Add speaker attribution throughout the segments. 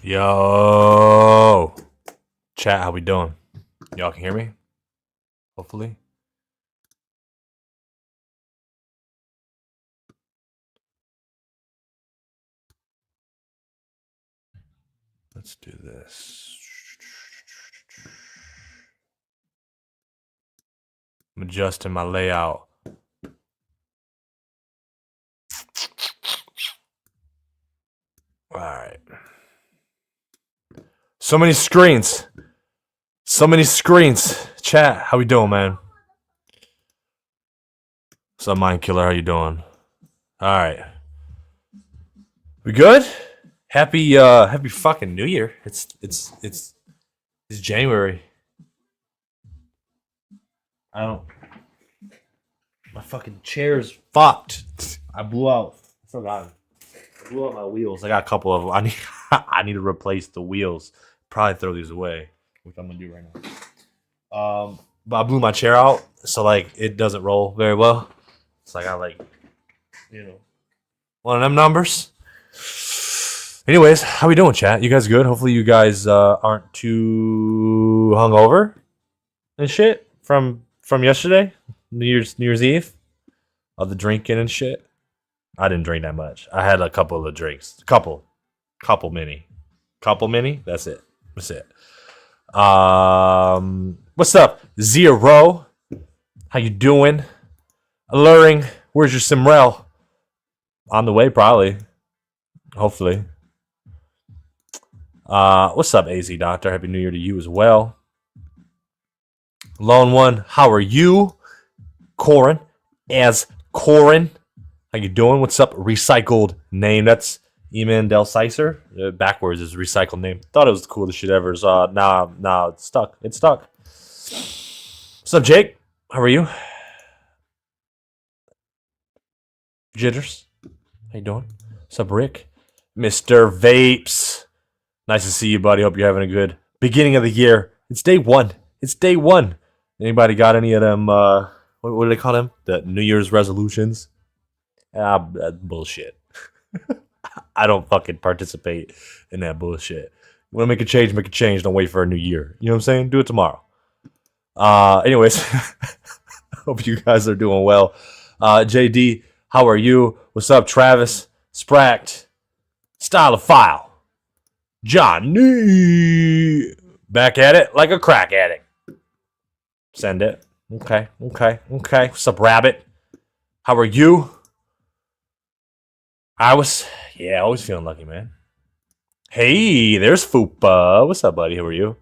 Speaker 1: Yo, chat, how we doing? Y'all can hear me? Hopefully. Let's do this. I'm adjusting my layout. All right. So many screens. So many screens. Chat, how we doing, man? What's up, Mind Killer? How you doing? All right. We good? Happy fucking New Year. It's January. My fucking chair's fucked. I blew out. I forgot. I blew out my wheels. I got a couple of them. I need to replace the wheels. Probably throw these away, which I'm gonna do right now. But I blew my chair out, so like it doesn't roll very well. So I got like, one of them numbers. Anyways, how we doing, chat? You guys good? Hopefully you guys aren't too hungover and shit from yesterday, New Year's Eve, of the drinking and shit. I didn't drink that much. I had a couple of drinks, couple mini. That's it. What's up, Zero? How you doing? Alluring. Where's your Simrell? On the way, probably. Hopefully. What's up, AZ Doctor? Happy New Year to you as well. Lone One, how are you? Corin, as Corin, how you doing? What's up? Recycled name. That's Eman Del Sicer. Backwards is recycled name. Thought it was the coolest shit ever. So now it's stuck. It's stuck. What's up, Jake? How are you? Jitters. How you doing? What's up, Rick? Mr. Vapes. Nice to see you, buddy. Hope you're having a good beginning of the year. It's day one. It's day one. Anybody got any of them, what do they call them? The New Year's resolutions? Bullshit. I don't fucking participate in that bullshit. You want to make a change, make a change. Don't wait for a new year. You know what I'm saying? Do it tomorrow. Anyways, hope you guys are doing well. JD, how are you? What's up, Travis? Spracked. Style of File. Johnny. Back at it like a crack addict. Send it. Okay. What's up, Rabbit? How are you? Always feeling lucky, man. Hey, there's Fupa. What's up, buddy? How are you?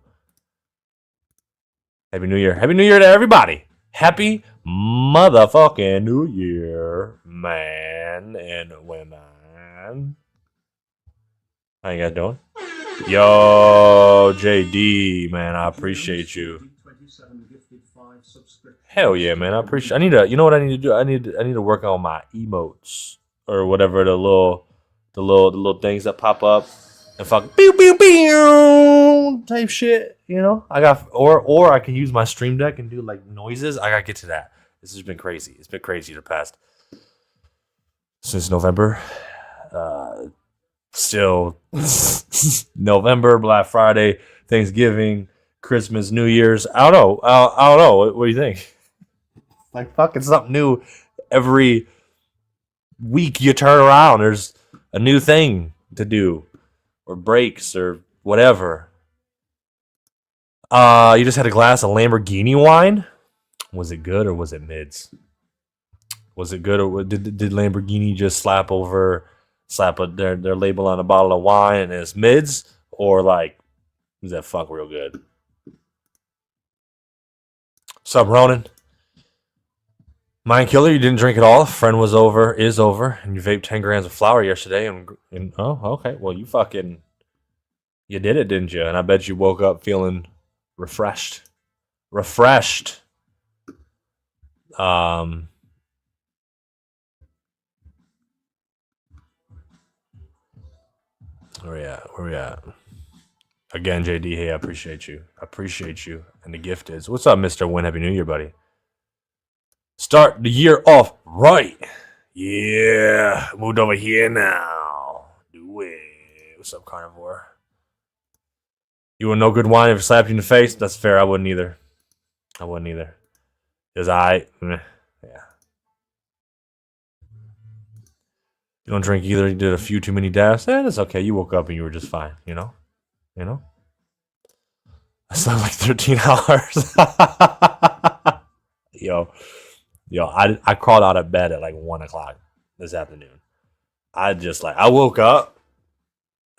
Speaker 1: Happy New Year. Happy New Year to everybody. Happy motherfucking New Year, man and women. How you guys doing? Yo, JD, man, I appreciate you. Hell yeah, man, I appreciate. You know what I need to do? I need to work on my emotes or whatever, the little things that pop up and fuck pew pew pew type shit. You know, I got or I can use my Stream Deck and do like noises. I gotta get to that. This has been crazy. It's been crazy the past since November. Still November, Black Friday, Thanksgiving, Christmas, New Year's. I don't know. What do you think? Like fucking something new every week you turn around. There's a new thing to do, or breaks, or whatever. You just had a glass of Lamborghini wine. Was it good or was it mids? Was it good or did Lamborghini just slap their label on a bottle of wine and it's mids, or like is that fuck real good? What's up, Ronan? Mind Killer, you didn't drink at all. Friend is over, and you vaped 10 grams of flour yesterday. And oh, okay. Well, you did it, didn't you? And I bet you woke up feeling refreshed. Where we at? Again, JD, hey, I appreciate you. And the gift is, what's up, Mr. Win? Happy New Year, buddy. Start the year off right. Yeah. Moved over here now. Do it. What's up, Carnivore? You want no good wine if it slapped you in the face? That's fair. I wouldn't either. Because yeah. You don't drink either. You did a few too many dabs. That's okay. You woke up and you were just fine. You know? I slept like 13 hours. Yo, I crawled out of bed at like 1 o'clock this afternoon. I woke up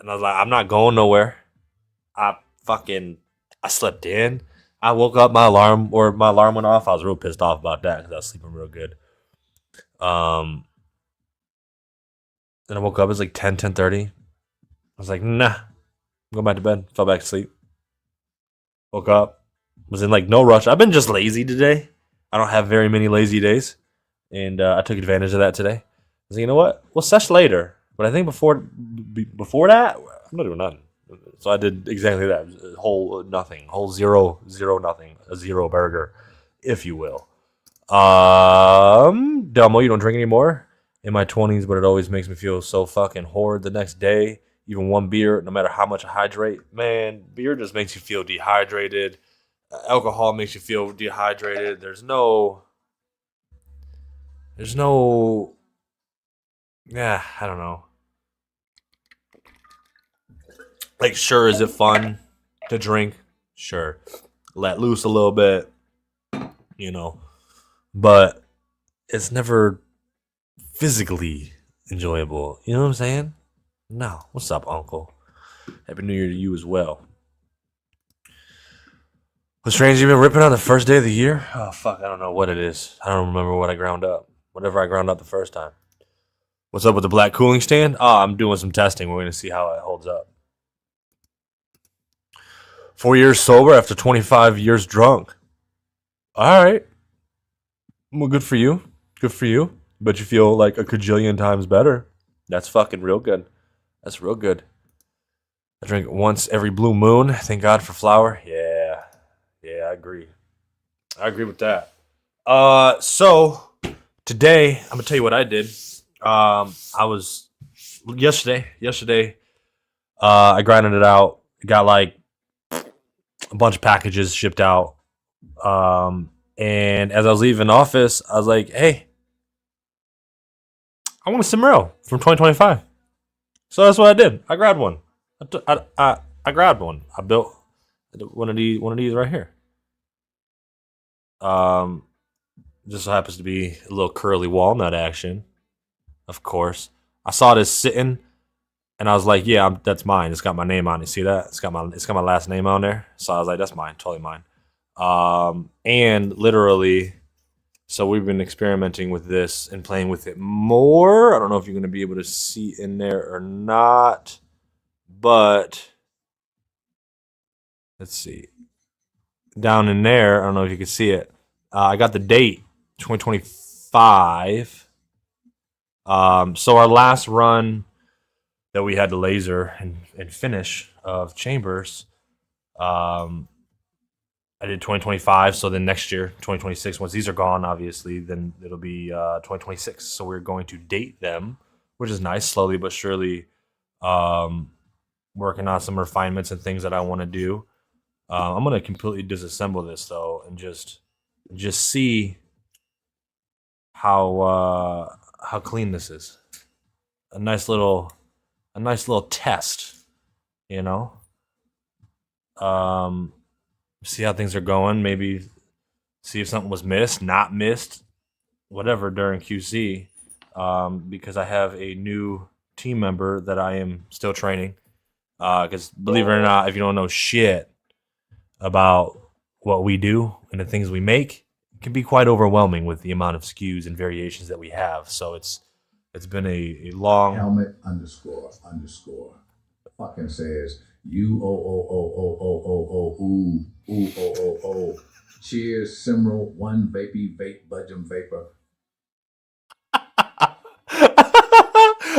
Speaker 1: and I was like, I'm not going nowhere. I slept in. I woke up, my alarm went off. I was real pissed off about that because I was sleeping real good. Then I woke up, it was like 10:30. I was like, nah, I'm going back to bed. Fell back to sleep. Woke up, was in like no rush. I've been just lazy today. I don't have very many lazy days, and I took advantage of that today. I was like, you know what? We'll sesh later. But I think before that, I'm not doing nothing. So I did exactly that. Whole nothing. Whole zero nothing. A zero burger, if you will. Delmo, you don't drink anymore? In my 20s, but it always makes me feel so fucking horrid the next day. Even one beer, no matter how much I hydrate. Man, beer just makes you feel dehydrated. Alcohol makes you feel dehydrated. There's no, yeah, I don't know. Like, sure, is it fun to drink? Sure. Let loose a little bit, but it's never physically enjoyable. You know what I'm saying? No. What's up, Uncle? Happy New Year to you as well. What's strange, you've been ripping on the first day of the year? Oh, fuck, I don't know what it is. I don't remember what I ground up. whatever I ground up the first time. What's up with the black cooling stand? Oh, I'm doing some testing. We're going to see how it holds up. 4 years sober after 25 years drunk. All right. Well, good for you. Good for you. But you feel like a cajillion times better. That's fucking real good. That's real good. I drink it once every blue moon. Thank God for flour. Yeah. Yeah, I agree. I agree with that. So today I'm gonna tell you what I did. I was yesterday. I grinded it out. Got like a bunch of packages shipped out. And as I was leaving office, I was like, "Hey, I want a Simrell from 2025." So that's what I did. I grabbed one. I grabbed one. I built one of these right here. Just so happens to be a little curly walnut action, of course. I saw this sitting, and I was like, "Yeah, that's mine. It's got my name on it. See that? It's got my last name on there." So I was like, "That's mine. Totally mine." And literally, so we've been experimenting with this and playing with it more. I don't know if you're gonna be able to see in there or not, but let's see. Down in there, I don't know if you can see it. I got the date, 2025. So our last run that we had to laser and finish of chambers, I did 2025. So then next year, 2026, once these are gone, obviously, then it'll be 2026. So we're going to date them, which is nice, slowly but surely, working on some refinements and things that I want to do. I'm gonna completely disassemble this though, and just see how clean this is. A nice little test, you know. See how things are going. Maybe see if something was missed, not missed, whatever during QC. Because I have a new team member that I am still training. Because believe it or not, if you don't know shit about what we do and the things we make, it can be quite overwhelming with the amount of SKUs and variations that we have. So it's been a long
Speaker 2: helmet underscore fucking says ooh. Cheers, Simrell, one vape budgeon vapor.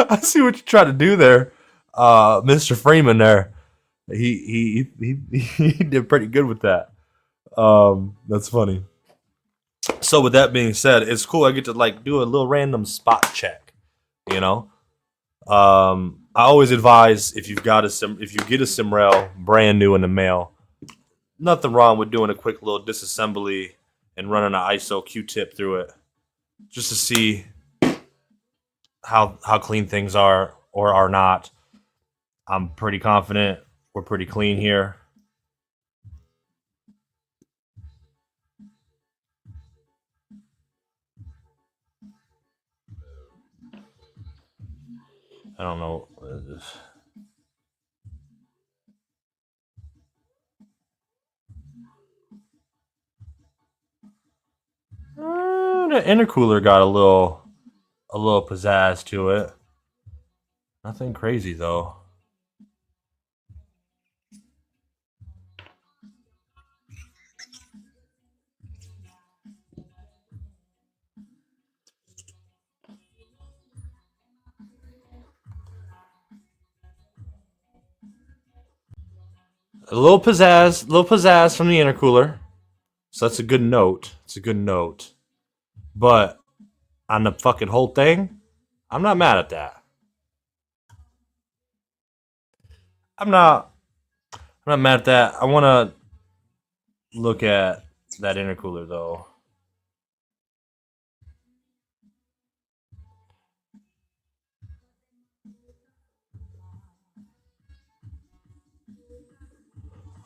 Speaker 1: I see what you try to do there, Mr. Freeman. There, he did pretty good with that. That's funny. So with that being said, it's cool. I get to like do a little random spot check. You know, I always advise if you get a Simrell brand new in the mail, nothing wrong with doing a quick little disassembly and running an ISO Q-tip through it, just to see how clean things are or are not. I'm pretty confident we're pretty clean here. I don't know. The intercooler got a little pizzazz to it. Nothing crazy though. A little pizzazz from the intercooler. So that's a good note. It's a good note. But on the fucking whole thing, I'm not mad at that. I'm not mad at that. I want to look at that intercooler though.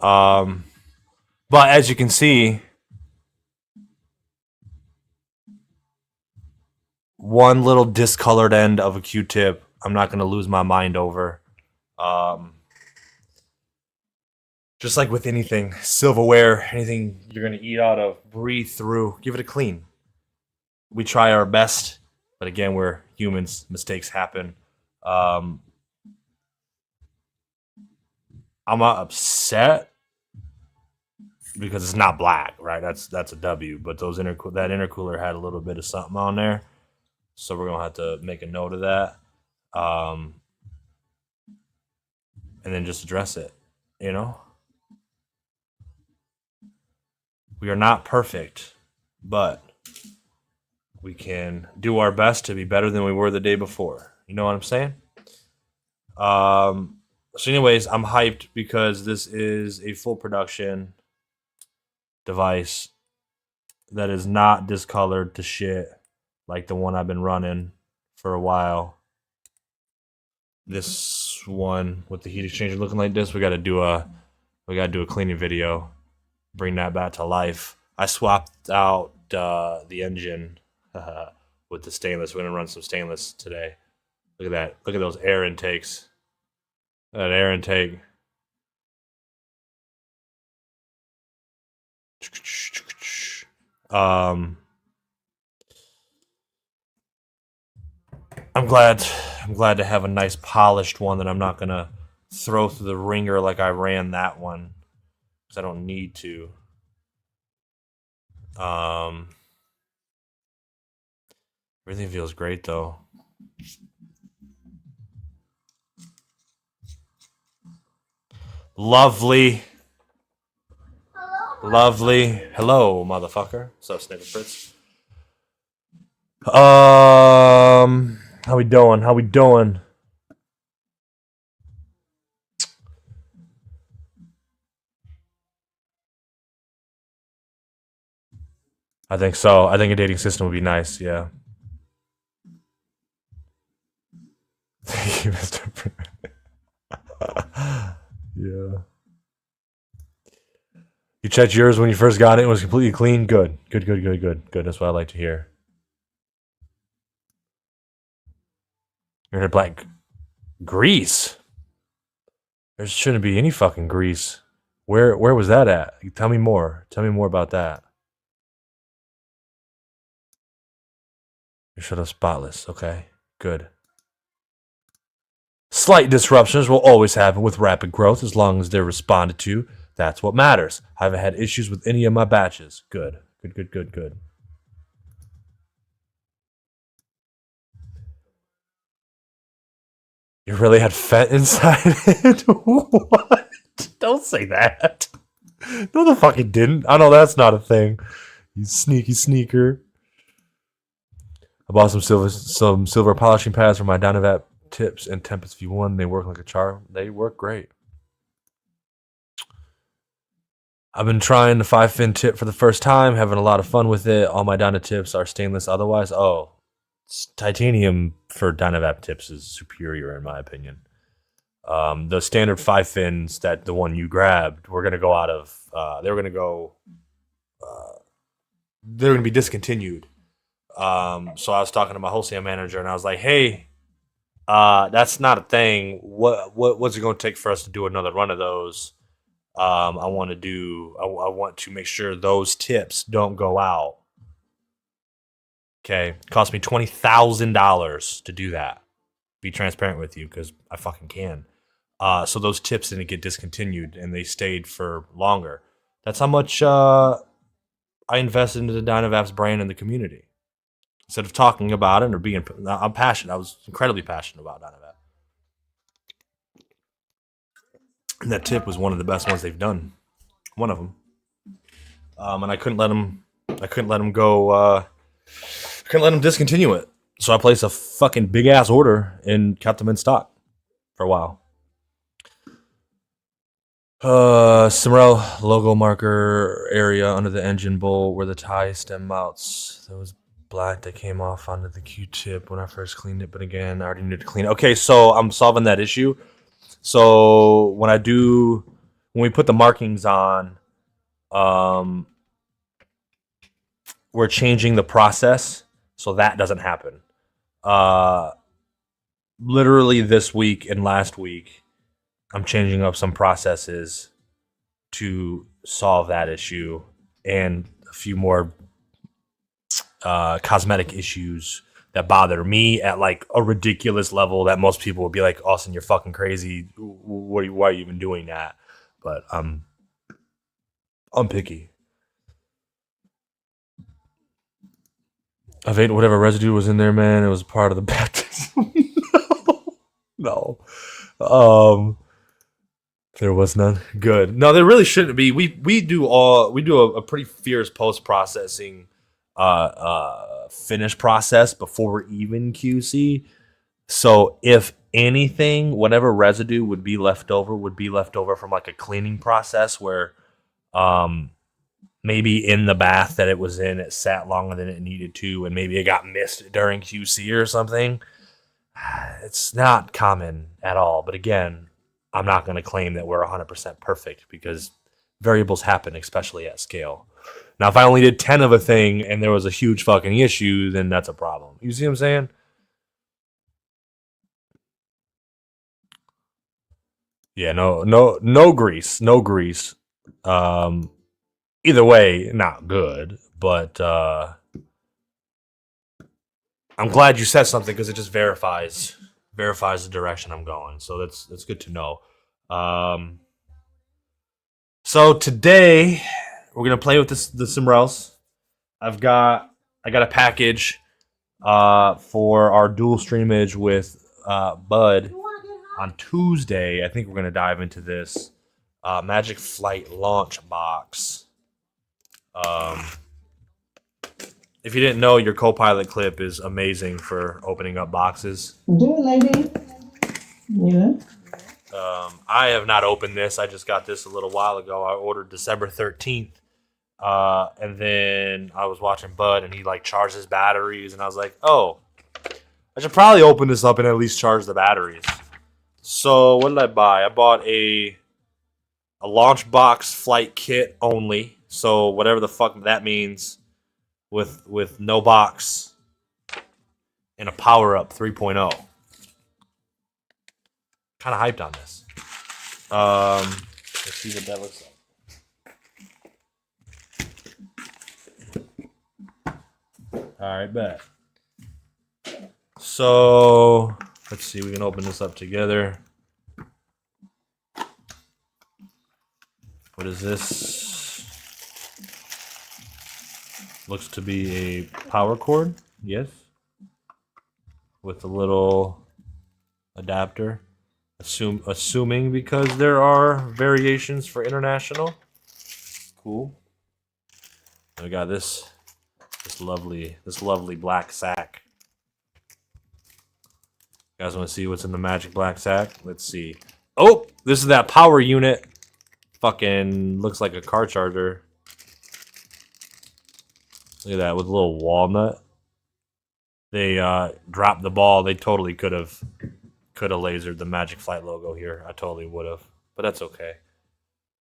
Speaker 1: But as you can see, one little discolored end of a Q-tip, I'm not going to lose my mind over. Just like with anything, silverware, anything you're going to eat out of, breathe through, give it a clean. we try our best, but again, we're humans. Mistakes happen. I'm not upset because it's not black, right? That's a W. But that intercooler had a little bit of something on there, so we're gonna have to make a note of that, and then just address it. You know, we are not perfect, but we can do our best to be better than we were the day before. You know what I'm saying? So anyways, I'm hyped because this is a full production device that is not discolored to shit like the one I've been running for a while. This one with the heat exchanger looking like this, we gotta do a cleaning video, bring that back to life. I swapped out the engine with the stainless. We're gonna run some stainless today. Look at that. Look at those air intakes. That air intake. I'm glad to have a nice polished one that I'm not gonna throw through the ringer like I ran that one, because I don't need to. Everything feels great though. Lovely. Hello, lovely. Hello, motherfucker. What's up, Snicker Fritz? How we doing? How we doing? I think so. I think a dating system would be nice. Yeah. Thank you, Mr. Yeah. You checked yours when you first got it and was completely clean? Good. Good. That's what I like to hear. You're in a black grease. There shouldn't be any fucking grease. Where was that at? Tell me more. Tell me more about that. You're sort of spotless. Okay. Good. Slight disruptions will always happen with rapid growth as long as they're responded to. That's what matters. I haven't had issues with any of my batches. Good. You really had Fent inside it? What? Don't say that. No, the fuck it didn't. I know that's not a thing. You sneaky sneaker. I bought some silver polishing pads for my Dynavap tips and Tempest V1. They work like a charm. They work great. I've been trying the 5-fin tip for the first time, having a lot of fun with it. All my Dyna tips are stainless otherwise. Oh, titanium for Dynavap tips is superior in my opinion. The standard 5-fins that the one you grabbed were going to go out of, they were going to be discontinued. So I was talking to my wholesale manager and I was like, hey, that's not a thing. What's it going to take for us to do another run of those? I want to make sure those tips don't go out. Okay, it cost me $20,000 to do that. Be transparent with you because I fucking can. So those tips didn't get discontinued and they stayed for longer. That's how much I invested into the Dynavap's brand and the community. Instead of talking about it or being, I'm passionate. I was incredibly passionate about Dynavap. And that tip was one of the best ones they've done. One of them. And I couldn't let them go. Couldn't let them discontinue it. So I placed a fucking big ass order and kept them in stock for a while. Simrell logo marker area under the engine bolt where the tie stem mounts. There was black that came off onto the Q-tip when I first cleaned it, but again, I already needed to clean it. Okay, so I'm solving that issue. So when we put the markings on, we're changing the process so that doesn't happen. Literally this week and last week, I'm changing up some processes to solve that issue and a few more cosmetic issues that bother me at like a ridiculous level that most people would be like, Austyn, you're fucking crazy. Why are you even doing that? But I'm picky. I've ate whatever residue was in there, man. It was part of the baptism. No. There was none. Good. No, there really shouldn't be. We do a pretty fierce post processing finish process before we're even QC. So if anything, whatever residue would be left over from like a cleaning process where maybe in the bath that it was in, it sat longer than it needed to, and maybe it got missed during QC or something. It's not common at all. But again, I'm not going to claim that we're 100% perfect because variables happen, especially at scale. Now, if I only did 10 of a thing and there was a huge fucking issue, then that's a problem. You see what I'm saying? Yeah, no grease. Either way, not good. But I'm glad you said something because it just verifies the direction I'm going. So that's good to know. So today we're gonna play with the Simrells. I got a package for our dual streamage with Bud on Tuesday. I think we're gonna dive into this Magic Flight launch box. If you didn't know, your Copilot clip is amazing for opening up boxes.
Speaker 3: Do it, lady. Yeah.
Speaker 1: I have not opened this. I just got this a little while ago. I ordered December 13th. And then I was watching Bud and he like charged his batteries. And I was like, oh, I should probably open this up and at least charge the batteries. So what did I buy? I bought a launch box flight kit only. So whatever the fuck that means with no box and a power up 3.0. Kind of hyped on this. Let's see what that looks like. All right, bet. So let's see. We can open this up together. What is this? Looks to be a power cord. Yes. With a little adapter. Assuming because there are variations for international. Cool. And we got this lovely black sack. You guys want to see what's in the magic black sack? Let's see. Oh, this is that power unit. Fucking looks like a car charger. Look at that with a little walnut. They dropped the ball. They totally could have lasered the Magic Flight logo here. I totally would have, but that's okay.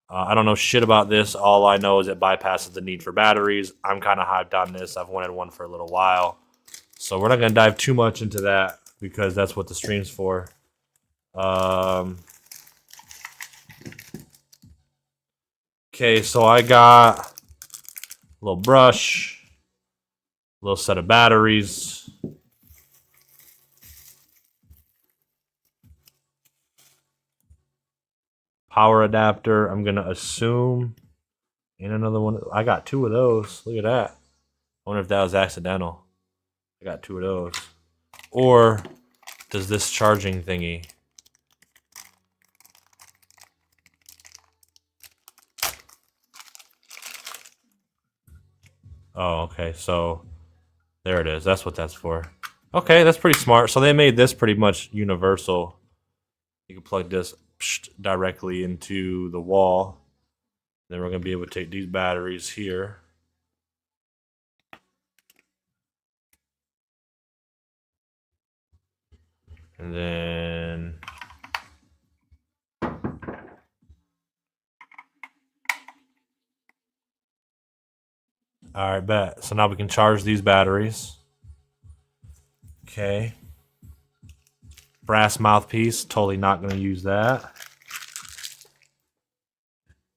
Speaker 1: I don't know shit about this. All I know is it bypasses the need for batteries. I'm kind of hyped on this. I've wanted one for a little while. So we're not going to dive too much into that because that's what the stream's for. Okay, so I got a little brush, a little set of batteries. Power adapter, I'm going to assume. And another one. I got two of those. Look at that. I wonder if that was accidental. I got two of those. Or does this charging thingy... Oh, okay. So there it is. That's what that's for. Okay, that's pretty smart. So they made this pretty much universal. You can plug this directly into the wall. Then we're going to be able to take these batteries here. And then... Alright, bet. So now we can charge these batteries. Okay. Brass mouthpiece. Totally not going to use that.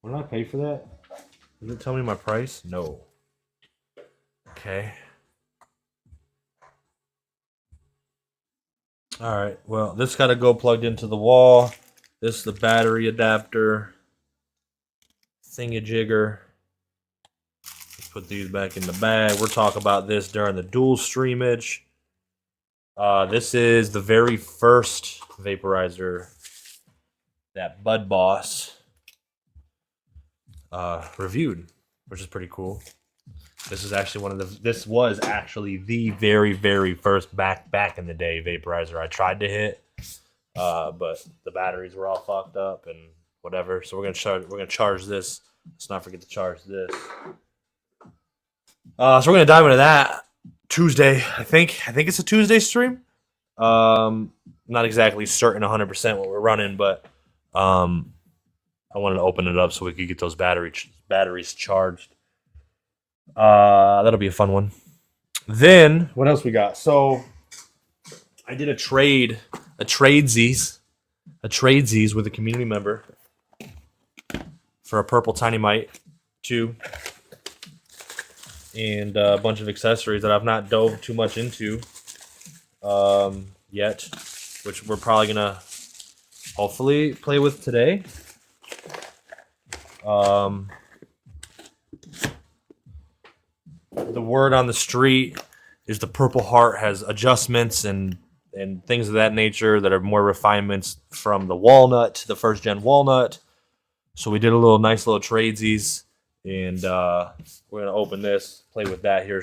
Speaker 1: What did I pay for that? Does it tell me my price? No. Okay. All right. Well, this got to go plugged into the wall. This is the battery adapter. Thingamajigger. Let's put these back in the bag. We'll talk about this during the dual streamage. This is the very first vaporizer that Bud Boss reviewed, which is pretty cool. This is actually this was actually the very, very first back in the day vaporizer I tried to hit, but the batteries were all fucked up and whatever. So we're gonna charge this. Let's not forget to charge this. So we're gonna dive into that Tuesday. I think it's a Tuesday stream. Not exactly certain 100% what we're running, but I wanted to open it up so we could get those batteries charged. That'll be a fun one. Then what else we got? So I did a tradesies with a community member for a purple Tiny Mite 2 and a bunch of accessories that I've not dove too much into yet, which we're probably gonna hopefully play with today. The word on the street is the Purple Heart has adjustments and things of that nature that are more refinements from the walnut, the first gen walnut. So we did a nice little tradesies, and we're gonna open this, play with that here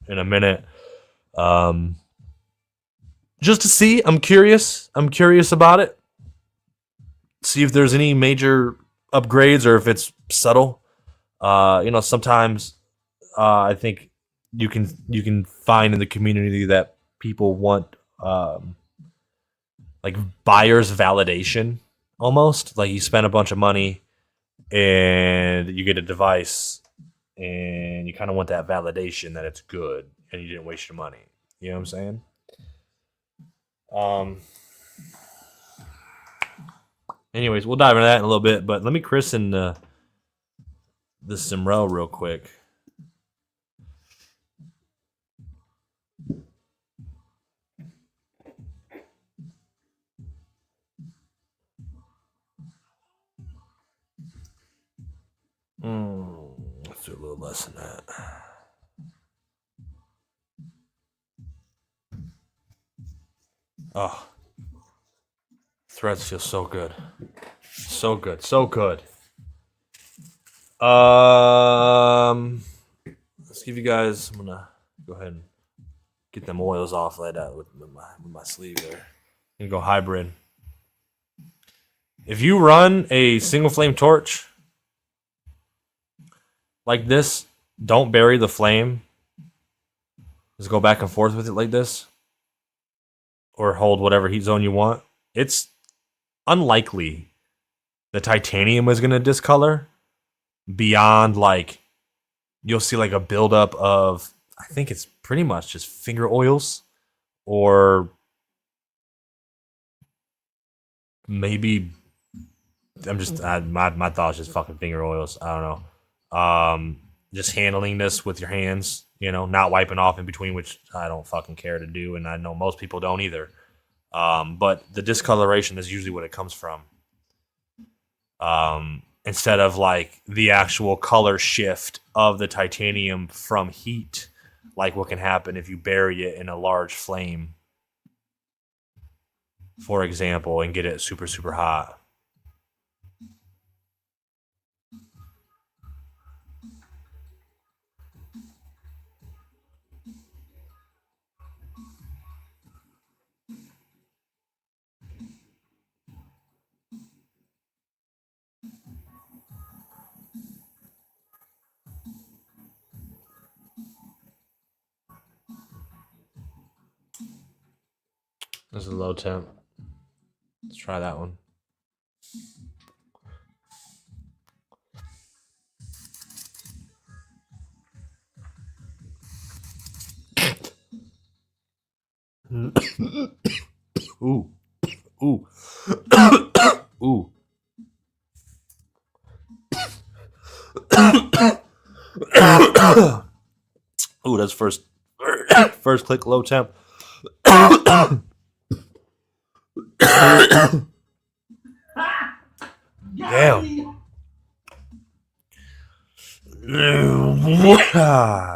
Speaker 1: in a minute. Just to see, I'm curious about it. See if there's any major upgrades or if it's subtle. Sometimes I think you can find in the community that people want like buyer's validation almost. Like you spend a bunch of money and you get a device and you kind of want that validation that it's good and you didn't waste your money. You know what I'm saying? Anyways, we'll dive into that in a little bit, but let me christen the Simrell real quick. Let's do a little less than that. Oh, threads feel so good. So good. So good. Let's give you guys, I'm gonna go ahead and get them oils off like that with my sleeve there. And go hybrid. If you run a single flame torch like this, don't bury the flame. Just go back and forth with it like this. Or hold whatever heat zone you want. It's unlikely the titanium is going to discolor beyond like, you'll see like a buildup of, I think it's pretty much just finger oils or maybe, my thoughts just fucking finger oils. I don't know. Just handling this with your hands, not wiping off in between, which I don't fucking care to do, and I know most people don't either. But the discoloration is usually what it comes from. Instead of like the actual color shift of the titanium from heat, like what can happen if you bury it in a large flame, for example, and get it super, super hot. This is low temp. Let's try that one. Ooh. Ooh. Ooh. Ooh, that's first click low temp. Damn.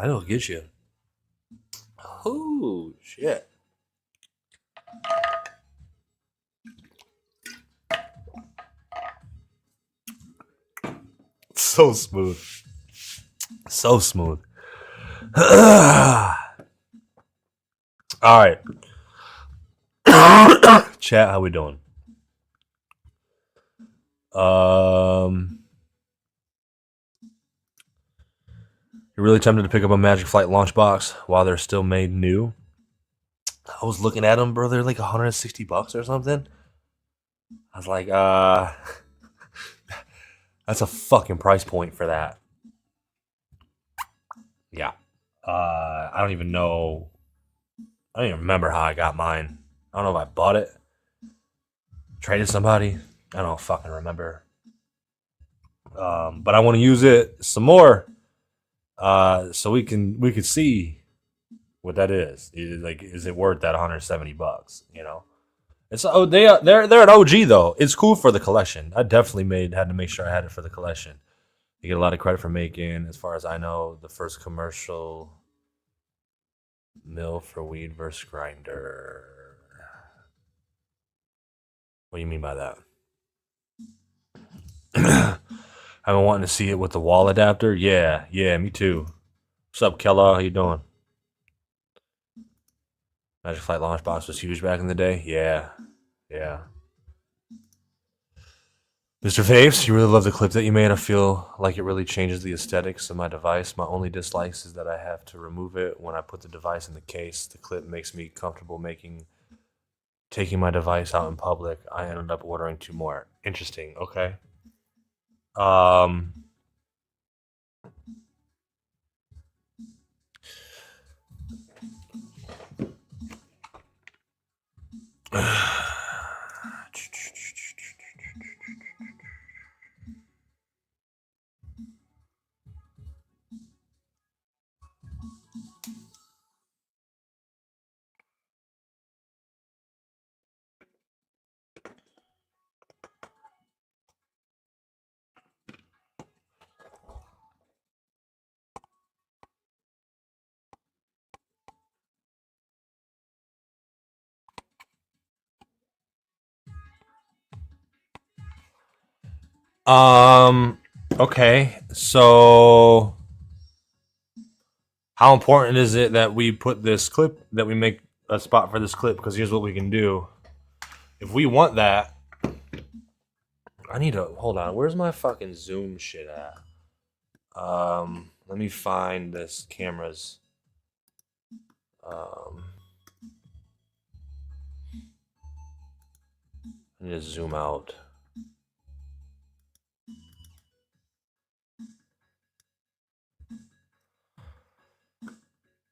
Speaker 1: It'll get you. Oh, shit. So smooth. So smooth. All right. Chat, how we doing? You're really tempted to pick up a Magic Flight launch box while they're still made new. I was looking at them, bro. They're like $160 or something. I was like, that's a fucking price point for that. Yeah. I don't even know. I don't even remember how I got mine. I don't know if I bought it, traded somebody. I don't fucking remember. But I want to use it some more, so we could see what that is. Is it worth that $170? You know, it's they're an OG though. It's cool for the collection. I definitely had to make sure I had it for the collection. You get a lot of credit for making, as far as I know, the first commercial mill for weed versus grinder. What do you mean by that? I've been wanting to see it with the wall adapter. Yeah, me too. What's up, Kella? How you doing? Magic Flight launch box was huge back in the day. Yeah. Mr. Faves, you really love the clip that you made. I feel like it really changes the aesthetics of my device. My only dislikes is that I have to remove it when I put the device in the case. The clip makes me comfortable taking my device out in public. I ended up ordering 2 more. Interesting. Okay. Okay, so how important is it that we put this clip, that we make a spot for this clip? Because here's what we can do. If we want that, I need to hold on. Where's my fucking zoom shit at? Let me find this camera's. I need to zoom out.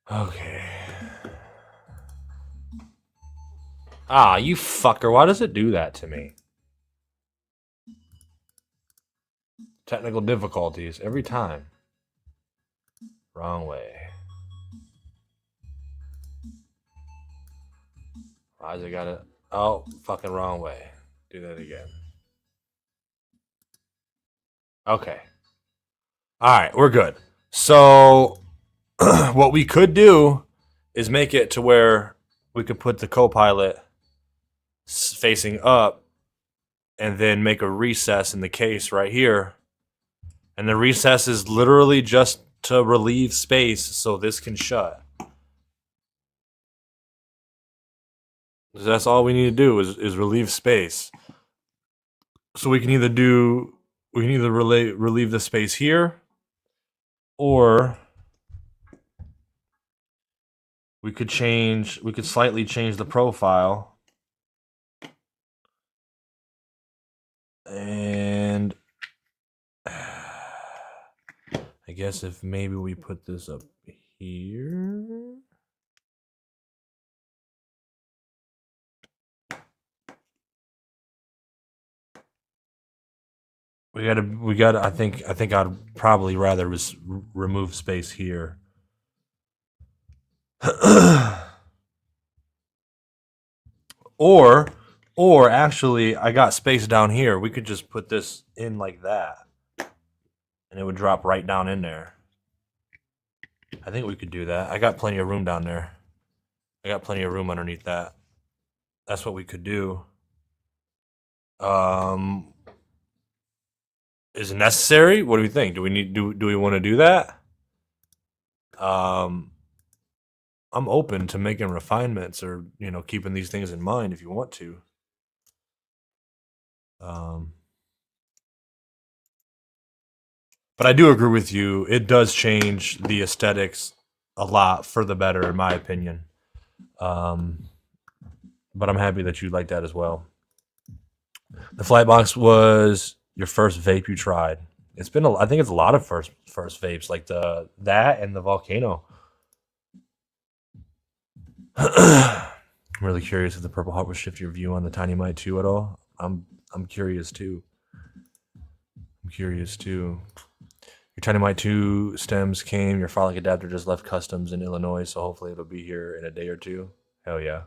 Speaker 1: Okay. Ah, you fucker. Why does it do that to me? Technical difficulties every time. Wrong way. Why's it got it? Oh, fucking wrong way. Do that again. Okay. Alright, we're good. So, what we could do is make it to where we could put the Copilot facing up and then make a recess in the case right here. And the recess is literally just to relieve space so this can shut. That's all we need to do is relieve space. So we can either relieve the space here, or we could slightly change the profile. And I guess if maybe we put this up here. We gotta. I think I'd probably rather remove space here. Or Or actually, I got space down here. We could just put this in like that. And it would drop right down in there. I think we could do that. I got plenty of room down there. I got plenty of room underneath that. That's what we could do. Is it necessary? What do we think? Do we want to do that? I'm open to making refinements or, keeping these things in mind if you want to. But I do agree with you. It does change the aesthetics a lot for the better, in my opinion. But I'm happy that you like that as well. The Flightbox was your first vape you tried. It's been I think it's a lot of first vapes, like that and the Volcano. I'm really curious if the Purple Heart will shift your view on the Tiny Mite 2 at all. I'm curious too. Your Tiny Mite 2 stems came. Your Frolic adapter just left customs in Illinois, so hopefully it'll be here in a day or two. Hell yeah.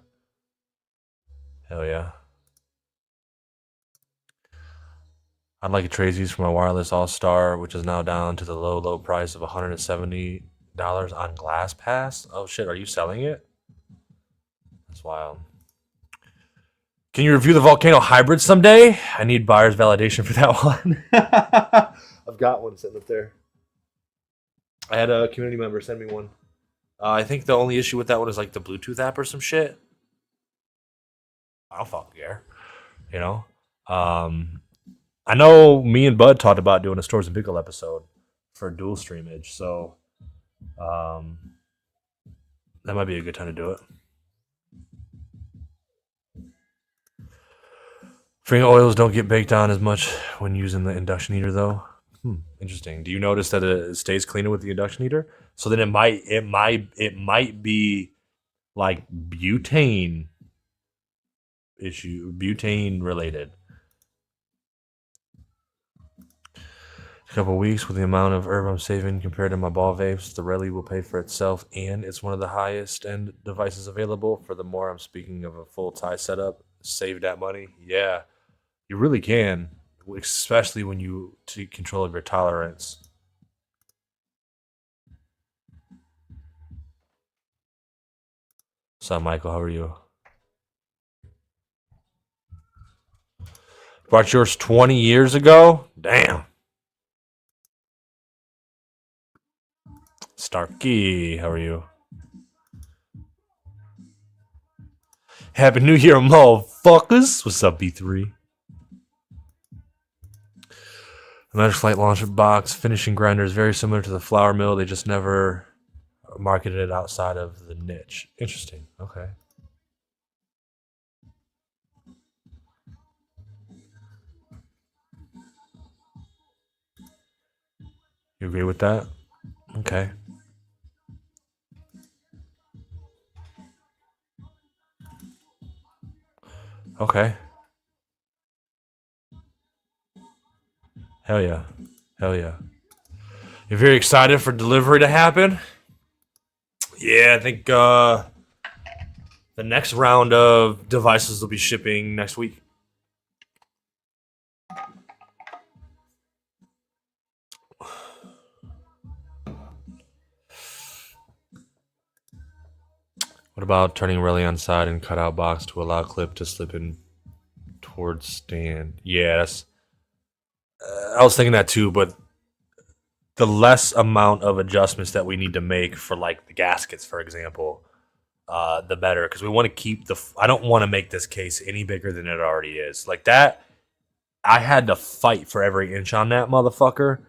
Speaker 1: I'd like a Tracy's for my wireless All-Star, which is now down to the low price of $170 on GlassPass. Oh shit, are you selling it? That's wild. Can you review the Volcano Hybrid someday? I need buyer's validation for that one. I've got one sitting up there. I had a community member send me one. I think the only issue with that one is like the Bluetooth app or some shit. I don't fucking care. I know me and Bud talked about doing a Stores and Pickle episode for dual streamage, so that might be a good time to do it. Free oils don't get baked on as much when using the induction heater, though. Interesting. Do you notice that it stays cleaner with the induction heater? So then it might be like butane related. A couple weeks with the amount of herb I'm saving compared to my ball vapes, the Relly will pay for itself, and it's one of the highest end devices available. Furthermore, I'm speaking of a full tie setup. Save that money. Yeah, you really can, especially when you take control of your tolerance. What's up, Michael? How are you? Bought yours 20 years ago? Damn. Starkey, how are you? Happy New Year, motherfuckers. What's up, B3? The Magic Flight Launcher box finishing grinder is very similar to the flour mill. They just never marketed it outside of the niche. Interesting. Okay. You agree with that? Okay. Okay. Hell yeah. You're very excited for delivery to happen? Yeah, I think the next round of devices will be shipping next week. What about turning Relly on side and cut out box to allow clip to slip in towards stand? Yes. I was thinking that too, but the less amount of adjustments that we need to make for like the gaskets, for example, the better. Because we want to keep I don't want to make this case any bigger than it already is. Like that, I had to fight for every inch on that motherfucker.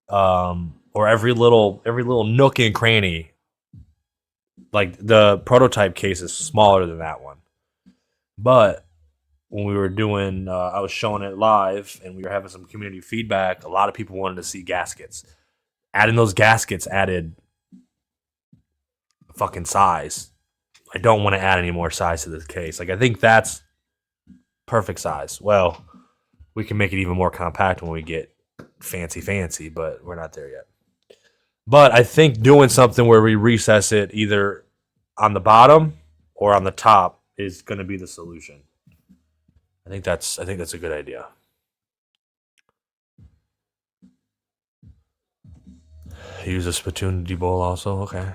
Speaker 1: Or every little nook and cranny. Like the prototype case is smaller than that one, but when we were doing, I was showing it live, and we were having some community feedback. A lot of people wanted to see gaskets. Adding those gaskets added fucking size. I don't want to add any more size to this case. Like I think that's perfect size. Well, we can make it even more compact when we get fancy, but we're not there yet. But I think doing something where we recess it either on the bottom or on the top is going to be the solution. think that's a good idea. Use a spittoon to debowl also. Okay.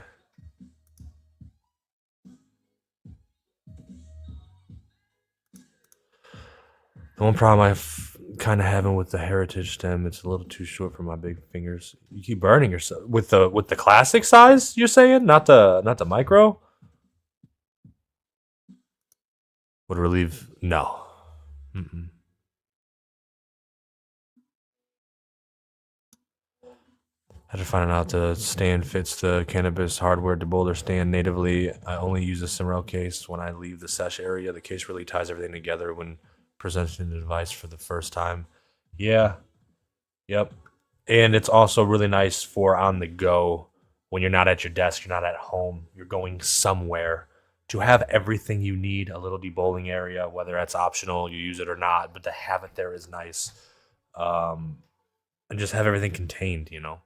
Speaker 1: The one problem I've kind of having with the heritage stem, it's a little too short for my big fingers. You keep burning yourself with the classic size. You're saying not the micro. Would relieve? No. Mm-mm. After finding out the stand fits the cannabis hardware debowler stand natively, I only use a Simrell case when I leave the Sesh area. The case really ties everything together when presenting the device for the first time. Yeah. Yep. And it's also really nice for on the go when you're not at your desk, you're not at home, you're going somewhere to have everything you need, a little debowling area, whether that's optional, you use it or not, but to have it there is nice. And just have everything contained, you know.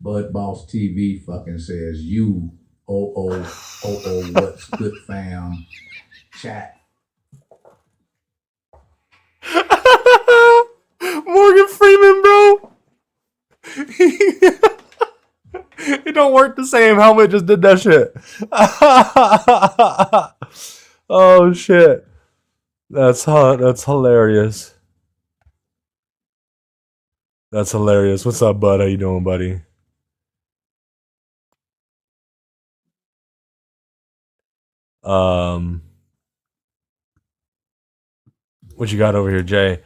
Speaker 2: Bud Boss TV fucking says you what's good fam chat.
Speaker 1: Morgan Freeman, bro. It don't work the same. Helmet just did that shit. Oh shit. That's hilarious. That's hilarious. What's up, bud? How you doing, buddy? What you got over here, Jay?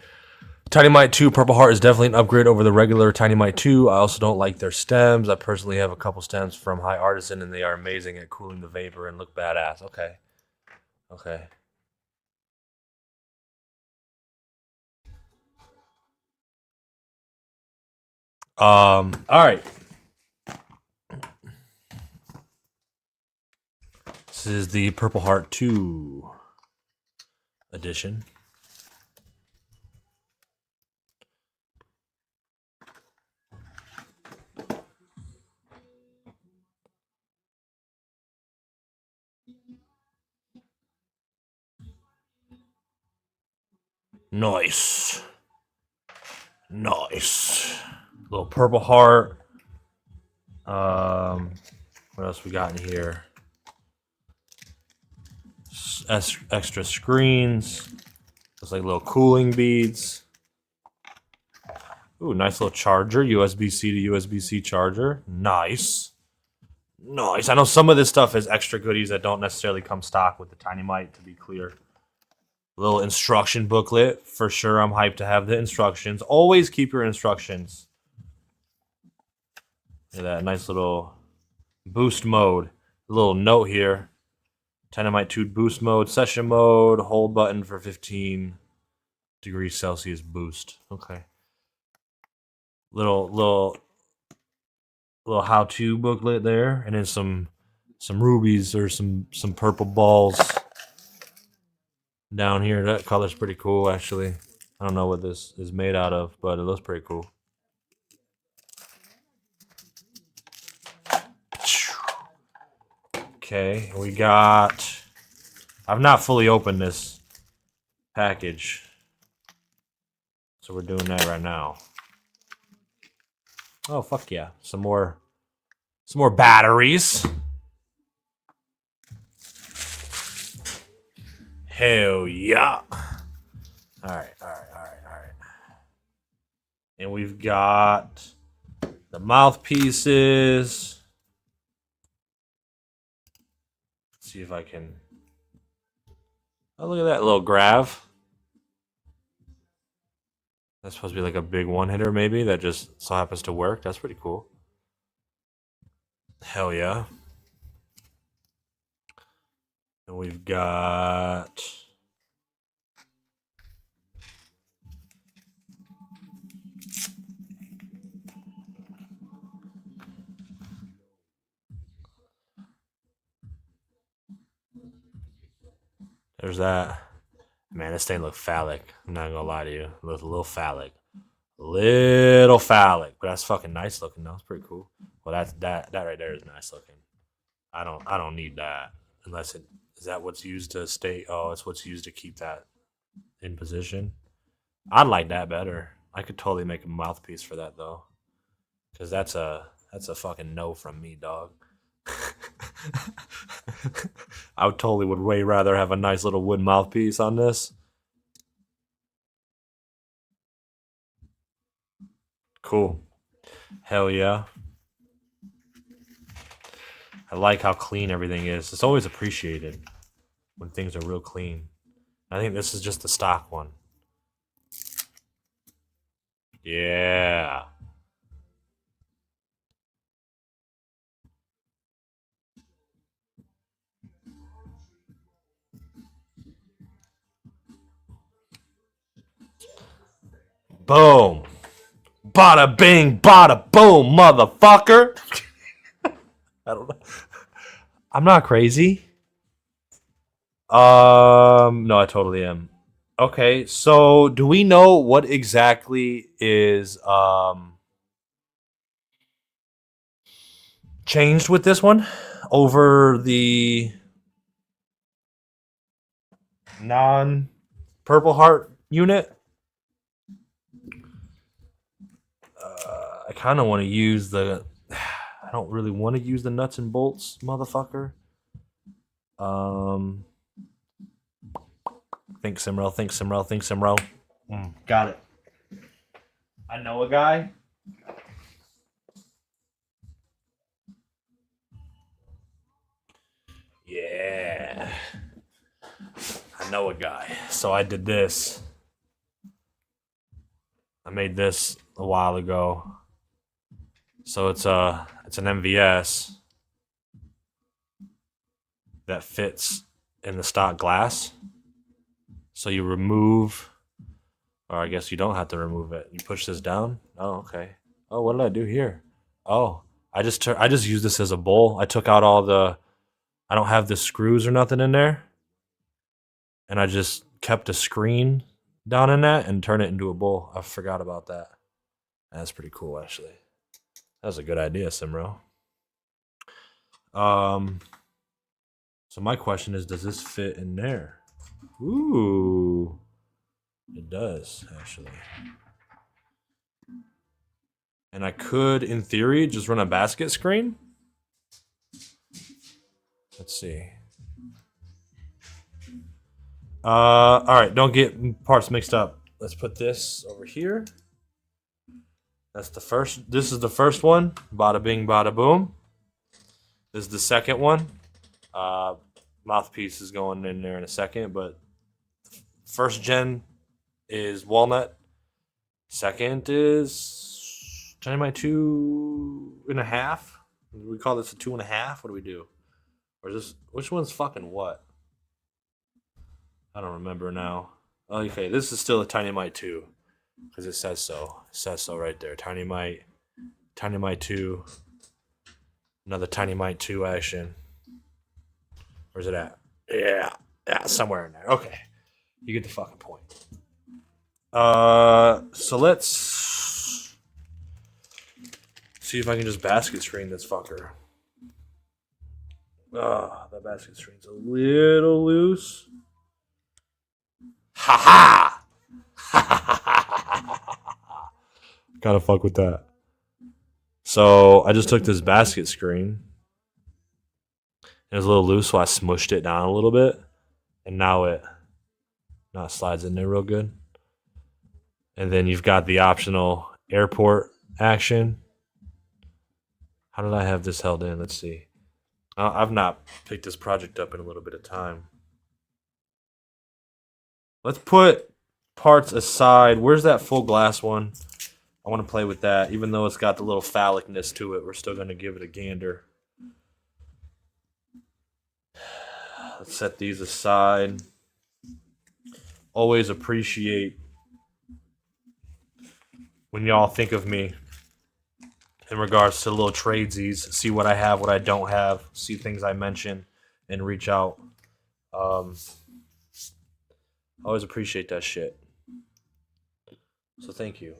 Speaker 1: Tiny Mite 2 Purple Heart is definitely an upgrade over the regular Tiny Mite 2. I also don't like their stems. I personally have a couple stems from High Artisan, and they are amazing at cooling the vapor and look badass. Okay. Okay. All right. This is the Purple Heart 2 edition. Nice. Nice. Little Purple Heart. What else we got in here? Extra screens. Looks like little cooling beads. Ooh, nice little charger. USB-C to USB-C charger. Nice. Nice. I know some of this stuff is extra goodies that don't necessarily come stock with the Tiny Mite, to be clear. Little instruction booklet. For sure, I'm hyped to have the instructions. Always keep your instructions. Look at that nice little boost mode. A little note here. Tiny Mite 2 boost mode, session mode, hold button for 15 degrees Celsius boost. Okay. Little how-to booklet there, and then some rubies or some purple balls down here. That color's pretty cool, actually. I don't know what this is made out of, but it looks pretty cool. Okay, we got... I've not fully opened this package, so we're doing that right now. Oh, fuck yeah. Some more batteries. Hell yeah. All right. And we've got the mouthpieces. Let's see if I can... Oh, look at that little grav. That's supposed to be like a big one-hitter, maybe, that just so happens to work. That's pretty cool. Hell yeah. And we've got there's that. Man, this thing look phallic. I'm not gonna lie to you. It looks a little phallic. Little phallic. But that's fucking nice looking though. It's pretty cool. Well that right there is nice looking. I don't need that. Unless it is that what's used to stay it's what's used to keep that in position. I'd like that better. I could totally make a mouthpiece for that though. Cause that's a fucking no from me, dog. I would way rather have a nice little wood mouthpiece on this. Cool. Hell yeah. I like how clean everything is. It's always appreciated when things are real clean. I think this is just the stock one. Yeah. Boom. Bada bing, bada boom, motherfucker. I don't know. I'm not crazy. No, I totally am. Okay, so do we know what exactly is changed with this one over the non-Purple Heart unit? I kind of want to use the. I don't really want to use the nuts and bolts, motherfucker. Think Simrell, think Simrell, think Simrell. Got it. I know a guy. Yeah. I know a guy. So I did this. I made this a while ago. So it's an MVS that fits in the stock glass. So you remove, or I guess you don't have to remove it. You push this down. Oh, okay. Oh, what did I do here? Oh, I just used this as a bowl. I took out all the. I don't have the screws or nothing in there, and I just kept a screen down in that and turned it into a bowl. I forgot about that. That's pretty cool, actually. That was a good idea, Simrell. So my question is, does this fit in there? Ooh, it does actually. And I could, in theory, just run a basket screen. Let's see. All right, don't get parts mixed up. Let's put this over here. That's the first. This is the first one. Bada bing, bada boom. This is the second one. Mouthpiece is going in there in a second, but first gen is walnut. Second is Dynamite 2.5. We call this a 2.5. What do we do? Or is this which one's fucking what? I don't remember now. Okay, this is still a Dynamite 2 because it says so. It says so right there. Dynamite 2. Another Dynamite 2 action. Where's it at? Yeah, somewhere in there. Okay, you get the fucking point. So let's see if I can just basket screen this fucker. That basket screen's a little loose. Ha ha! Gotta fuck with that. So I just took this basket screen. It was a little loose, so I smushed it down a little bit, and now it slides in there real good. And then you've got the optional airport action. How did I have this held in? Let's see. I've not picked this project up in a little bit of time. Let's put parts aside. Where's that full glass one? I want to play with that. Even though it's got the little phallicness to it, we're still going to give it a gander. Let's set these aside. Always appreciate when y'all think of me in regards to little tradesies. See what I have, what I don't have. See things I mention, and reach out. Always appreciate that shit. So thank you.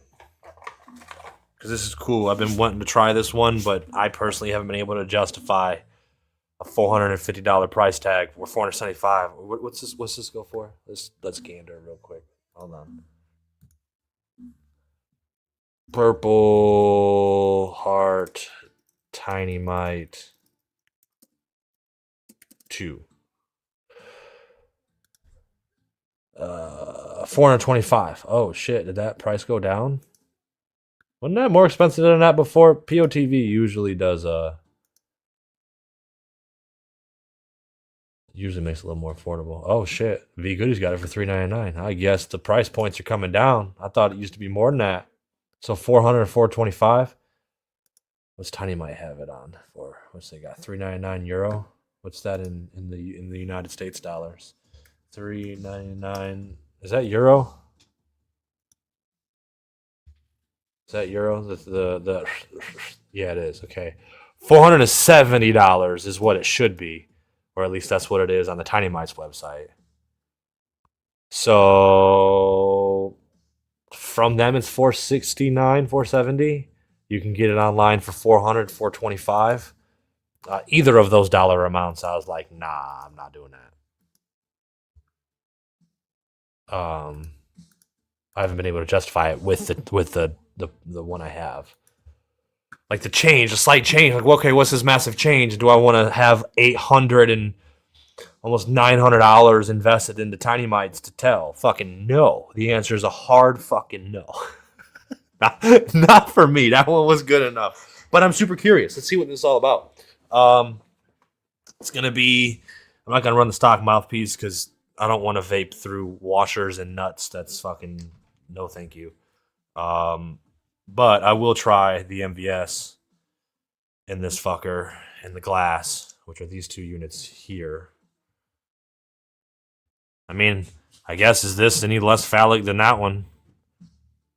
Speaker 1: Because this is cool. I've been wanting to try this one, but I personally haven't been able to justify a $450 price tag or $475. What's this go for? Let's gander real quick. Hold on. Purple Heart Tiny Mite 2. 425. Oh shit, did that price go down? Wasn't that more expensive than that before? POTV usually does usually makes it a little more affordable. Oh shit. V Goodies got it for $3.99. I guess the price points are coming down. I thought it used to be more than that. So 400 $425. What's Tiny might have it on for? What's they got? €3.99. What's that in the United States dollars? $3.99. Is that euro? Is that euro? The yeah, it is. Okay. $470 is what it should be. Or at least that's what it is on the Tiny Mites website. So from them it's $469, $470. You can get it online for $400, $425. Either of those dollar amounts, I was like, nah, I'm not doing that. I haven't been able to justify it with the one I have. Like the change, a slight change. Like, okay, what's this massive change? Do I want to have $800 and almost $900 invested into Tiny Mites to tell? Fucking no. The answer is a hard fucking no. not for me. That one was good enough. But I'm super curious. Let's see what this is all about. It's gonna be. I'm not gonna run the stock mouthpiece because I don't want to vape through washers and nuts. That's fucking no, thank you. But I will try the MVS in this fucker and the glass, which are these two units here. I mean, I guess, is this any less phallic than that one?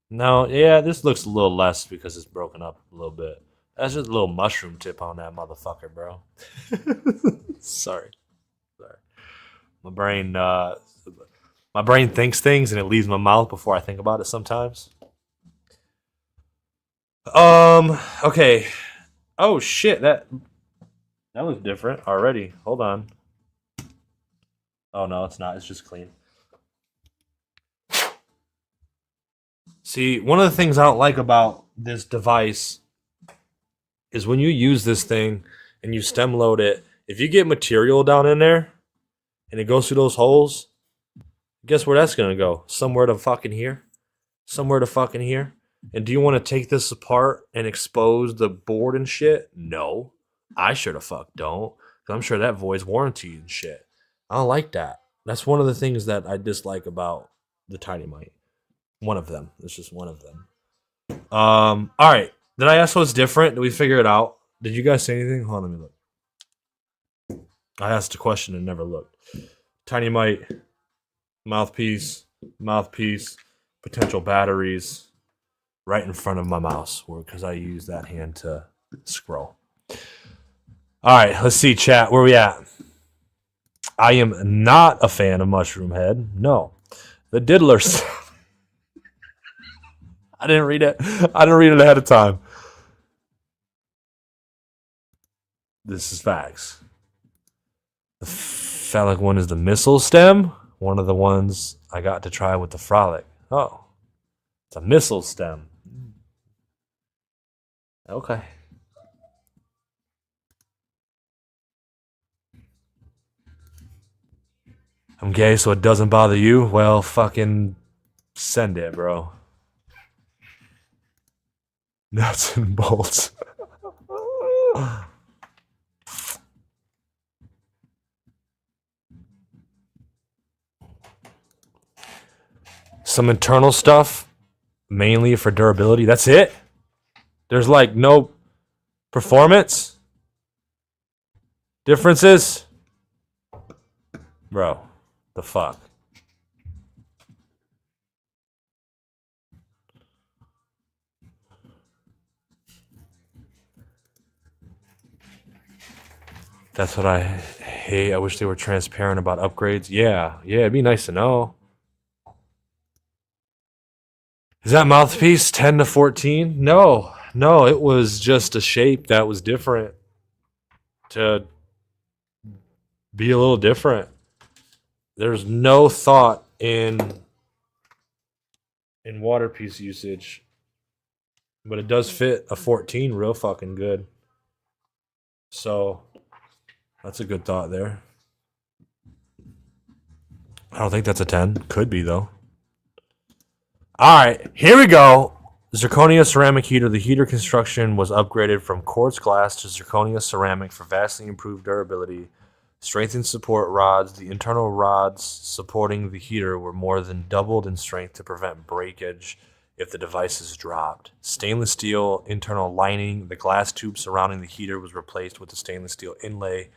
Speaker 1: No, yeah, this looks a little less because it's broken up a little bit. That's just a little mushroom tip on that motherfucker, bro. Sorry. My brain thinks things and it leaves my mouth before I think about it sometimes. Okay. Oh shit, that was different already. Hold on. Oh no, it's not. It's just clean. See, one of the things I don't like about this device is when you use this thing and you stem load it, if you get material down in there and it goes through those holes, guess where that's gonna go? Somewhere to fucking here. Somewhere to fucking here. And do you want to take this apart and expose the board and shit? No. I sure the fuck don't. Because I'm sure that voids warranty and shit. I don't like that. That's one of the things that I dislike about the Tiny Mite. One of them. It's just one of them. Alright. Did I ask what's different? Did we figure it out? Did you guys say anything? Hold on, let me look. I asked a question and never looked. Tiny Mite. Mouthpiece. Potential batteries. Right in front of my mouse, because I use that hand to scroll. All right, let's see, chat. Where we at? I am not a fan of Mushroom Head. No, the Diddlers. I didn't read it. Ahead of time. This is facts. The phallic one is the Missile Stem. One of the ones I got to try with the Frolic. Oh, it's a Missile Stem. Okay. I'm gay, so it doesn't bother you? Well, fucking send it, bro. Nuts and bolts. Some internal stuff, mainly for durability. That's it? There's like no performance differences? Bro, the fuck? That's what I hate. I wish they were transparent about upgrades. Yeah, it'd be nice to know. Is that mouthpiece 10 to 14? No, it was just a shape that was different to be a little different. There's no thought in water piece usage, but it does fit a 14 real fucking good. So that's a good thought there. I don't think that's a 10. Could be though. All right, here we go. Zirconia ceramic heater. The heater construction was upgraded from quartz glass to zirconia ceramic for vastly improved durability. Strengthened support rods. The internal rods supporting the heater were more than doubled in strength to prevent breakage if the device is dropped. Stainless steel internal lining. The glass tube surrounding the heater was replaced with a stainless steel inlay.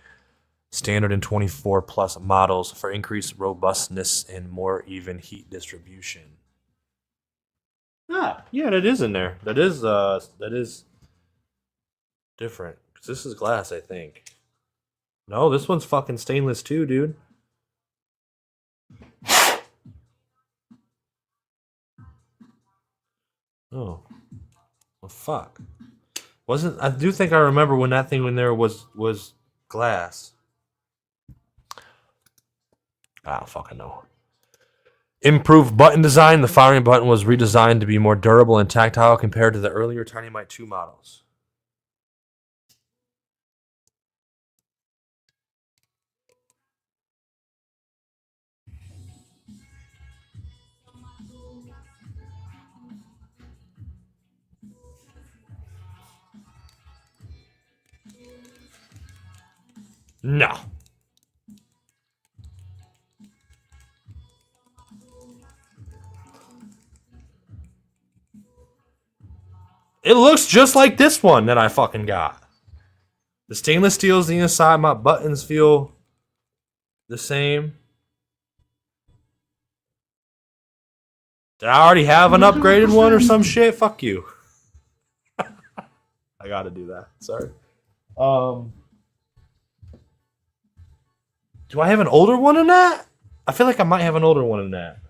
Speaker 1: Standard in 24 plus models for increased robustness and more even heat distribution. Yeah, that is in there. That is different. 'Cause this is glass, I think. No, this one's fucking stainless too, dude. Oh. Well, fuck. I do think I remember when that thing in there was glass. I don't fucking know. Improved button design. The firing button was redesigned to be more durable and tactile compared to the earlier Tiny 2 models. No. It looks just like this one that I fucking got. The stainless steel is the inside. My buttons feel the same. Did I already have an upgraded one or some shit? Fuck you. I gotta do that. Sorry. Do I have an older one than that? I feel like I might have an older one than that.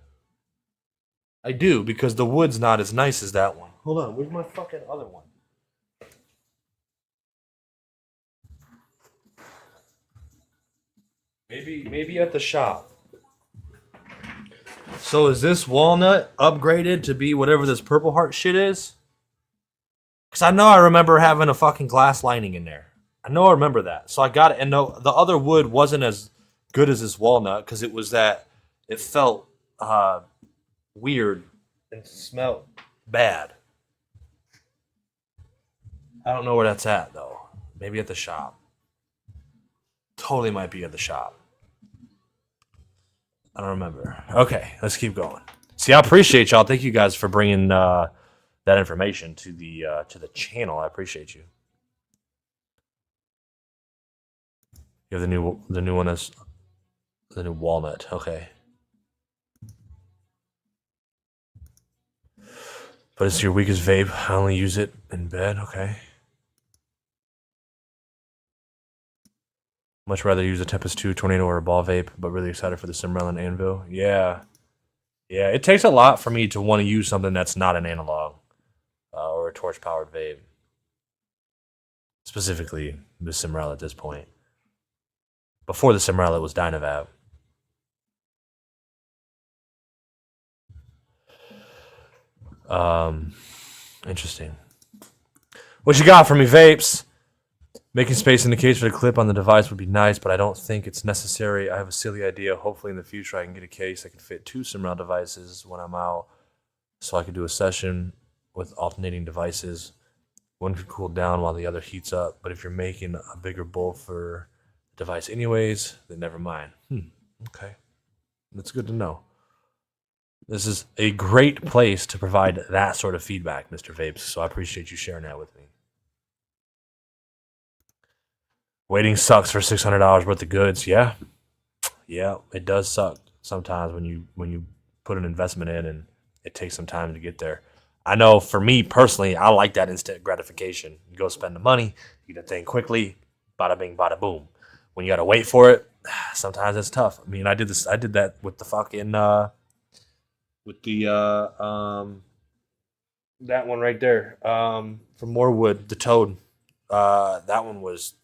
Speaker 1: I do, because the wood's not as nice as that one. Hold on, where's my fucking other one? Maybe at the shop. So is this walnut upgraded to be whatever this Purple Heart shit is? Because I remember having a fucking glass lining in there. I remember that. So I got it. And the other wood wasn't as good as this walnut because it was that it felt weird and smelled bad. I don't know where that's at, though. Maybe at the shop. Totally might be at the shop. I don't remember. Okay, let's keep going. See, I appreciate y'all. Thank you guys for bringing that information to the channel. I appreciate you. You have the new one is the new walnut. Okay. But it's your weakest vape. I only use it in bed. Okay. Much rather use a Tempest 2 Tornado or a ball vape, but really excited for the Simrell and Anvil. Yeah. Yeah, it takes a lot for me to want to use something that's not an analog or a torch-powered vape. Specifically, the Simrell at this point. Before the Simrell, it was Dynavap. Interesting. What you got for me, vapes? Making space in the case for the clip on the device would be nice, but I don't think it's necessary. I have a silly idea. Hopefully in the future I can get a case that can fit 2 Simrell devices when I'm out, so I could do a session with alternating devices. One could cool down while the other heats up, but if you're making a bigger bowl for the device anyways, then never mind. Okay. That's good to know. This is a great place to provide that sort of feedback, Mr. Vapes, so I appreciate you sharing that with me. Waiting sucks for $600 worth of goods. Yeah. Yeah, it does suck sometimes when you put an investment in and it takes some time to get there. I know for me personally, I like that instant gratification. You go spend the money, you get the thing quickly, bada bing, bada boom. When you gotta wait for it, sometimes it's tough. I mean, I did this. I did that with the fucking with the that one right there from Morewood, the Toad. That one was,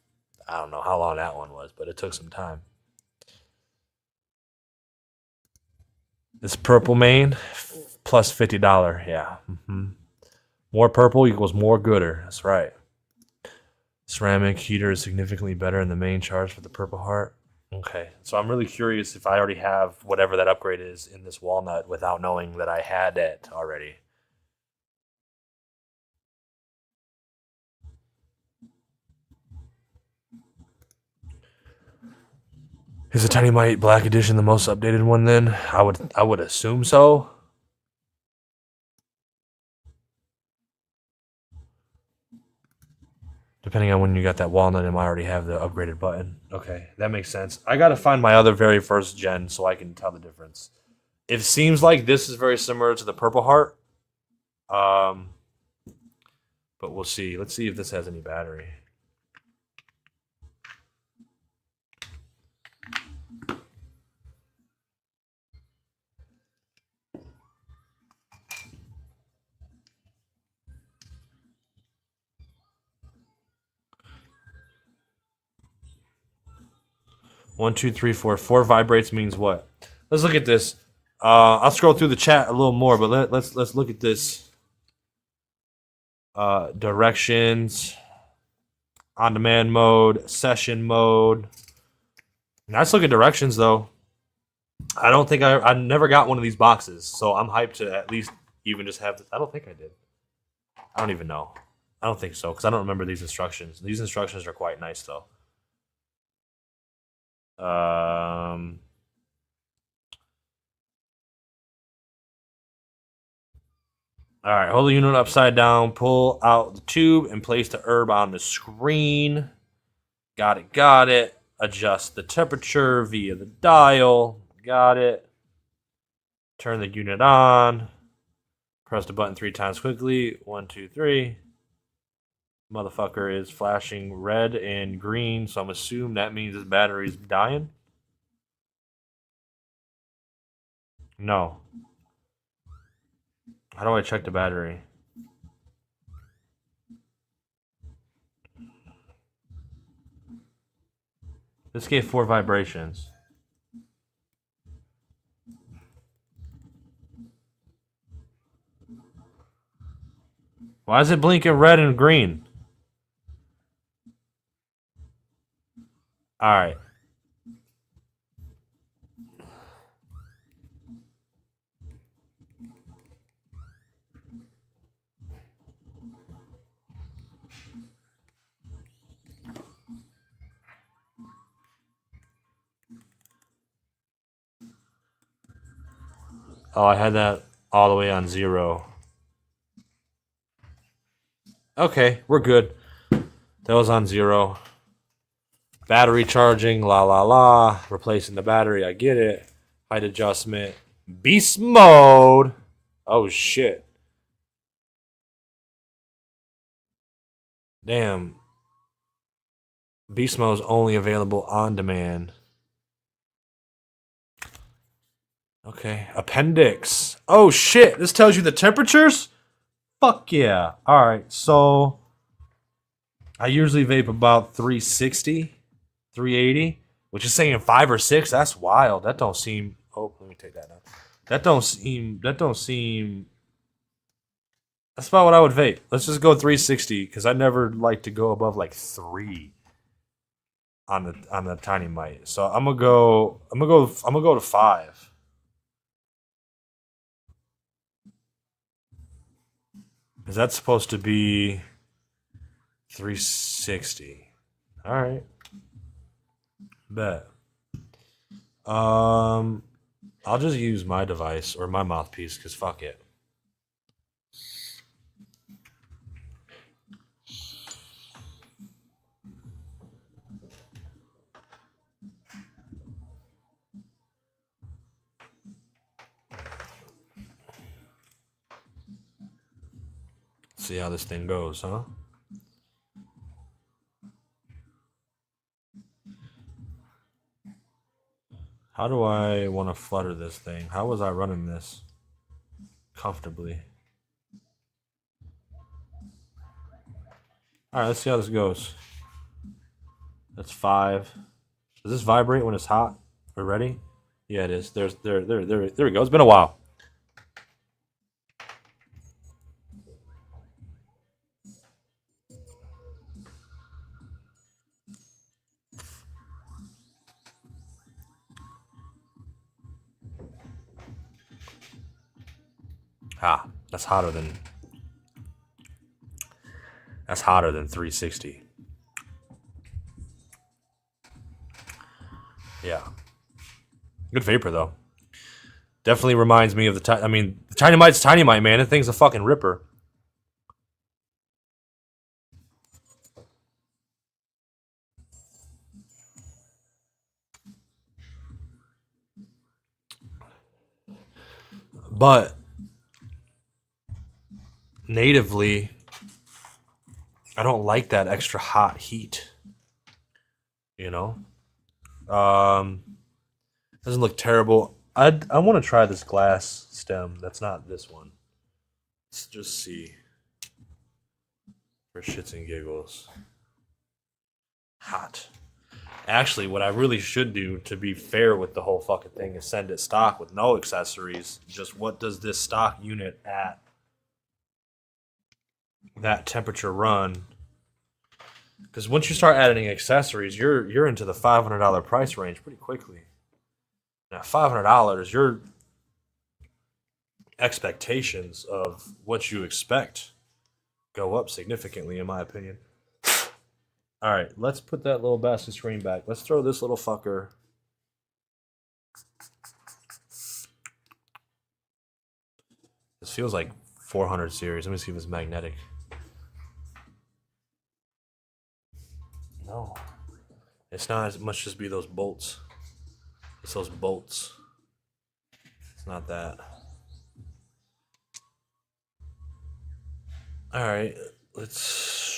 Speaker 1: I don't know how long that one was, but it took some time. This purple main plus $50. Yeah. More purple equals more gooder. That's right. Ceramic heater is significantly better in the main charge for the purple heart. Okay. So I'm really curious if I already have whatever that upgrade is in this walnut without knowing that I had it already. Is the Tiny Mite Black Edition the most updated one then? I would assume so. Depending on when you got that walnut, it might already have the upgraded button. Okay, that makes sense. I gotta find my other very first gen so I can tell the difference. It seems like this is very similar to the Purple Heart. But we'll see. Let's see if this has any battery. One, two, three, four. Four vibrates means what? Let's look at this. I'll scroll through the chat a little more, but let's look at this. Directions, on-demand mode, session mode. Nice looking directions though. I don't think I never got one of these boxes, so I'm hyped to at least even just have this. I don't think I did. I don't even know. I don't think so because I don't remember these instructions. These instructions are quite nice though. All right, hold the unit upside down, pull out the tube, and place the herb on the screen. Got it, got it. Adjust the temperature via the dial. Got it. Turn the unit on. Press the button 3 times quickly. 1, 2, 3. Motherfucker is flashing red and green, so I'm assuming that means his battery's dying. No. How do I check the battery? This gave 4 vibrations. Why is it blinking red and green? Alright. Oh, I had that all the way on 0. Okay, we're good. That was on 0. Battery charging, la la la. Replacing the battery, I get it. Height adjustment. Beast mode. Oh shit. Damn. Beast mode is only available on demand. Okay. Appendix. Oh shit. This tells you the temperatures? Fuck yeah. Alright, so I usually vape about 360, 380, which is saying 5 or 6. That's wild. That don't seem. Oh, let me take that out. That don't seem. That's about what I would vape. Let's just go 360 because I never like to go above like 3 on the tiny mite. So I'm gonna go to 5. Because that's supposed to be 360. All right. Bet. I'll just use my device or my mouthpiece because fuck it. See how this thing goes, huh? How do I want to flutter this thing? How was I running this comfortably? All right, let's see how this goes. That's 5. Does this vibrate when it's hot? We're ready? Yeah, it is. There we go. It's been a while. Ah, that's hotter than 360. Yeah. Good vapor though. Definitely reminds me of the I mean, the Tiny Mite's Tiny Mite, man. That thing's a fucking ripper. But natively, I don't like that extra hot heat. You know? Doesn't look terrible. I want to try this glass stem. That's not this one. Let's just see. For shits and giggles. Hot. Actually, what I really should do, to be fair with the whole fucking thing, is send it stock with no accessories. Just what does this stock unit at that temperature run? Because once you start adding accessories, you're into the $500 price range pretty quickly. Now, $500, your expectations of what you expect go up significantly, in my opinion. All right, let's put that little basket screen back. Let's throw this little fucker. This feels like 400 series. Let me see if it's magnetic. No, it's not as much. Just be those bolts. It's those bolts. It's not that. All right, let's.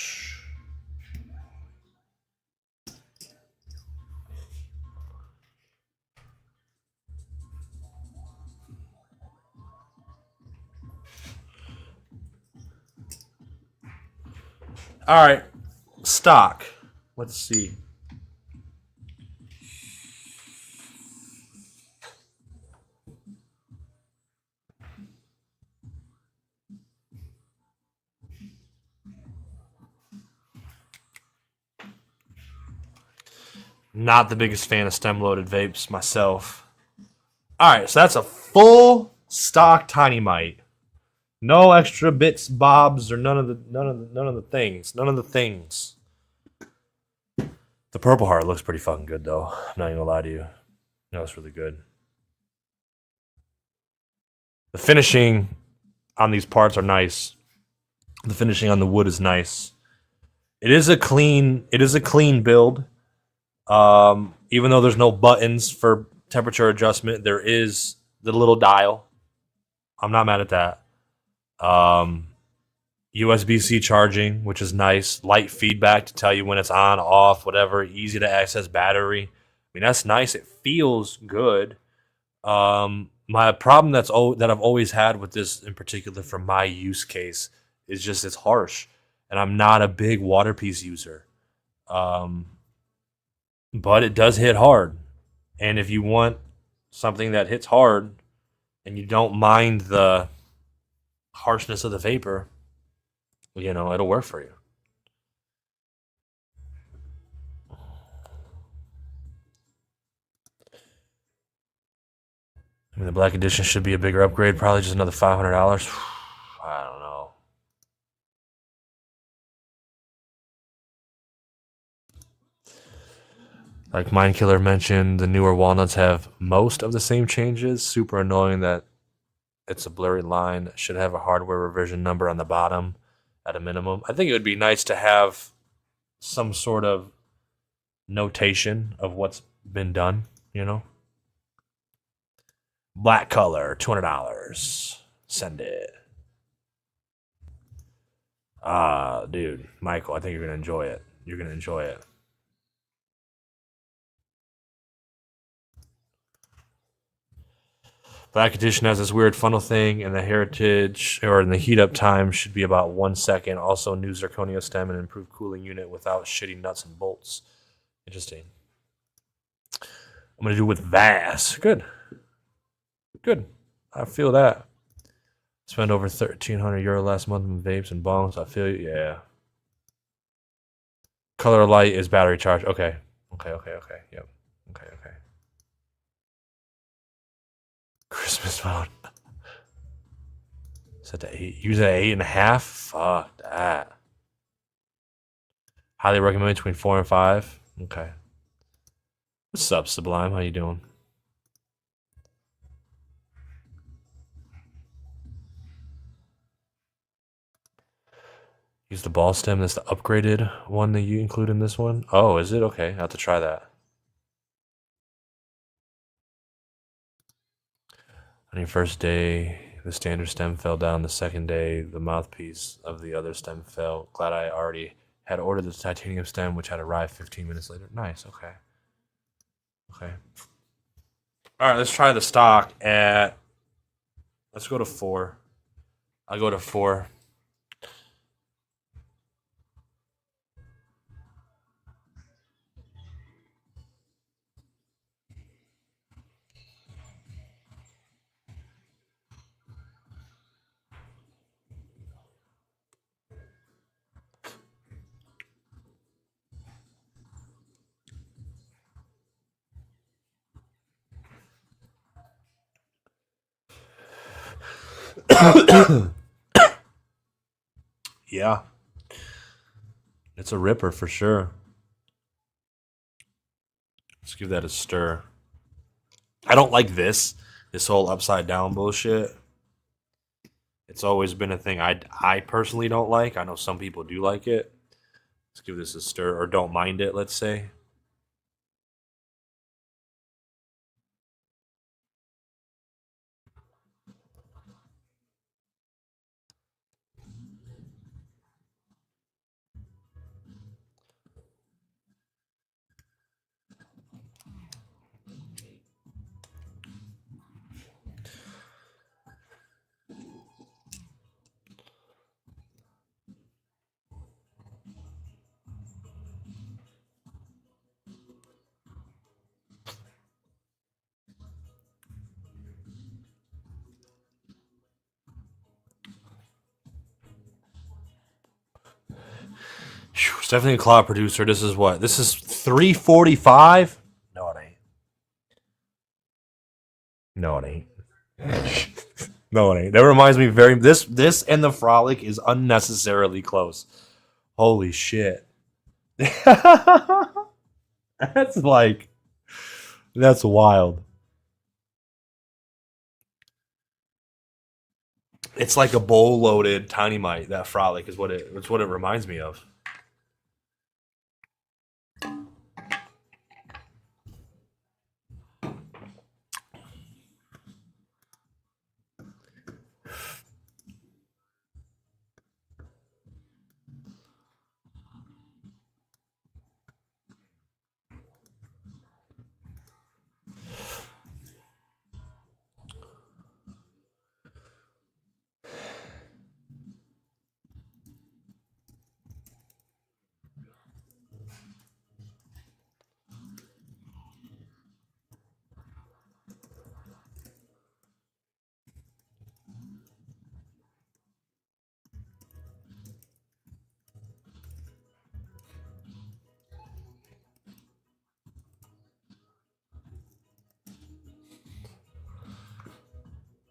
Speaker 1: All right, stock. Let's see. Not the biggest fan of stem-loaded vapes myself. All right, so that's a full stock Tiny Mite. No extra bits, bobs, or none of the things. None of the things. The Purple Heart looks pretty fucking good, though. I'm not even gonna lie to you. No, it's really good. The finishing on these parts are nice. The finishing on the wood is nice. It is a clean build. Even though there's no buttons for temperature adjustment, there is the little dial. I'm not mad at that. USB-C charging, which is nice. Light feedback to tell you when it's on, off, whatever. Easy to access battery. I mean, that's nice. It feels good. My problem that I've always had with this in particular for my use case is just it's harsh. And I'm not a big water piece user. But it does hit hard. And if you want something that hits hard and you don't mind the harshness of the vapor, you know, it'll work for you. I mean, the Black Edition should be a bigger upgrade, probably just another $500. I don't know. Like Mindkiller mentioned, the newer walnuts have most of the same changes. Super annoying that it's a blurry line. Should have a hardware revision number on the bottom at a minimum. I think it would be nice to have some sort of notation of what's been done, you know? Black color, $200. Send it. Dude, Michael, I think you're gonna enjoy it. You're gonna enjoy it. Black Edition has this weird funnel thing, and the heritage or in the heat up time should be about 1 second. Also, new zirconia stem and improved cooling unit without shitty nuts and bolts. Interesting. I'm gonna do with Vass. Good. I feel that. Spent over €1,300 last month on vapes and bongs. I feel you. Yeah. Color light is battery charge. Okay. Yep. Okay. Christmas mode. Set to 8. Use it at 8.5. Fuck that. Highly recommend between 4 and 5. Okay. What's up, Sublime? How you doing? Use the ball stem. That's the upgraded one that you include in this one. Oh, is it? Okay, I have to try that. On your first day, the standard stem fell down. The second day, the mouthpiece of the other stem fell. Glad I already had ordered the titanium stem, which had arrived 15 minutes later. Nice, okay. Alright, let's try the stock at... Let's go to 4. I'll go to 4. Yeah. It's a ripper for sure. Let's give that a stir. I don't like this whole upside down bullshit. It's always been a thing I personally don't like. I know some people do like it. Let's give this a stir, or don't mind it, let's say. It's definitely a cloud producer. This is what? This is 345? No, it ain't. No, it ain't. No, it ain't. That reminds me very this and the Frolic is unnecessarily close. Holy shit. That's like that's wild. It's like a bowl loaded tiny mite. That Frolic is it's what it reminds me of.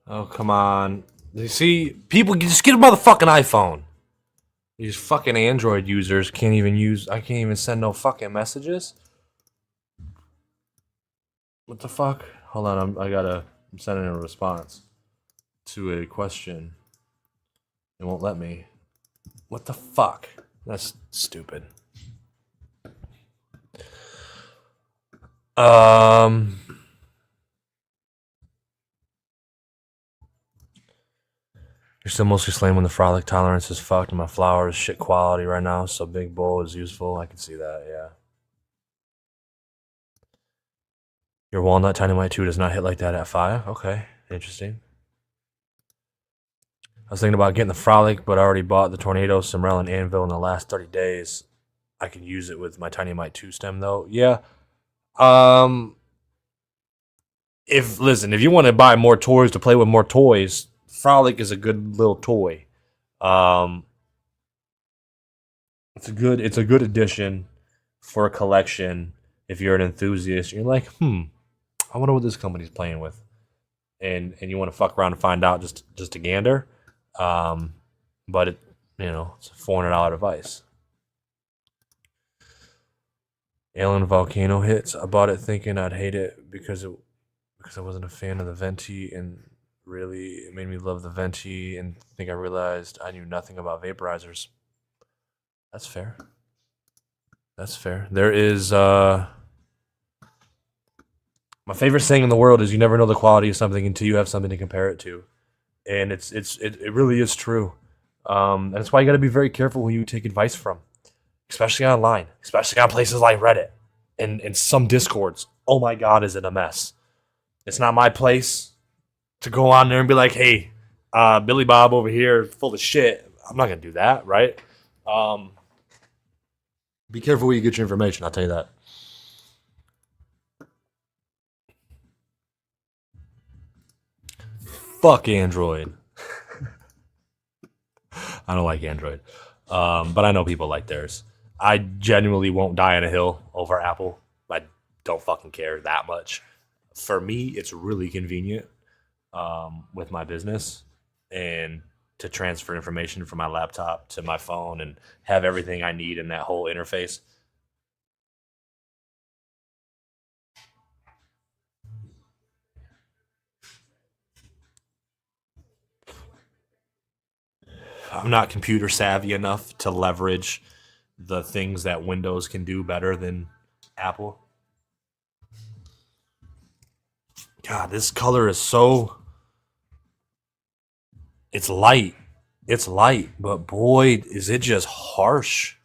Speaker 1: Oh, come on. You see, people just get a motherfucking iPhone. These fucking Android users can't even I can't even send no fucking messages. What the fuck? Hold on, I'm sending a response to a question. It won't let me. What the fuck? That's stupid. You're still mostly slain when the frolic tolerance is fucked and my flower is shit quality right now, so big bowl is useful. I can see that, yeah. Your walnut tiny white 2 does not hit like that at 5. Okay, interesting. I was thinking about getting the frolic, but I already bought the tornado, Simrell, and anvil in the last 30 days. I can use it with my tiny white 2 stem though. Yeah. If you want to buy more toys to play with more toys, frolic is a good little toy. It's a good addition for a collection if you're an enthusiast. You're like, I wonder what this company's playing with, and you want to fuck around and find out just to gander. But it's a $400 device. Alien Volcano hits. I bought it thinking I'd hate it because I wasn't a fan of the Venti, and really it made me love the Venti, and think I realized I knew nothing about vaporizers. That's fair. That's fair. There is my favorite saying in the world is you never know the quality of something until you have something to compare it to. And it really is true. And that's why you got to be very careful who you take advice from, especially online, especially on places like Reddit and some Discords. Oh my God, is it a mess? It's not my place to go on there and be like, hey, Billy Bob over here full of shit. I'm not gonna do that, right? Be careful where you get your information. I'll tell you that. Fuck Android. I don't like Android. But I know people like theirs. I genuinely won't die on a hill over Apple. I don't fucking care that much. For me, it's really convenient with my business and to transfer information from my laptop to my phone and have everything I need in that whole interface. I'm not computer savvy enough to leverage the things that Windows can do better than Apple. God, this color is so... It's light. It's light, but boy, is it just harsh.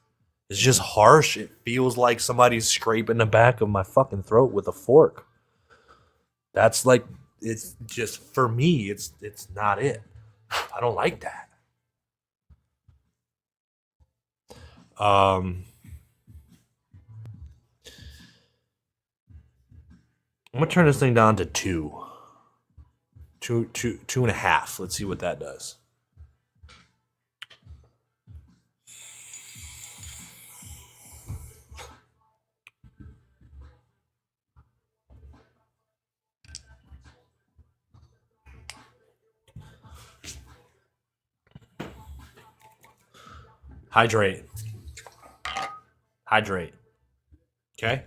Speaker 1: It's just harsh. It feels like somebody's scraping the back of my fucking throat with a fork. That's like, it's just, for me, it's not it. I don't like that. I'm gonna turn this thing down to 2.5. Let's see what that does. Hydrate. Okay.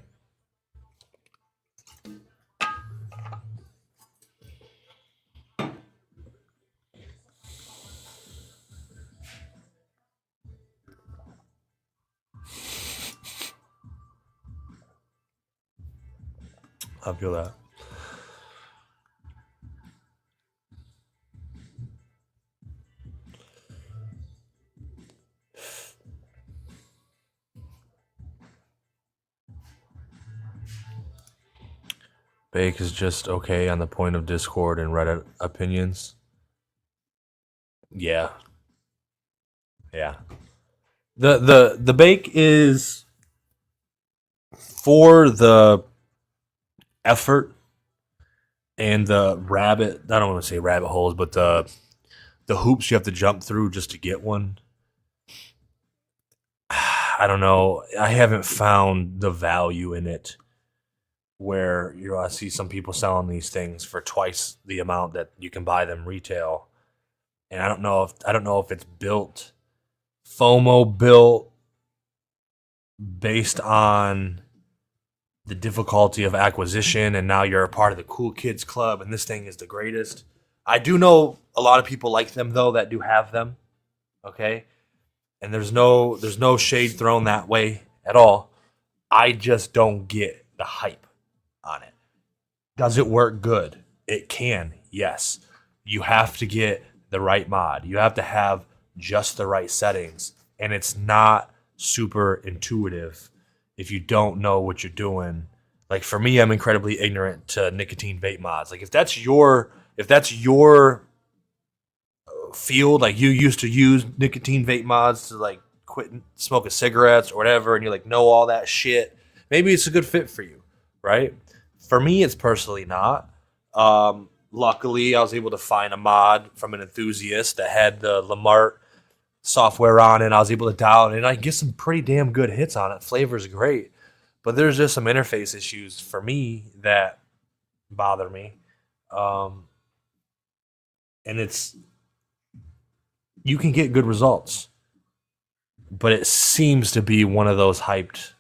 Speaker 1: I feel that. Bake is just okay on the point of Discord and Reddit opinions. Yeah. The bake is for the effort and the I don't want to say rabbit holes, but the hoops you have to jump through just to get one. I don't know. I haven't found the value in it where I see some people selling these things for twice the amount that you can buy them retail. And I don't know if it's built FOMO built based on the difficulty of acquisition, and now you're a part of the cool kids club and this thing is the greatest. I do know a lot of people like them though that do have them. Okay? And there's no shade thrown that way at all. I just don't get the hype on it. Does it work good? It can, yes. You have to get the right mod. You have to have just the right settings. And it's not super intuitive if you don't know what you're doing. Like for me, I'm incredibly ignorant to nicotine vape mods. Like if that's your field, like you used to use nicotine vape mods to like quit smoking cigarettes or whatever, and you like know all that shit, maybe it's a good fit for you, right? For me, it's personally not. Luckily, I was able to find a mod from an enthusiast that had the Lamart software on it, and I was able to dial it in. I get some pretty damn good hits on it. Flavor's great, but there's just some interface issues for me that bother me. And you can get good results, but it seems to be one of those hyped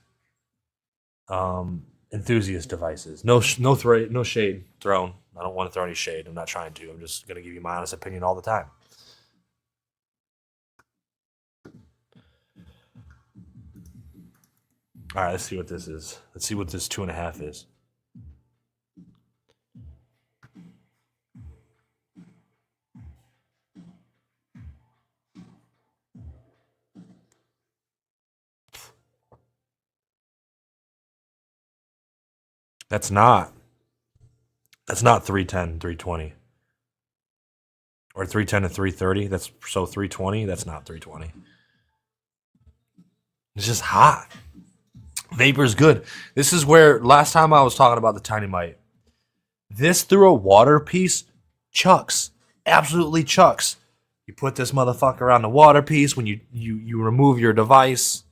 Speaker 1: enthusiast devices. No shade thrown. I don't want to throw any shade. I'm not trying to. I'm just going to give you my honest opinion all the time. All right, let's see what this is. Let's see what this 2.5 is. That's not 310, 320. Or 310 to 330. That's so 320. That's not 320. It's just hot. Vapor's good. This is where last time I was talking about the Tiny Mite. This through a water piece chucks. Absolutely chucks. You put this motherfucker on the water piece when you remove your device.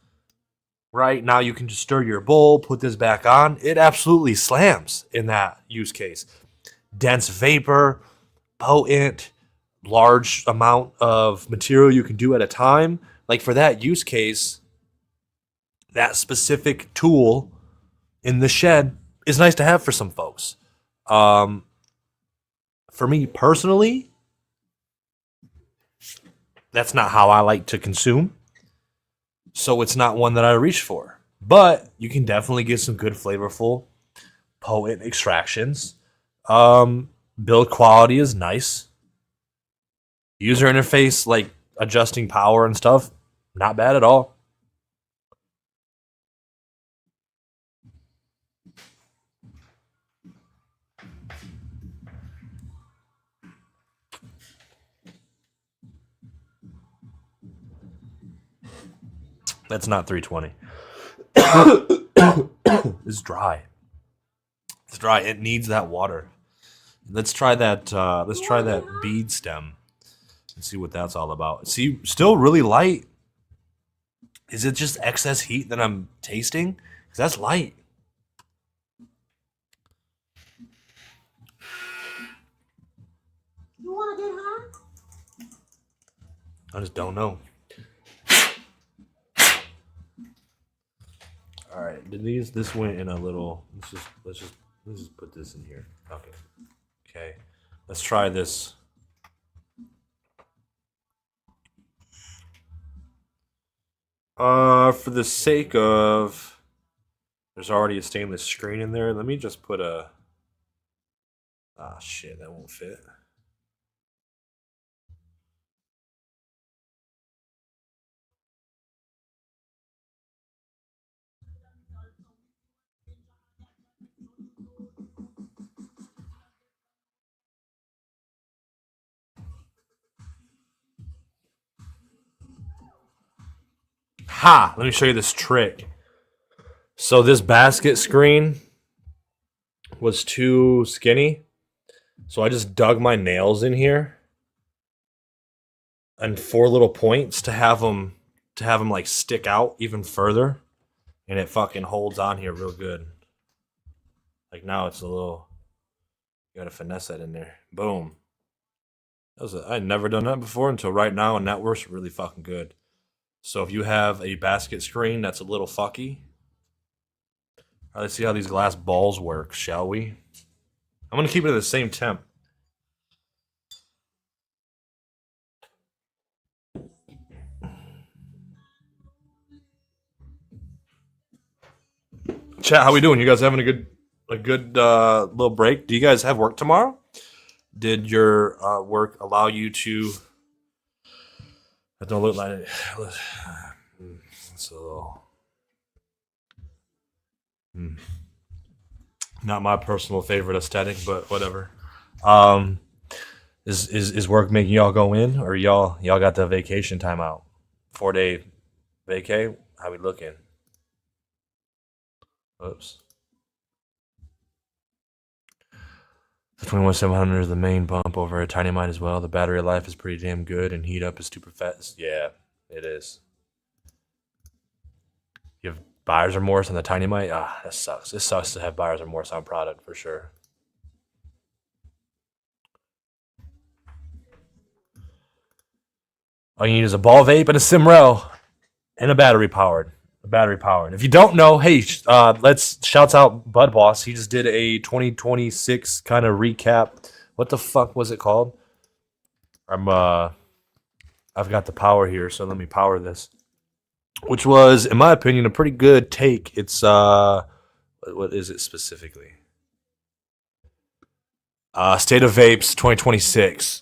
Speaker 1: Right now you can just stir your bowl, put this back on. It absolutely slams in that use case. Dense vapor, potent, large amount of material you can do at a time. Like for that use case, that specific tool in the shed is nice to have for some folks. For me personally, that's not how I like to consume. So it's not one that I reach for. But you can definitely get some good, flavorful, potent extractions. Build quality is nice. User interface, like adjusting power and stuff, not bad at all. That's not 320. It's dry. It's dry. It needs that water. Let's try that. Let's try that bead stem and see what that's all about. See, still really light. Is it just excess heat that I'm tasting? Because that's light.
Speaker 3: You want to get high?
Speaker 1: I just don't know. All right, this went in a little. Let's just put this in here. Okay. Let's try this. For the sake of, there's already a stainless screen in there. Let me just put a. Ah, shit, that won't fit. Ha! Let me show you this trick. So this basket screen was too skinny. So I just dug my nails in here and 4 little points to have them like stick out even further, and it fucking holds on here real good. Like now it's a little, you gotta finesse that in there. Boom. I'd never done that before until right now, and that works really fucking good. So if you have a basket screen that's a little fucky, all right, let's see how these glass balls work, shall we? I'm gonna keep it at the same temp. Chat, how we doing? You guys having a good little break? Do you guys have work tomorrow? Did your work allow you to That don't look like it. It's a little. Not my personal favorite aesthetic, but whatever. Um, is work making y'all go in, or y'all got the vacation time out? 4-day vacay? How we looking? Oops. The 21700 is the main pump over a tiny mite as well. The battery life is pretty damn good, and heat up is super fast. Yeah, it is. You have buyer's remorse on the tiny mite. Ah, that sucks. It sucks to have buyer's remorse on product for sure. All you need is a ball vape and a Simrell and a battery powered. If you don't know, hey, let's shouts out Bud Boss. He just did a 2026 kind of recap. What the fuck was it called? I've got the power here, so let me power this. Which was, in my opinion, a pretty good take. It's what is it specifically? State of Vapes 2026.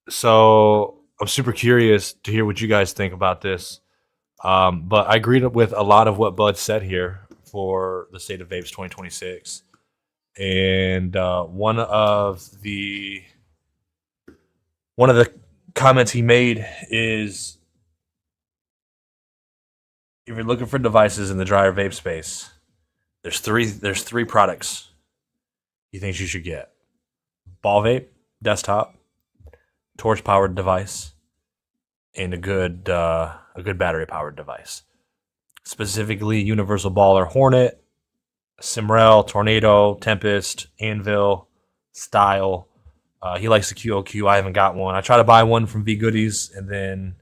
Speaker 1: So I'm super curious to hear what you guys think about this. But I agreed with a lot of what Bud said here for the State of Vapes 2026. And one of the comments he made is, if you're looking for devices in the dryer vape space, there's three products he thinks you should get: ball vape, desktop, torch powered device, and a good battery powered device. Specifically, Universal Baller Hornet, Simrell, Tornado, Tempest, Anvil, Style. He likes the QOQ. I haven't got one. I tried to buy one from V Goodies, and then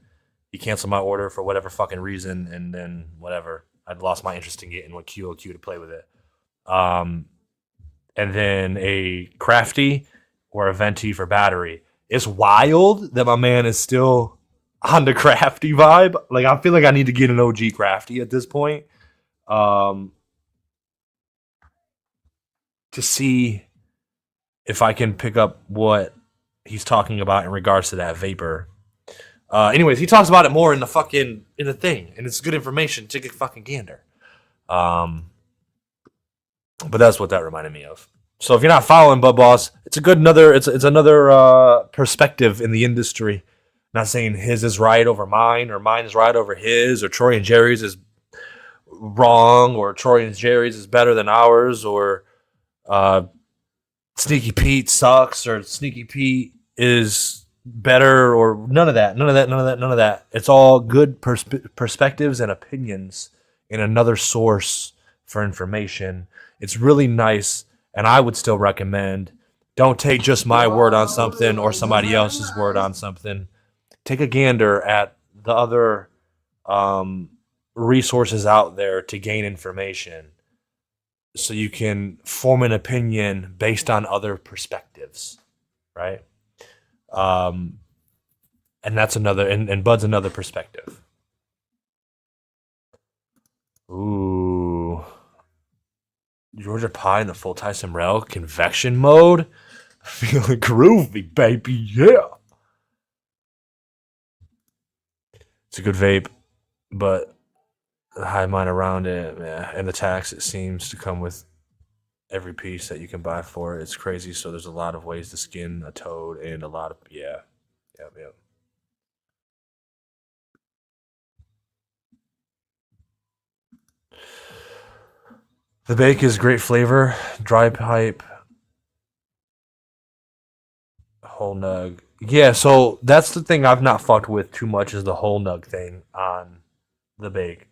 Speaker 1: he canceled my order for whatever fucking reason, and then whatever. I'd lost my interest in getting one QOQ to play with it. And then a Crafty or a Venti for battery. It's wild that my man is still on the Crafty vibe. Like, I feel like I need to get an OG Crafty at this point. To see if I can pick up what he's talking about in regards to that vapor. Anyways, he talks about it more in the thing, and it's good information. Take a fucking gander. But that's what that reminded me of. So if you're not following Bud Boss, it's another perspective in the industry. Not saying his is right over mine, or mine is right over his, or Troy and Jerry's is wrong, or Troy and Jerry's is better than ours, or Sneaky Pete sucks, or Sneaky Pete is better, or none of that. It's all good perspectives and opinions in another source for information. It's really nice, and I would still recommend, don't take just my word on something or somebody else's word on something. Take a gander at the other resources out there to gain information, so you can form an opinion based on other perspectives, right? And that's another, and Bud's another perspective. Ooh. Georgia Pie in the full Tyson Rel convection mode. Feeling groovy, baby, yeah. It's a good vape, but the high mind around it, yeah, and the tax, it seems to come with every piece that you can buy for it. It's crazy. So there's a lot of ways to skin a toad, and a lot of, yeah. The bake is great flavor, dry pipe, whole nug. Yeah, so that's the thing I've not fucked with too much, is the whole nug thing on the bake.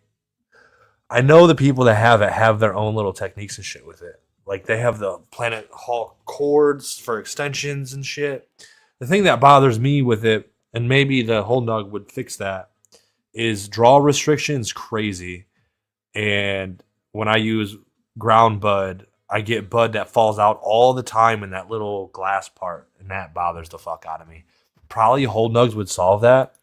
Speaker 1: I know the people that have their own little techniques and shit with it. Like, they have the Planet Hawk cords for extensions and shit. The thing that bothers me with it, and maybe the whole nug would fix that, is draw restrictions crazy. And when I use ground bud, I get bud that falls out all the time in that little glass part, and that bothers the fuck out of me. Probably whole nugs would solve that.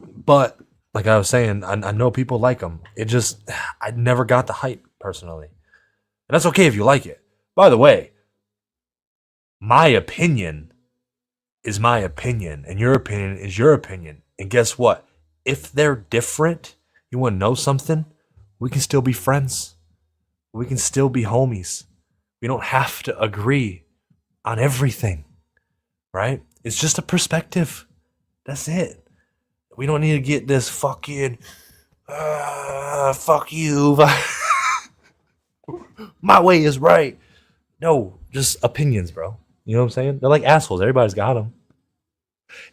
Speaker 1: But like I was saying, I know people like them. It just, I never got the hype personally. And that's okay if you like it. By the way, my opinion is my opinion, and your opinion is your opinion. And guess what? If they're different, you want to know something? We can still be friends. We can still be homies. We don't have to agree on everything, right? It's just a perspective. That's it. We don't need to get this fucking fuck you. My way is right. No, just opinions, bro. You know what I'm saying? They're like assholes. Everybody's got them.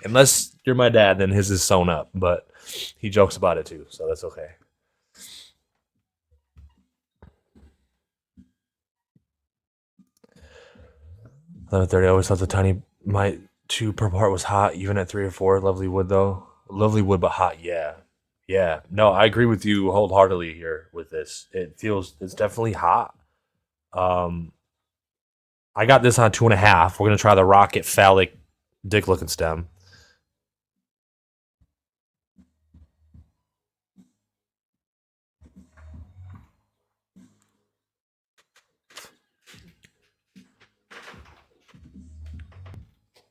Speaker 1: Unless you're my dad, then his is sewn up. But he jokes about it too, so that's okay. $11.30. I always thought the tiny might 2 per part was hot, even at 3 or 4. Lovely wood though. Lovely wood, but hot. Yeah. Yeah. No, I agree with you wholeheartedly here with this. It's definitely hot. I got this on 2.5. We're gonna try the rocket phallic dick looking stem.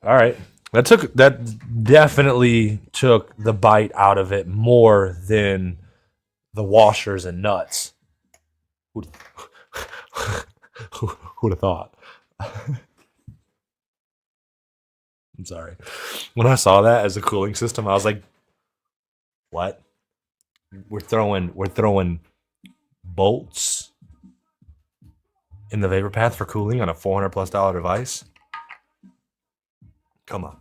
Speaker 1: All right. That definitely took the bite out of it more than the washers and nuts. Who'd have thought? I'm sorry. When I saw that as a cooling system, I was like, "What? We're throwing bolts in the vapor path for cooling on a $400+ device? Come on."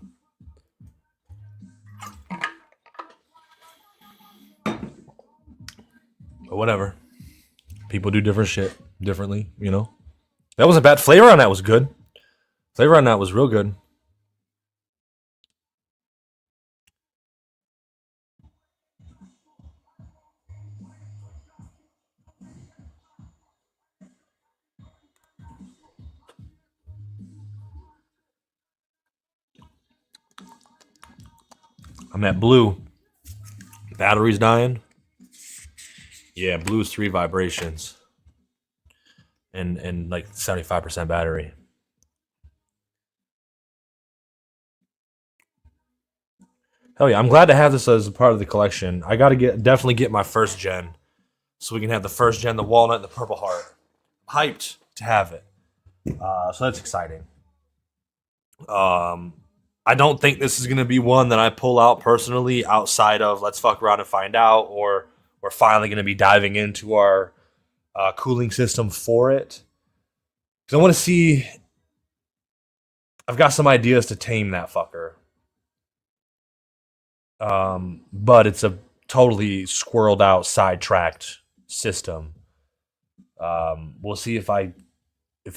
Speaker 1: But whatever. People do different shit differently, you know? That wasn't bad. Flavor on that was good. Flavor on that was real good. I'm at blue. Battery's dying. Yeah, blue's 3 vibrations. And like 75% battery. Hell yeah, I'm glad to have this as a part of the collection. I gotta definitely get my first gen. So we can have the first gen, the walnut, and the purple heart. Hyped to have it. So that's exciting. I don't think this is gonna be one that I pull out personally outside of let's fuck around and find out, or we're finally gonna be diving into our cooling system for it. Because I want to see. I've got some ideas to tame that fucker. But it's a totally squirreled out, sidetracked system. We'll see if I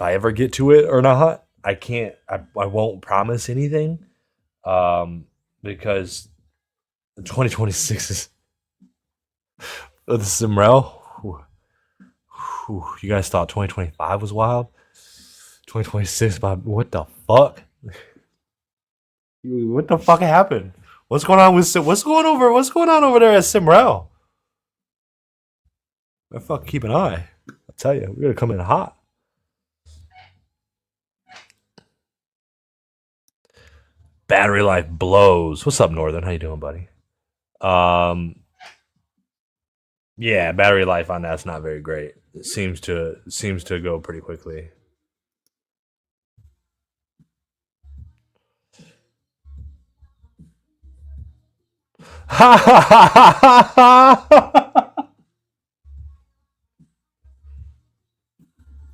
Speaker 1: ever get to it or not. I can't. I won't promise anything. Because 2026 is the Simrell. You guys thought 2025 was wild. 2026, Bob. What the fuck? What the fuck happened? What's going on with what's going on over there at Simrell? I fucking keep an eye. I'll tell you, we're gonna come in hot. Battery life blows. What's up, Northern? How you doing, buddy? Yeah, battery life on that's not very great. It seems to go pretty quickly.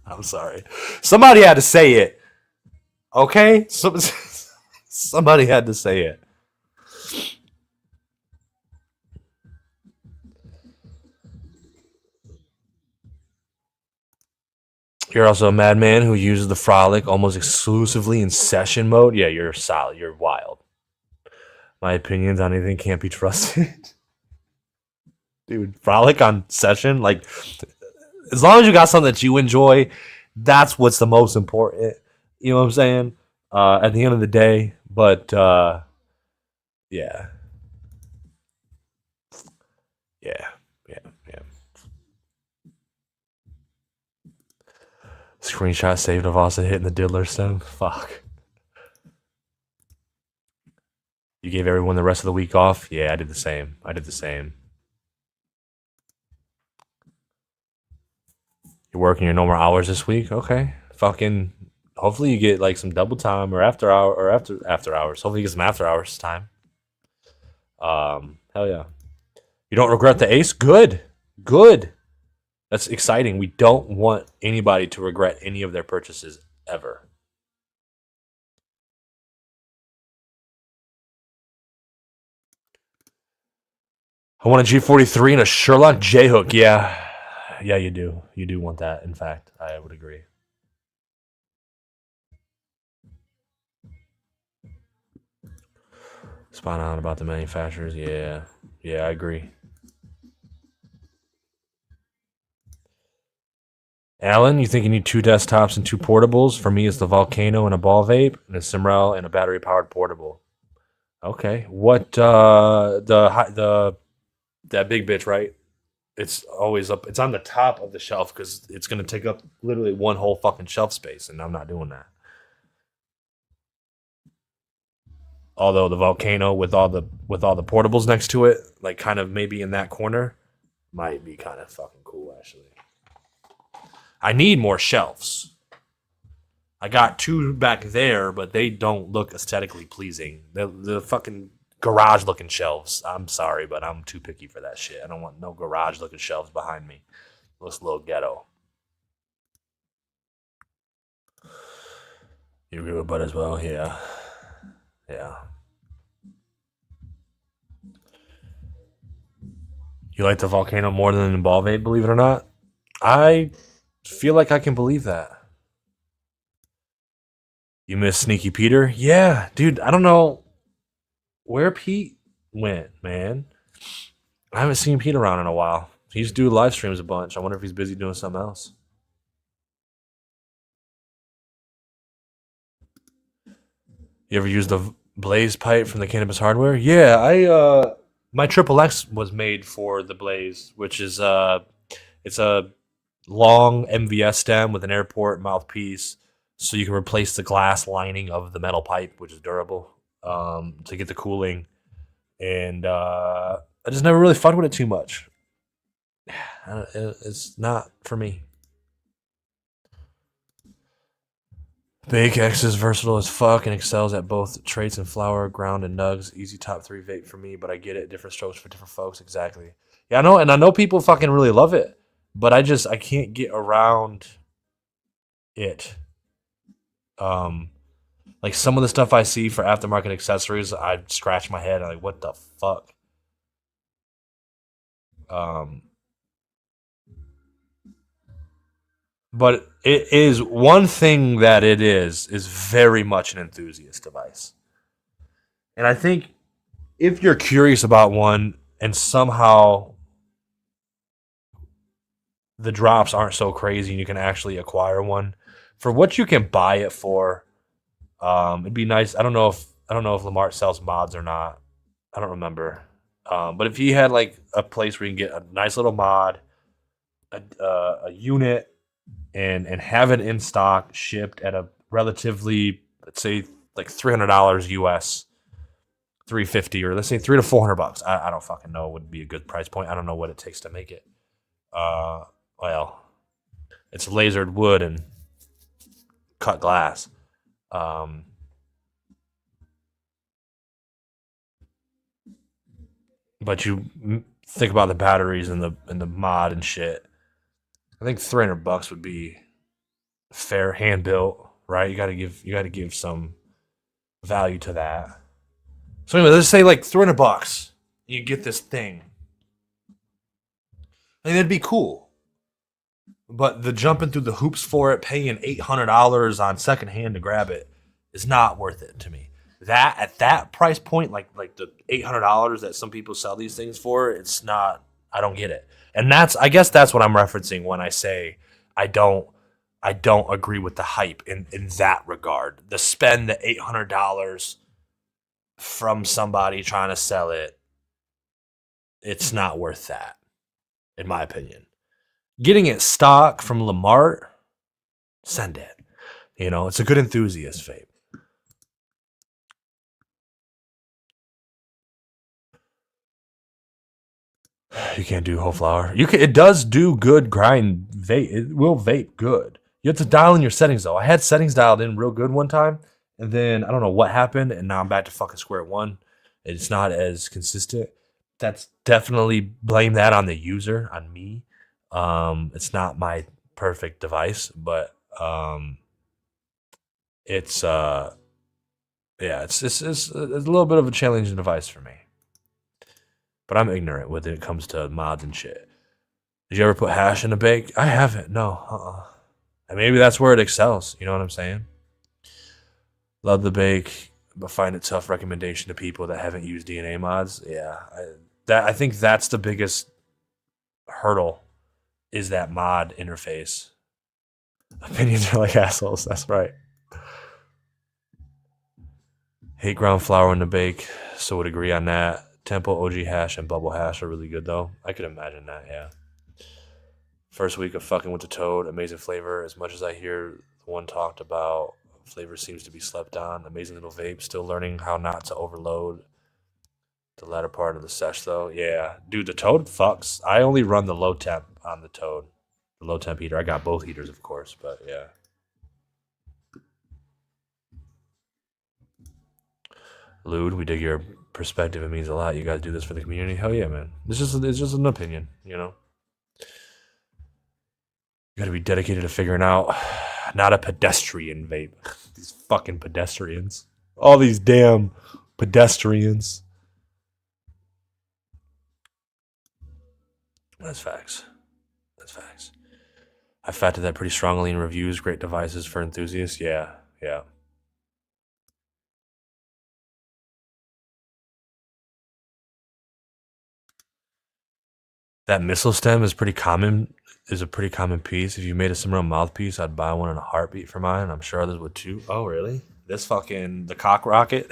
Speaker 1: I'm sorry. Somebody had to say it. Okay? Somebody had to say it. You're also a madman who uses the Frolic almost exclusively in session mode. Yeah, you're solid. You're wild. My opinions on anything can't be trusted. Dude, Frolic on session, like, as long as you got something that you enjoy, that's what's the most important. You know what I'm saying? At the end of the day. But, yeah. Yeah. Screenshot saved of Austyn hitting the diddler stem. Fuck. You gave everyone the rest of the week off? Yeah, I did the same. You're working your normal hours this week? Okay. Fucking hopefully you get like some double time or after hours. Hopefully you get some after hours time. Hell yeah. You don't regret the ace? Good. That's exciting. We don't want anybody to regret any of their purchases ever. I want a G43 and a Sherlock J-hook. Yeah, you do. You do want that. In fact, I would agree. Spot on about the manufacturers. Yeah, I agree. Alan, you think you need 2 desktops and 2 portables? For me, it's the Volcano and a ball vape, and a Simrell and a battery-powered portable. Okay, what that big bitch, right? It's always up. It's on the top of the shelf because it's gonna take up literally one whole fucking shelf space, and I'm not doing that. Although the Volcano with all the portables next to it, like kind of maybe in that corner, might be kind of fucking cool actually. I need more shelves. I got 2 back there, but they don't look aesthetically pleasing. The fucking garage looking shelves. I'm sorry, but I'm too picky for that shit. I don't want no garage looking shelves behind me. Looks a little ghetto. You agree with Bud as well? Yeah. You like the Volcano more than the ball vape, believe it or not? I feel like I can believe that. You miss Sneaky Peter? Yeah, dude, I don't know where Pete went, man. I haven't seen Pete around in a while. He used to do live streams a bunch. I wonder if he's busy doing something else. You ever used the Blaze pipe from the Cannabis Hardware? Yeah, I my Triple X was made for the Blaze, which is it's a long MVS stem with an airport mouthpiece, so you can replace the glass lining of the metal pipe, which is durable, to get the cooling. And I just never really fucked with it too much. It's not for me. Bake X is versatile as fuck and excels at both traits and flower, ground, and nugs. Easy top 3 vape for me, but I get it. Different strokes for different folks. Exactly. Yeah, I know, and I know people fucking really love it, but I can't get around it. Like some of the stuff I see for aftermarket accessories, I scratch my head. I'm like, what the fuck? But it is one thing that it is very much an enthusiast device. And I think if you're curious about one and somehow the drops aren't so crazy and you can actually acquire one for what you can buy it for, it'd be nice. I don't know if Lamart sells mods or not. I don't remember. But if he had like a place where you can get a nice little mod, a unit, and have it in stock, shipped at a relatively, let's say, like $300 US, $350, or let's say $300 to $400. I don't fucking know. Would be a good price point. I don't know what it takes to make it. Well, it's lasered wood and cut glass. But you think about the batteries and the mod and shit. I think $300 would be fair, hand built, right? You got to give some value to that. So anyway, let's say like $300, you get this thing. I mean, that'd be cool. But the jumping through the hoops for it, paying $800 on secondhand to grab it, is not worth it to me. That at that price point, like the $800 that some people sell these things for, it's not. I don't get it. And I guess that's what I'm referencing when I say I don't agree with the hype in that regard. The spend the $800 from somebody trying to sell it, it's not worth that, in my opinion. Getting it stock from Lamart, send it. It's a good enthusiast vape. You can't do whole flower. You can. It does do good grind vape. It will vape good. You have to dial in your settings though. I had settings dialed in real good one time, and then I don't know what happened, and now I'm back to fucking square one. It's not as consistent. That's definitely blame that on the user, on me. It's not my perfect device, but it's yeah, it's a little bit of a challenging device for me. But I'm ignorant when it comes to mods and shit. Did you ever put hash in a bake? I haven't. No. And maybe that's where it excels. You know what I'm saying? Love the bake, but find it tough recommendation to people that haven't used DNA mods. Yeah, I think that's the biggest hurdle is that mod interface. Opinions are like assholes. That's right. Hate ground flour in the bake, so would agree on that. Tempo, OG hash, and bubble hash are really good though. I could imagine that. Yeah. First week of fucking with the toad, amazing flavor. As much as I hear the one talked about, flavor seems to be slept on. Amazing little vape. Still learning how not to overload. The latter part of the sesh though, yeah, dude, the toad fucks. I only run the low temp on the toad, the low temp heater. I got both heaters, of course, but yeah. Lude, we dig your perspective. It means a lot. You guys do this for the community. Hell yeah, man. It's just an opinion, you know. You gotta be dedicated to figuring out. Not a pedestrian vape. These fucking pedestrians. All these damn pedestrians. That's facts. That's facts. I factored that pretty strongly in reviews. Great devices for enthusiasts. Yeah. That missile stem is pretty common. Is a pretty common piece. If you made a Simrell mouthpiece, I'd buy one in a heartbeat for mine. I'm sure others would too. Oh, really? This fucking the cock rocket.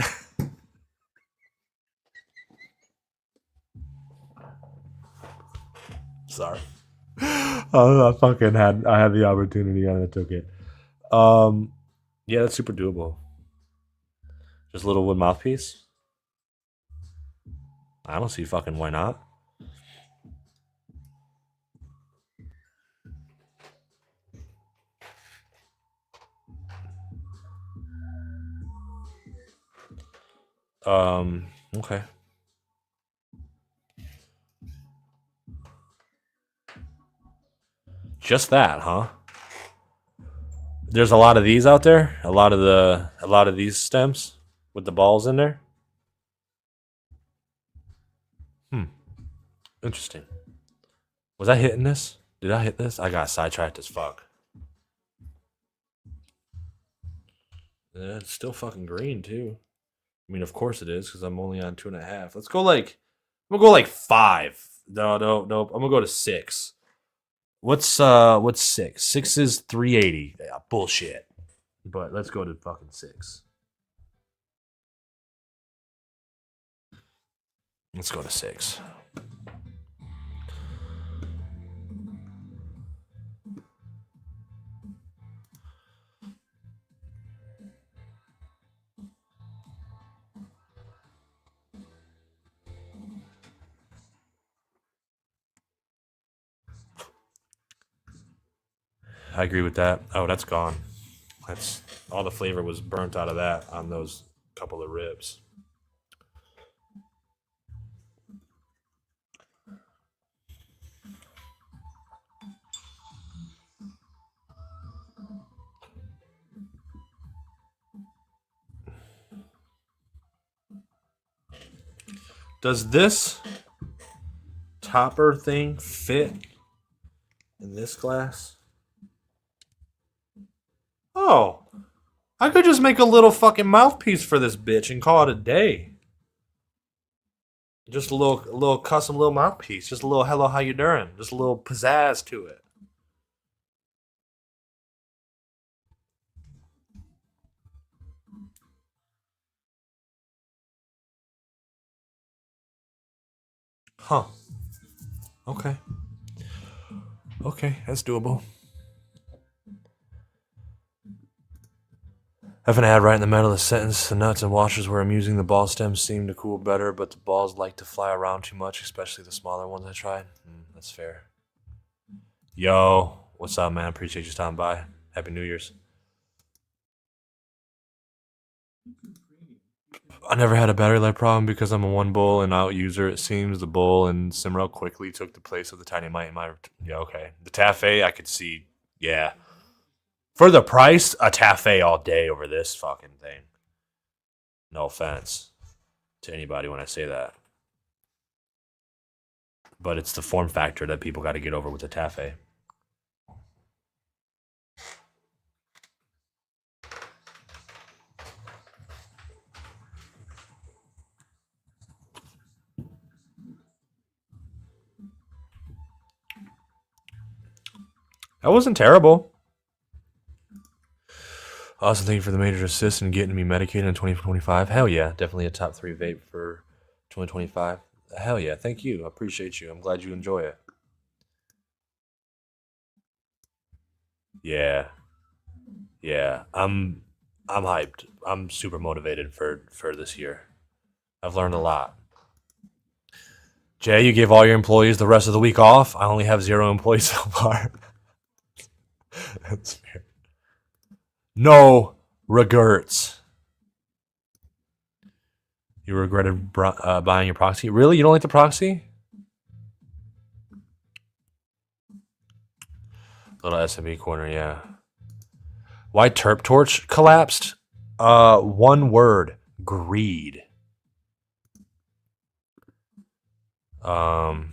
Speaker 1: Sorry. I had the opportunity and I took it. Yeah, that's super doable. Just a little wood mouthpiece. I don't see fucking why not. Okay. Just that, huh? There's a lot of these out there. A lot of these stems with the balls in there. Interesting. Was I hitting this? Did I hit this? I got sidetracked as fuck. Yeah, it's still fucking green too. I mean, of course it is because I'm only on 2.5. Let's go like I'm gonna go like 5. No. I'm gonna go to 6. What's 6? 6 is 380. Yeah, bullshit. But let's go to fucking 6. Let's go to 6. I agree with that. Oh, that's gone. That's all the flavor was burnt out of that on those couple of ribs. Does this topper thing fit in this glass? Oh, I could just make a little fucking mouthpiece for this bitch and call it a day. Just a little custom little mouthpiece. Just a little hello, how you doing? Just a little pizzazz to it. Huh. Okay. Okay, that's doable. I have an ad right in the middle of the sentence. The nuts and washers were amusing. The ball stems seem to cool better, but the balls like to fly around too much, especially the smaller ones I tried. That's fair. Yo, what's up, man? Appreciate you stopping by. Happy New Year's. I never had a battery life problem because I'm a one bowl and out user. It seems the bowl and Simrell quickly took the place of the tiny mite in my. Yeah, okay. The Tafe, I could see. Yeah. For the price, a Tafe all day over this fucking thing. No offense to anybody when I say that. But it's the form factor that people got to get over with the Tafe. That wasn't terrible. Awesome, thank you for the major assist in getting me medicated in 2025. Hell yeah, definitely a top 3 vape for 2025. Hell yeah, thank you. I appreciate you. I'm glad you enjoy it. Yeah. Yeah, I'm hyped. I'm super motivated for this year. I've learned a lot. Jay, you gave all your employees the rest of the week off. I only have 0 employees so far. That's fair. No regrets. You regretted buying your proxy? Really? You don't like the proxy? Little SMB corner, yeah. Why Terp Torch collapsed? One word: greed. Terp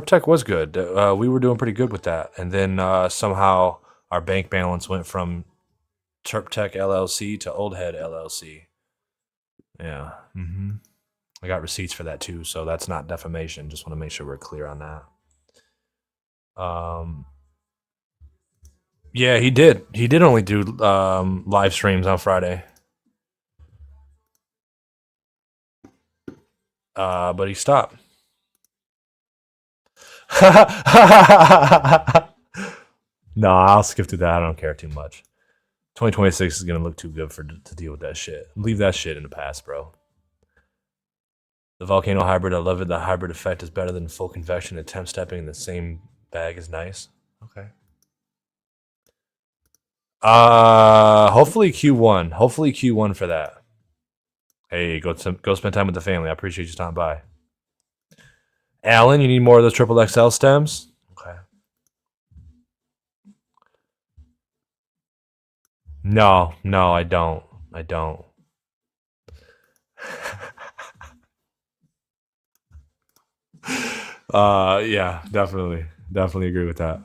Speaker 1: Tech was good. We were doing pretty good with that, and then somehow our bank balance went from Terp Tech LLC to Old Head LLC. Yeah. I got receipts for that too, so that's not defamation. Just want to make sure we're clear on that. Yeah, he did. He did only do live streams on Friday. But he stopped. No, I'll skip through that. I don't care too much. 2026 is gonna look too good to deal with that shit. Leave that shit in the past, bro. The volcano hybrid, I love it. The hybrid effect is better than full convection. And temp stepping in the same bag is nice. Okay. Hopefully Q1. Hopefully Q1 for that. Hey, go spend time with the family. I appreciate you stopping by. Alan, you need more of those triple XL stems? Okay. No, I don't. Yeah, definitely agree with that.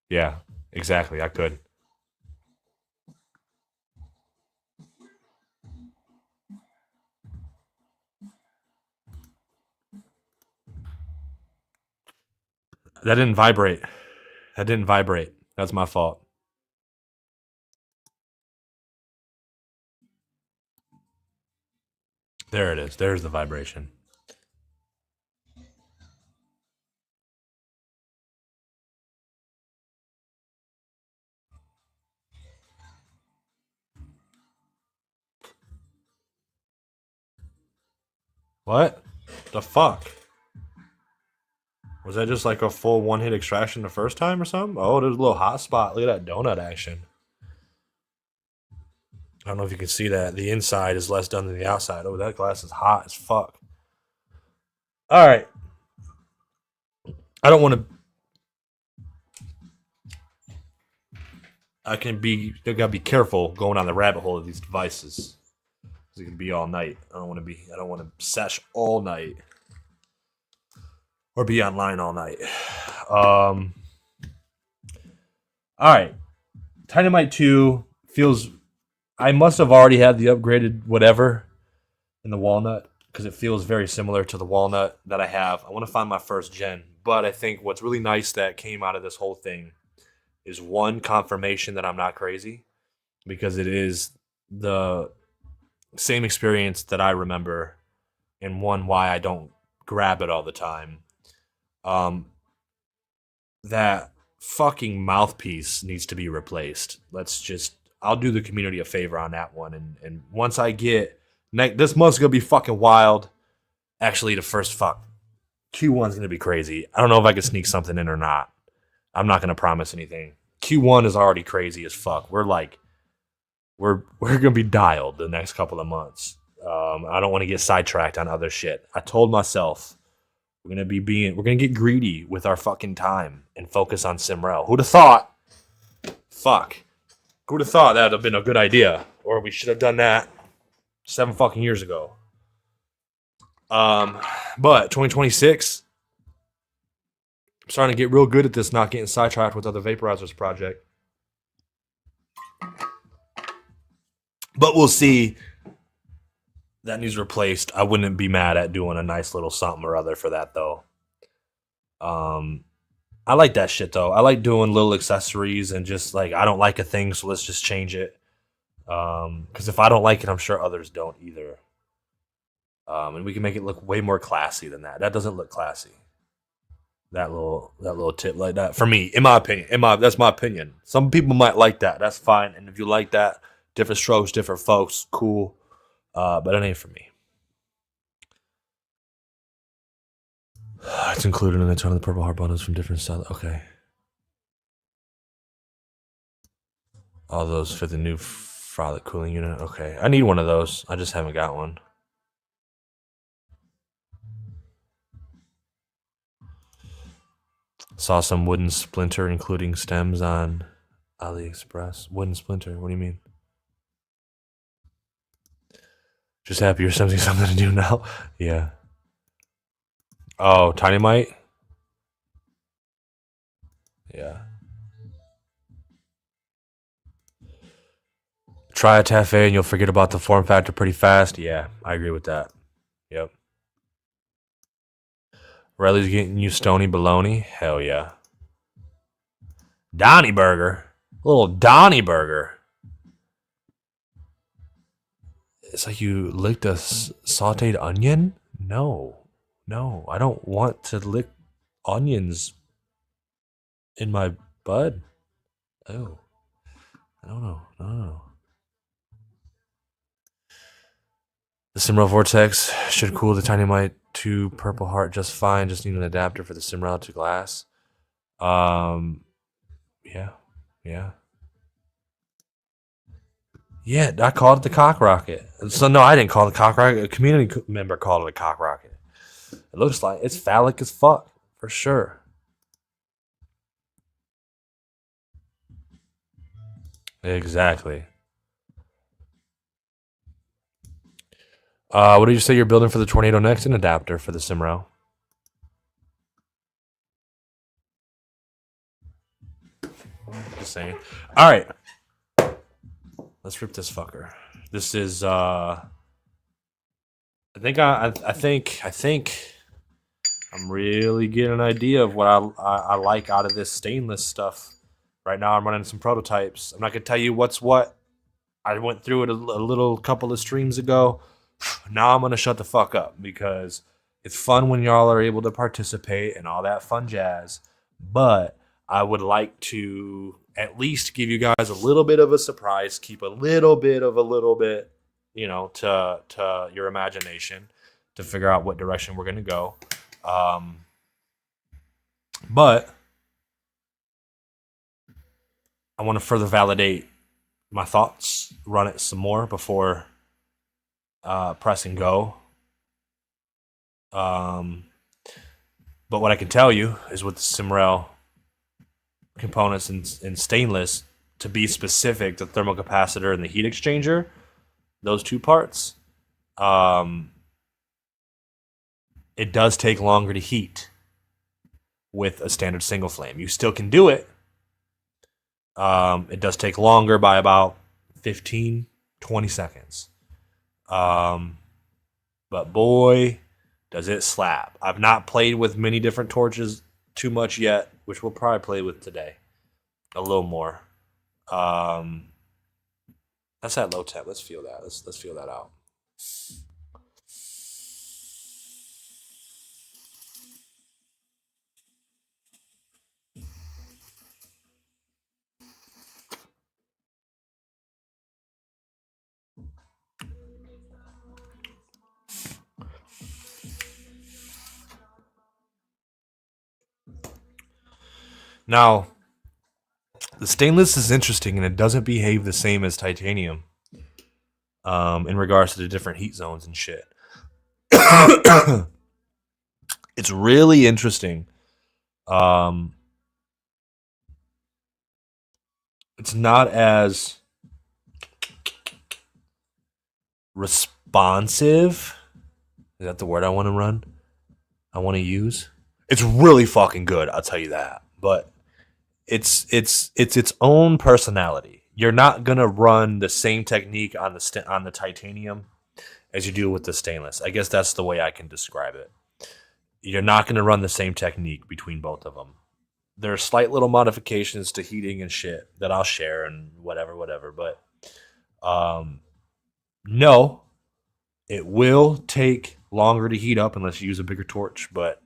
Speaker 1: Yeah, exactly. I could. That didn't vibrate. That's my fault. There it is. There's the vibration. What? The fuck? Was that just like a full one-hit extraction the first time or something? Oh, there's a little hot spot. Look at that donut action. I don't know if you can see that. The inside is less done than the outside. Oh, that glass is hot as fuck. All right. I don't want to. I gotta be careful going on the rabbit hole of these devices. It can be all night. I don't want to sesh all night or be online all night. All right. Dynamite 2 feels. I must have already had the upgraded whatever in the walnut because it feels very similar to the walnut that I have. I want to find my first gen, but I think what's really nice that came out of this whole thing is one, confirmation that I'm not crazy, because it is the same experience that I remember, and one, why I don't grab it all the time. That fucking mouthpiece needs to be replaced. I'll do the community a favor on that one. And once I get, this month's going to be fucking wild. Actually, Q1's going to be crazy. I don't know if I can sneak something in or not. I'm not going to promise anything. Q1 is already crazy as fuck. We're going to be dialed the next couple of months. I don't want to get sidetracked on other shit. I told myself we're going to get greedy with our fucking time and focus on Simrell. Who'd have thought? Fuck. Who'd have thought that'd have been a good idea? Or we should have done that 7 fucking years ago. But 2026, I'm starting to get real good at this, not getting sidetracked with other Vaporizers project. But we'll see. That needs replaced. I wouldn't be mad at doing a nice little something or other for that, though. I like that shit, though. I like doing little accessories and just, like, I don't like a thing, so let's just change it. Because if I don't like it, I'm sure others don't either. And we can make it look way more classy than that. That doesn't look classy. That little tip like that. For me, in my opinion. That's my opinion. Some people might like that. That's fine. And if you like that, different strokes, different folks, cool. But it ain't for me. It's included in a ton of the Purple Heart bundles from different styles. Okay. All those for the new frolic cooling unit. Okay. I need one of those. I just haven't got one. Saw some wooden splinter including stems on AliExpress. Wooden splinter. What do you mean? Just happy you're sending something to do now. Yeah. Oh, Tiny Mite? Yeah. Try a Tafe and you'll forget about the form factor pretty fast. Yeah, I agree with that. Yep. Riley's getting you Stony Baloney? Hell yeah. Donnie Burger. Little Donnie Burger. It's like you licked a sauteed onion? No, I don't want to lick onions in my bud. Oh, I don't know. The Simrell Vortex should cool the Tiny Mite to Purple Heart just fine. Just need an adapter for the Simrell to glass. Yeah. Yeah, I called it the cock rocket. So no, I didn't call it the cock rocket. A community member called it a cock rocket. It looks like it's phallic as fuck, for sure. Exactly. What did you say you're building for the Tornado next? An adapter for the Simrell. Just saying. All right. Let's rip this fucker. This is I think I'm really getting an idea of what I like out of this stainless stuff. Right now I'm running some prototypes. I'm not gonna tell you what's what. I went through it a little couple of streams ago. Now I'm gonna shut the fuck up because it's fun when y'all are able to participate and all that fun jazz. But I would like to at least give you guys a little bit of a surprise, keep a little bit, you know, to your imagination to figure out what direction we're gonna go. But I want to further validate my thoughts, run it some more before pressing go. But what I can tell you is with the Simrell components in stainless, to be specific, the thermal capacitor and the heat exchanger, those two parts, it does take longer to heat with a standard single flame. You still can do it. It does take longer by about 15, 20 seconds. But boy, does it slap. I've not played with many different torches too much yet, which we'll probably play with today a little more. That's that low temp. Let's feel that. Let's feel that out. Now, the stainless is interesting, and it doesn't behave the same as titanium in regards to the different heat zones and shit. It's really interesting. It's not as responsive. Is that the word I want to run? I want to use? It's really fucking good, I'll tell you that. But it's its own personality. You're not gonna run the same technique on the titanium as you do with the stainless. I guess that's the way I can describe it. You're not gonna run the same technique between both of them. There are slight little modifications to heating and shit that I'll share and whatever. But no, it will take longer to heat up unless you use a bigger torch. But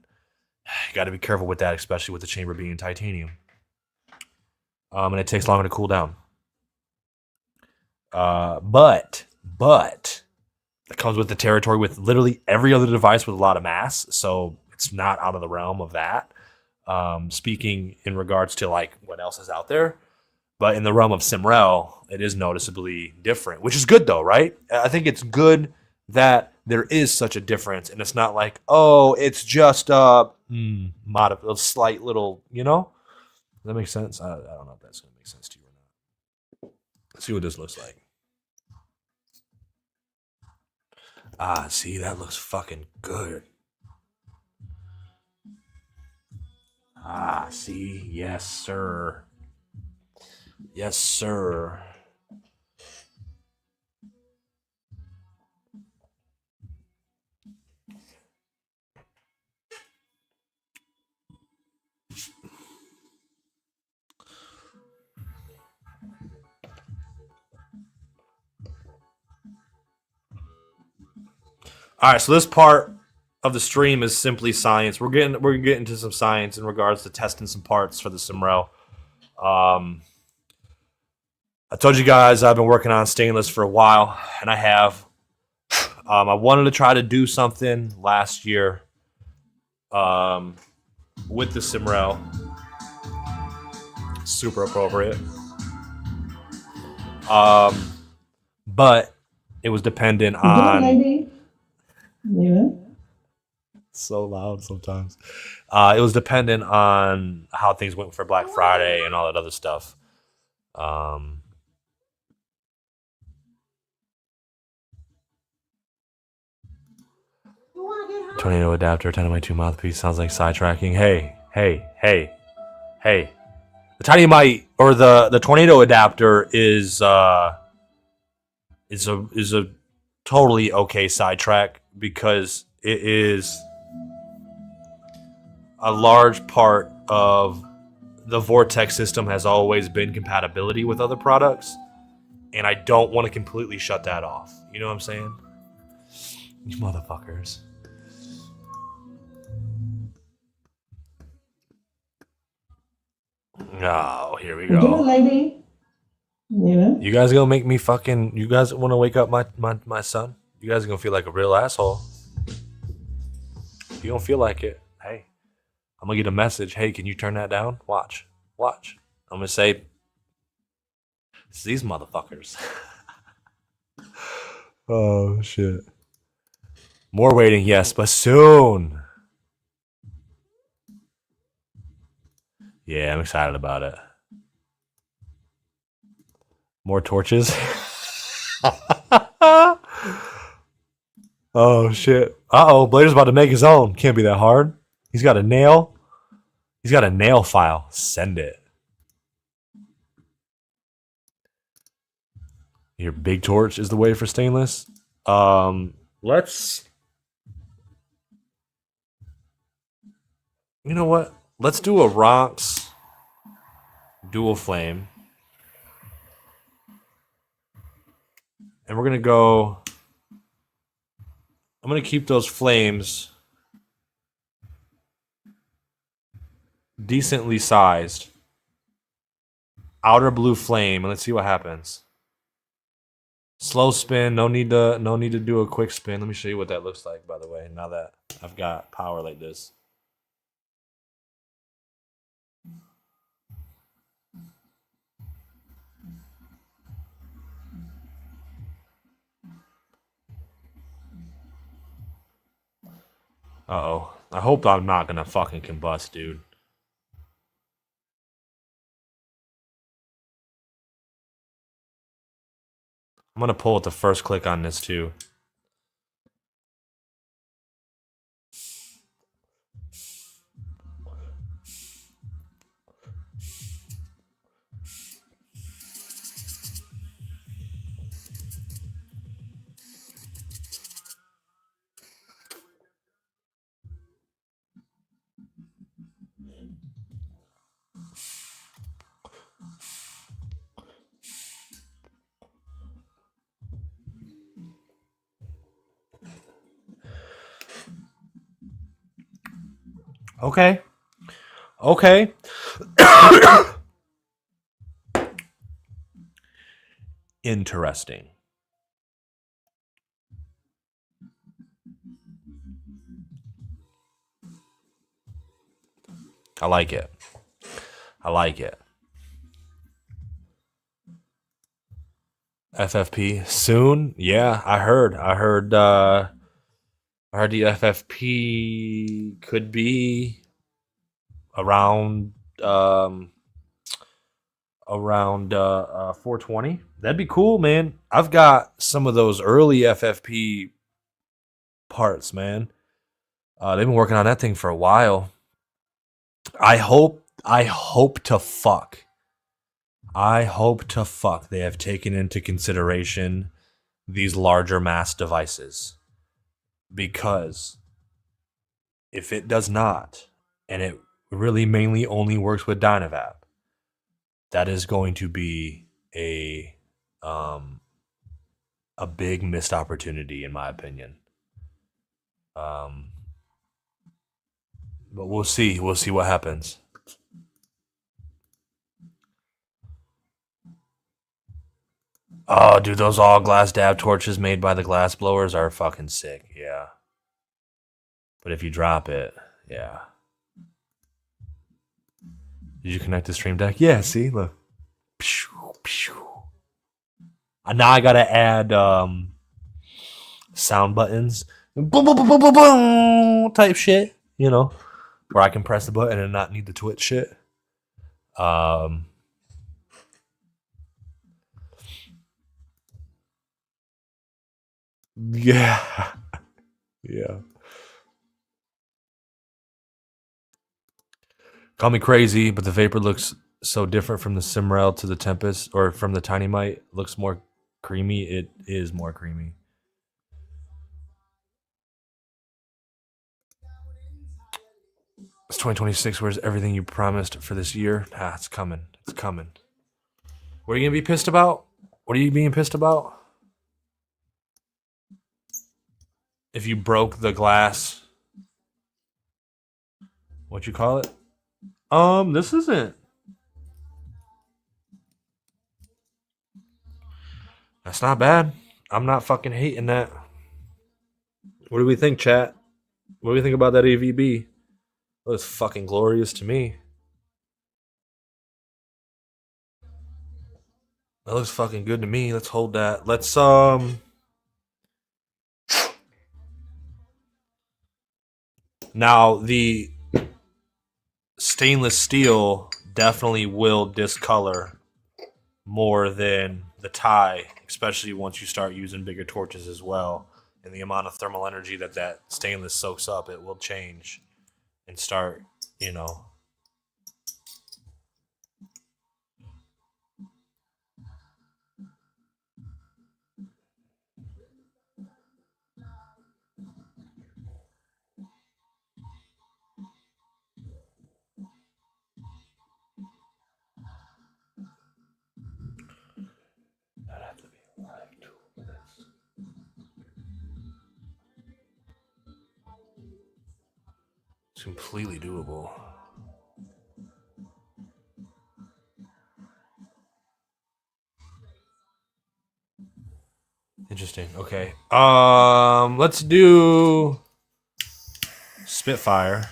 Speaker 1: you got to be careful with that, especially with the chamber being titanium. And it takes longer to cool down. But it comes with the territory with literally every other device with a lot of mass, so it's not out of the realm of that. Speaking in regards to like what else is out there, but in the realm of Simrell, it is noticeably different, which is good though, right? I think it's good that there is such a difference, and it's not like, oh, it's just a slight little, you know. Does that make sense? I don't know if that's gonna make sense to you or not. Let's see what this looks like. See, that looks fucking good. See, yes, sir. Yes, sir. All right, so this part of the stream is simply science. We're getting to some science in regards to testing some parts for the Simrell. I told you guys I've been working on stainless for a while, and I have. I wanted to try to do something last year with the Simrell. Super appropriate. But it was dependent on.
Speaker 3: Lady. Yeah.
Speaker 1: So loud sometimes. It was dependent on how things went for Black Friday and all that other stuff. Tornado adapter, 10-2 mouthpiece. Sounds like sidetracking. Hey. The tiny mic or the tornado adapter is a totally okay sidetrack because it is a large part of the Vortex system has always been compatibility with other products, and I don't want to completely shut that off. You know what I'm saying? You motherfuckers. Oh, here we go.
Speaker 3: Lady. Yeah.
Speaker 1: You guys gonna make me fucking. You guys want to wake up my son? You guys are gonna feel like a real asshole. If you don't feel like it, hey, I'm gonna get a message. Hey, can you turn that down? Watch. I'm gonna say, it's these motherfuckers. Oh shit. More waiting, yes, but soon. Yeah, I'm excited about it. More torches. Oh shit. Blader's about to make his own. Can't be that hard. He's got a nail. He's got a nail file. Send it. Your big torch is the way for stainless. Let's. You know what? Let's do a Ronx dual flame. And we're going to go. I'm going to keep those flames decently sized. Outer blue flame, and let's see what happens. Slow spin, no need to do a quick spin. Let me show you what that looks like, by the way, now that I've got power like this. Uh-oh. I hope I'm not gonna fucking combust, dude. I'm gonna pull at the first click on this too. Okay. Okay. Interesting. I like it. I like it. FFP soon? Yeah, I heard. I heard the FFP could be around 420. That'd be cool, man. I've got some of those early FFP parts, man. They've been working on that thing for a while. I hope to fuck. I hope to fuck they have taken into consideration these larger mass devices. Because if it does not, and it really mainly only works with Dynavap, that is going to be a big missed opportunity, in my opinion. But we'll see. We'll see what happens. Oh, dude, those all glass dab torches made by the glass blowers are fucking sick. Yeah. But if you drop it, yeah. Did you connect the stream deck? Yeah, see? Look. And now I gotta add sound buttons. Boom, boom, boom, boom, boom, boom, type shit. You know, where I can press the button and not need the Twitch shit. Yeah. Yeah. Call me crazy, but the Vapor looks so different from the Simrell to the Tempest, or from the Tiny Mite. Looks more creamy. It is more creamy. It's 2026. Where's everything you promised for this year? Ah, it's coming. It's coming. What are you gonna be pissed about? What are you being pissed about? If you broke the glass, what you call it? This isn't. That's not bad. I'm not fucking hating that. What do we think, chat? What do we think about that AVB? It looks fucking glorious to me. That looks fucking good to me. Let's hold that. Let's now the stainless steel definitely will discolor more than the tie, especially once you start using bigger torches as well. And the amount of thermal energy that stainless soaks up, it will change and start, you know. It's completely doable. Interesting. Okay. Let's do Spitfire.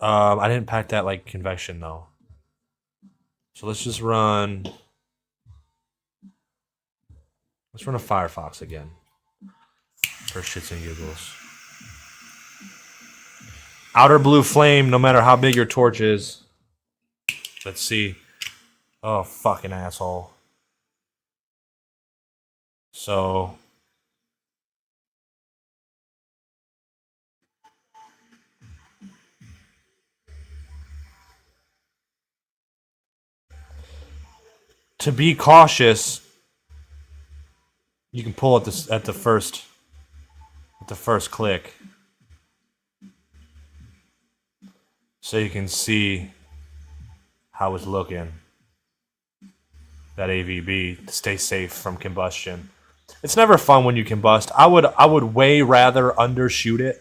Speaker 1: I didn't pack that like convection though. So let's just run. Let's run a Firefox again. For shits and giggles. Outer blue flame, no matter how big your torch is. Let's see. Oh, fucking asshole. So... to be cautious, you can pull at this at the first click, so you can see how it's looking. That AVB to stay safe from combustion. It's never fun when you combust. I would way rather undershoot it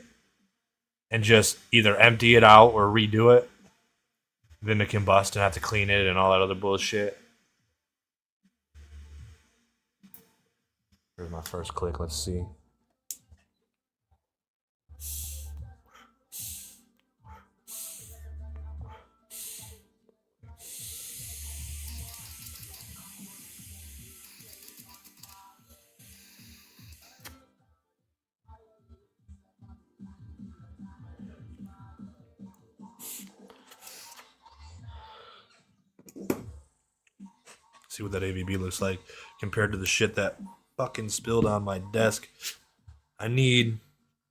Speaker 1: and just either empty it out or redo it than to combust and have to clean it and all that other bullshit. Here's my first click. Let's see. See what that AVB looks like compared to the shit that fucking spilled on my desk. I need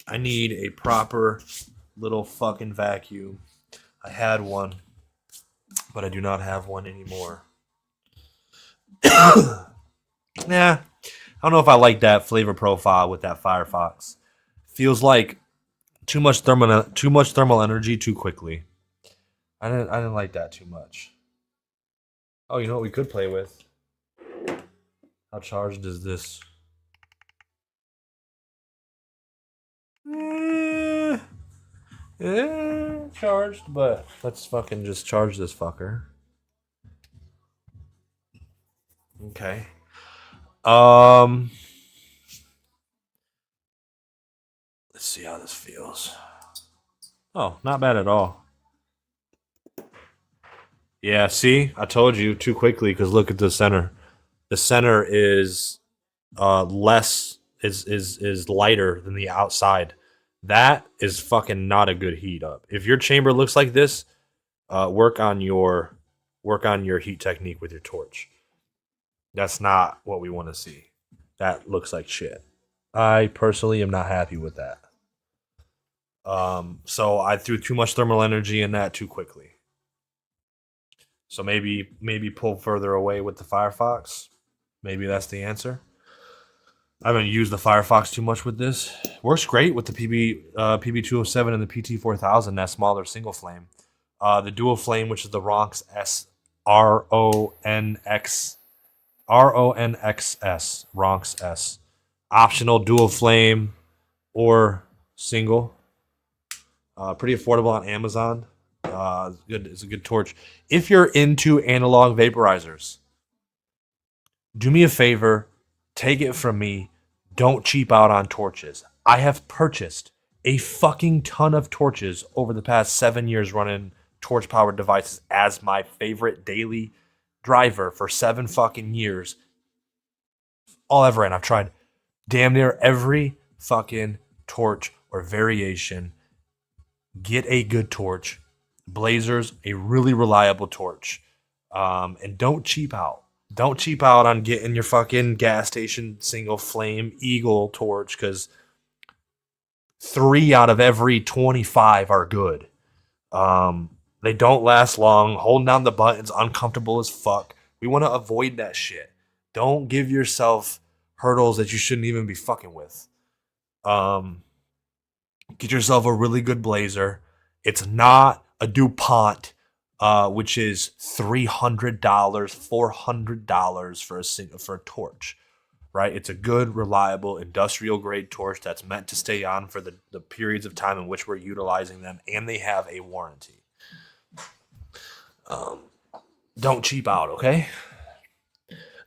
Speaker 1: a proper little fucking vacuum. I had one, but I do not have one anymore. Yeah, I don't know if I like that flavor profile with that Firefox. Feels like too much thermal energy too quickly. I didn't like that too much. Oh, you know what we could play with? How charged is this? Charged, but let's fucking just charge this fucker. Okay. Let's see how this feels. Oh, not bad at all. Yeah, see? I told you too quickly because look at the center. The center is less is lighter than the outside. That is fucking not a good heat up. If your chamber looks like this, work on your heat technique with your torch. That's not what we want to see. That looks like shit. I personally am not happy with that. So I threw too much thermal energy in that too quickly. So maybe pull further away with the Firefox. Maybe that's the answer. I haven't used the Firefox too much with this. Works great with the PB207 and the PT4000, that smaller single flame. The dual flame, which is the Ronx S, RONXS, Ronx S. Optional dual flame or single. Pretty affordable on Amazon. It's a good torch. If you're into analog vaporizers, do me a favor, take it from me, don't cheap out on torches. I have purchased a fucking ton of torches over the past 7 years running torch-powered devices as my favorite daily driver for 7 fucking years. All I've ran, I've tried damn near every fucking torch or variation. Get a good torch. Blazer's a really reliable torch. And don't cheap out. Don't cheap out on getting your fucking gas station single flame Eagle torch because 3 out of every 25 are good. They don't last long. Holding down the button's uncomfortable as fuck. We want to avoid that shit. Don't give yourself hurdles that you shouldn't even be fucking with. Get yourself a really good blazer. It's not a DuPont, which is $300, $400 for a torch, right? It's a good, reliable, industrial grade torch that's meant to stay on for the periods of time in which we're utilizing them, and they have a warranty. Don't cheap out, okay?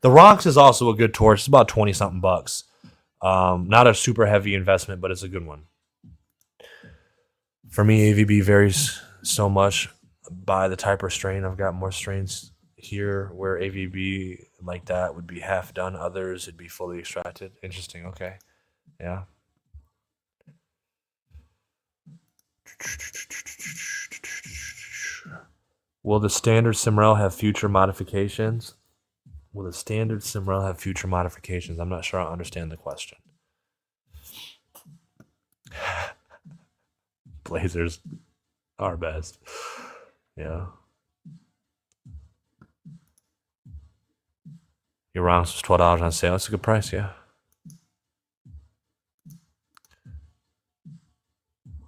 Speaker 1: The Ronx is also a good torch. It's about 20 something bucks. Not a super heavy investment, but it's a good one. For me, AVB varies so much by the type or strain. I've got more strains here where AVB like that would be half done. Others, it'd be fully extracted. Interesting. Okay. Yeah. Will the standard Simrell have future modifications? Will the standard Simrell have future modifications? I'm not sure I understand the question. Blazers are best. Yeah. Your Ronks was $12 on sale. That's a good price, yeah.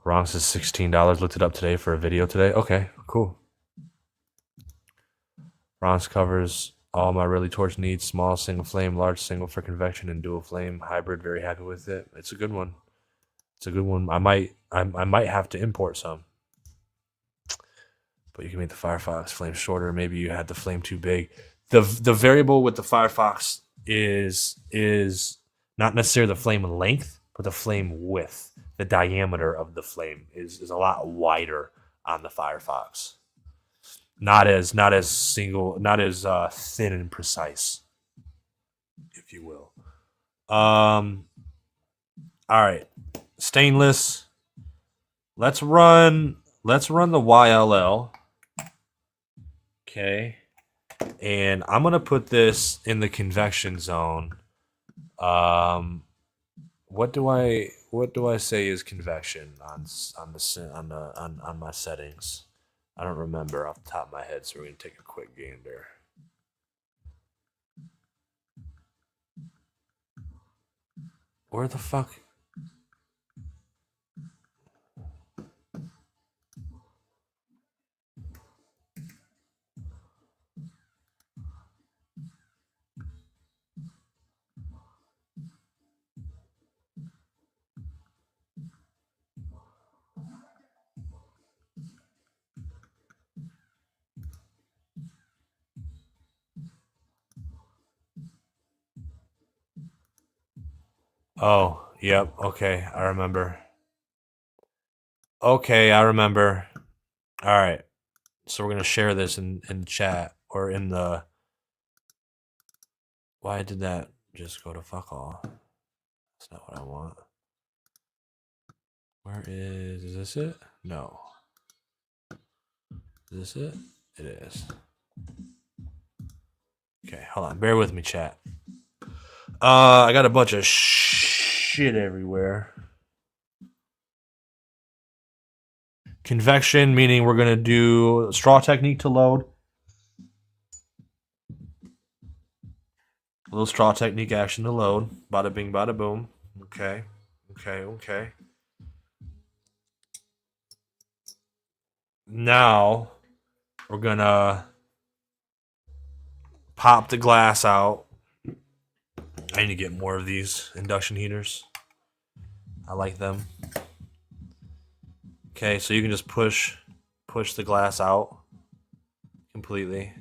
Speaker 1: Ronks is $16. Looked it up today for a video today. Okay, cool. Ronks covers all my really torch needs. Small single flame, large single for convection, and dual flame hybrid. Very happy with it. It's a good one. It's a good one. I might have to import some. But you can make the Firefox flame shorter. Maybe you had the flame too big. The variable with the Firefox is not necessarily the flame length, but the flame width. The diameter of the flame is a lot wider on the Firefox. Not as thin and precise, if you will. All right, stainless. Let's run the YLL. Okay, and I'm gonna put this in the convection zone. What do I say is convection on my settings? I don't remember off the top of my head, so we're gonna take a quick gander. Where the fuck? Oh, yep. Okay, I remember. Okay, I remember. All right. So we're going to share this in chat or in the... Why did that just go to fuck all? That's not what I want. Where is this it? No. Is this it? It is. Okay, hold on. Bear with me, chat. I got a bunch of shit everywhere. Convection, meaning we're going to do straw technique to load. A little straw technique action to load. Bada bing, bada boom. Okay. Now, we're going to pop the glass out. I need to get more of these induction heaters. I like them. Okay, so you can just push the glass out completely.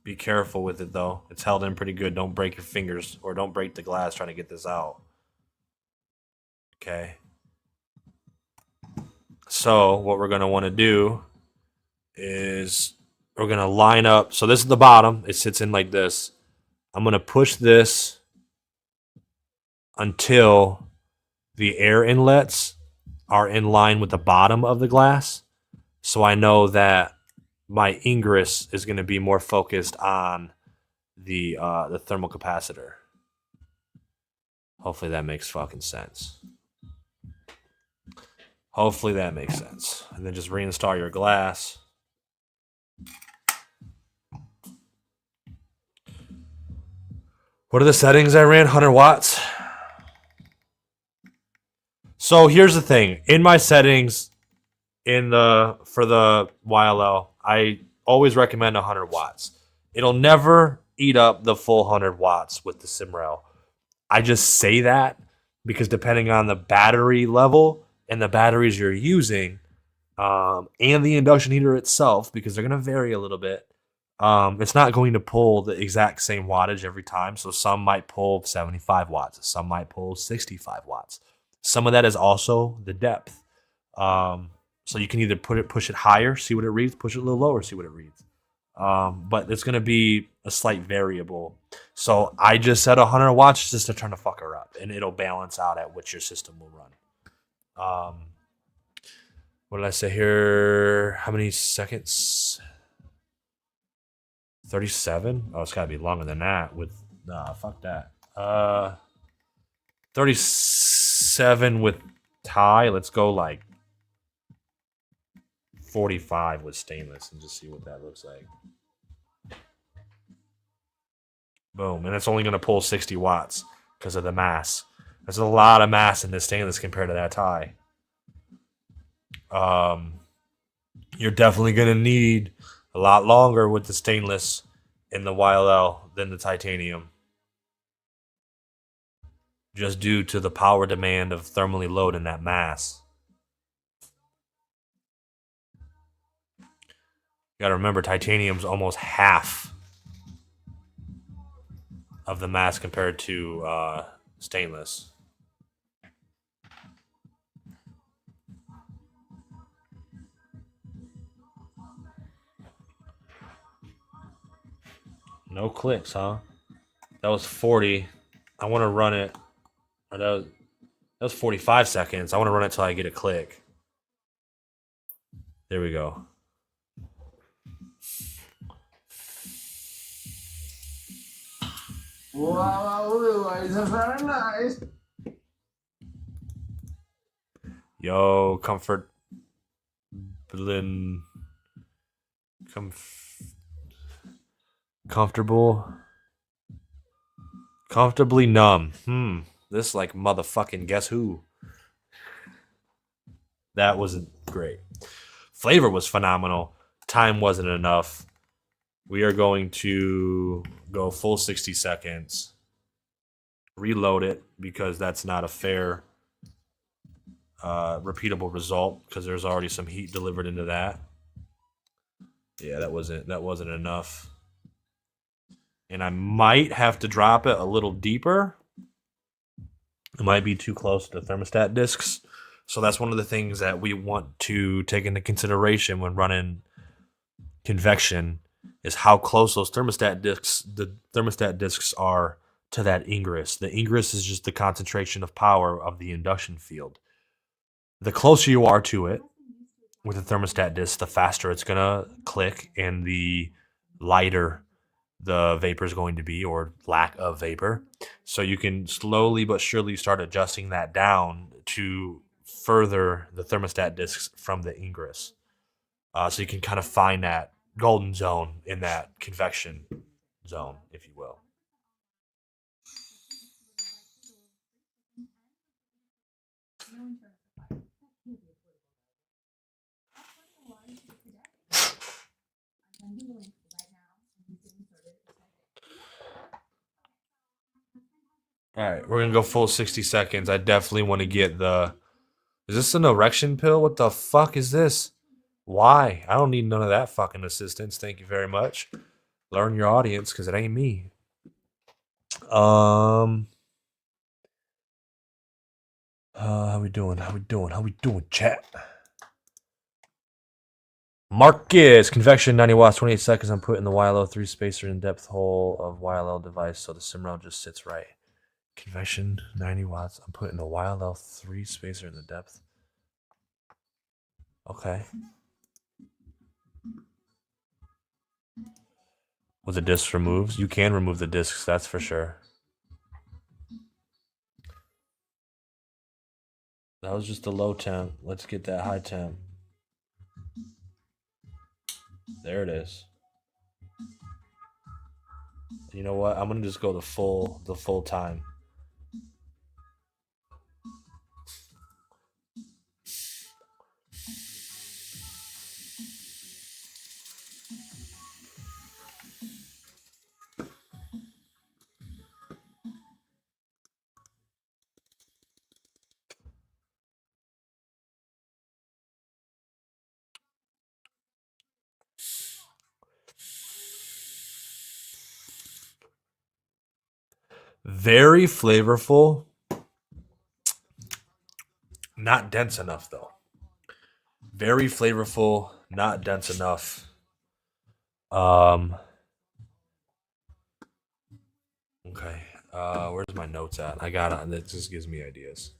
Speaker 1: Be careful with it though. It's held in pretty good. Don't break your fingers or don't break the glass trying to get this out. Okay. So what we're going to want to do is we're going to line up. So this is the bottom. It sits in like this. I'm going to push this until the air inlets are in line with the bottom of the glass. So I know that my ingress is going to be more focused on the thermal capacitor. Hopefully that makes fucking sense. Hopefully that makes sense. And then just reinstall your glass. What are the settings I ran? 100 watts. So here's the thing. In my settings, for the YLL, I always recommend 100 watts. It'll never eat up the full 100 watts with the Simrell. I just say that because depending on the battery level and the batteries you're using, and the induction heater itself, because they're going to vary a little bit, it's not going to pull the exact same wattage every time. So some might pull 75 watts. Some might pull 65 watts. Some of that is also the depth. So you can either push it higher, see what it reads, push it a little lower, see what it reads. But it's going to be a slight variable. So I just set 100 watts just to turn the fucker up, and it'll balance out at what your system will run. What did I say here? How many seconds? 37? Oh, it's gotta be longer than that with fuck that. 37 with tie. Let's go like 45 with stainless and just see what that looks like. Boom. And it's only gonna pull 60 watts because of the mass. There's a lot of mass in this stainless compared to that tie. You're definitely gonna need a lot longer with the stainless in the YLL than the titanium, just due to the power demand of thermally loading that mass. You gotta remember, titanium's almost half of the mass compared to stainless. No clicks, huh? That was 40. I want to run it. Or that was 45 seconds. I want to run it till I get a click. There we go.
Speaker 2: Wow, it's very nice.
Speaker 1: Yo, comfortably numb. This like motherfucking guess who? That wasn't great. Flavor was phenomenal. Time wasn't enough. We are going to go full 60 seconds. Reload it because that's not a fair repeatable result because there's already some heat delivered into that. Yeah, that wasn't enough. And I might have to drop it a little deeper. It might be too close to the thermostat discs. So that's one of the things that we want to take into consideration when running convection is how close those thermostat discs are to that ingress. The ingress is just the concentration of power of the induction field. The closer you are to it with a thermostat disc, the faster it's going to click and the lighter the vapor is going to be, or lack of vapor. So you can slowly but surely start adjusting that down to further the thermostat discs from the ingress. So you can kind of find that golden zone in that convection zone, if you will. All right, we're gonna go full 60 seconds. I definitely want to get the. Is this an erection pill? What the fuck is this? Why? I don't need none of that fucking assistance. Thank you very much. Learn your audience, because it ain't me. How we doing? How we doing, chat? Marcus, convection 90 watts, 28 seconds. I'm putting the YLO 3 spacer in depth hole of YLL device so the Simrell just sits right. Convection 90 watts. I'm putting the YLL 3 spacer in the depth. Okay. With the discs removed? You can remove the discs, that's for sure. That was just a low temp. Let's get that high temp. There it is. You know what? I'm gonna just go the full time. Very flavorful. Not dense enough though. Very flavorful, not dense enough. Okay. Where's my notes at? I got it. That just gives me ideas.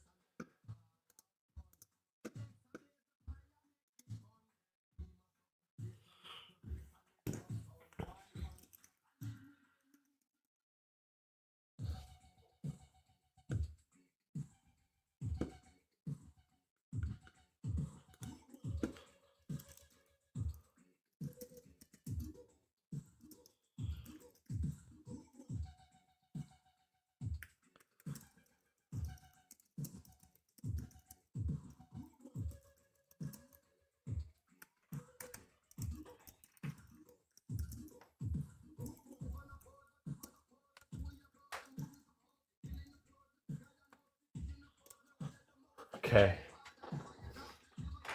Speaker 1: Okay.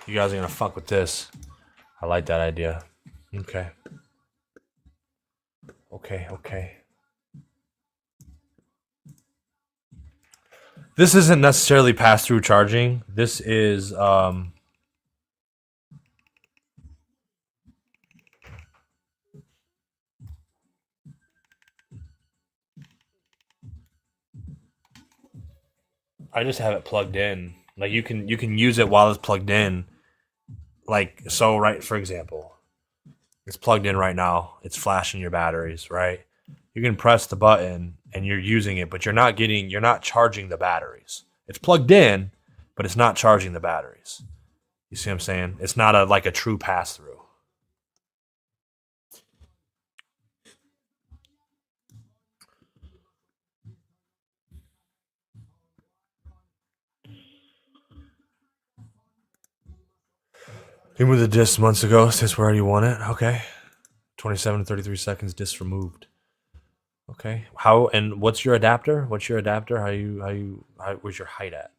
Speaker 1: You guys are gonna fuck with this. I like that idea. Okay. Okay. This isn't necessarily pass-through charging. This is I just have it plugged in. Like you can use it while it's plugged in. Like so, right? For example, it's plugged in right now. It's flashing your batteries, right? You can press the button and you're using it, but you're not charging the batteries. It's plugged in, but it's not charging the batteries. You see what I'm saying? It's not a true pass through. You moved the disc months ago since we already won it. Okay. 27 to 33 seconds, disc removed. Okay. How and what's your adapter? What's your adapter? Where's your height at?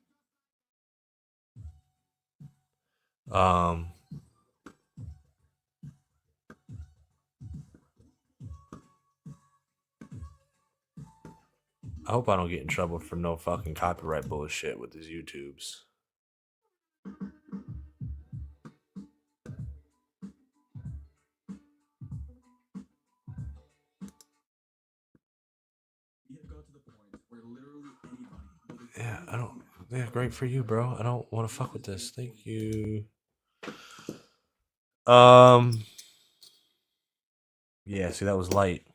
Speaker 1: I hope I don't get in trouble for no fucking copyright bullshit with these YouTubes. Yeah, I don't. Yeah, great for you, bro. I don't want to fuck with this. Thank you. Yeah, see, that was light.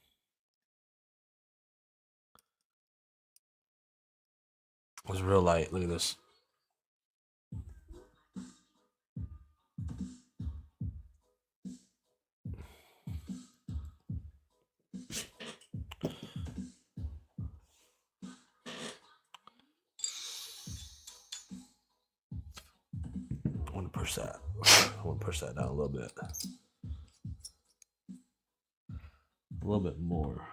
Speaker 1: It was real light. Look at this. I want to push that. I want to push that down a little bit. A little bit more.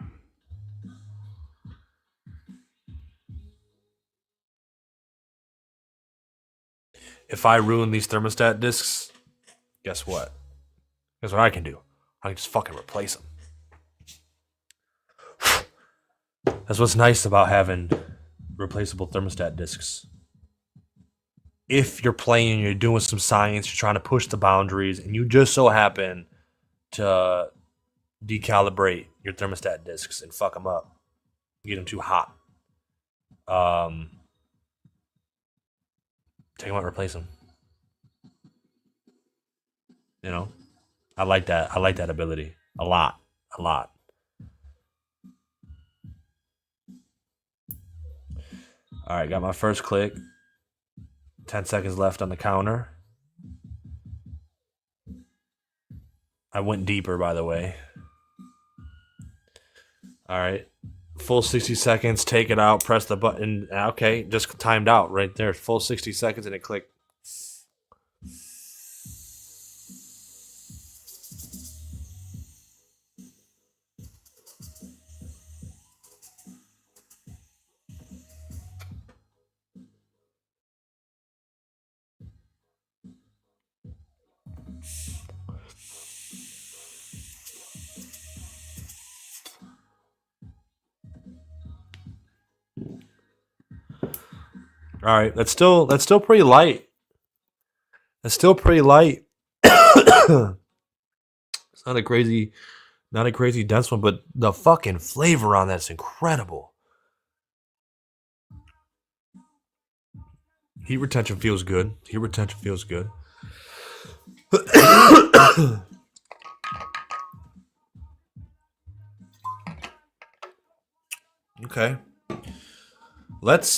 Speaker 1: If I ruin these thermostat discs, guess what? Guess what I can do? I can just fucking replace them. That's what's nice about having replaceable thermostat discs. If you're playing, you're doing some science, you're trying to push the boundaries, and you just so happen to decalibrate your thermostat discs and fuck them up, get them too hot. Take them out, replace them. You know, I like that. I like that ability a lot. All right, got my first click. 10 seconds left on the counter. I went deeper, by the way. All right. Full 60 seconds, take it out, press the button. Okay, just timed out right there. Full 60 seconds and it clicked. All right, that's still pretty light. That's still pretty light. It's not a crazy dense one, but the fucking flavor on that's incredible. Heat retention feels good. Okay. Let's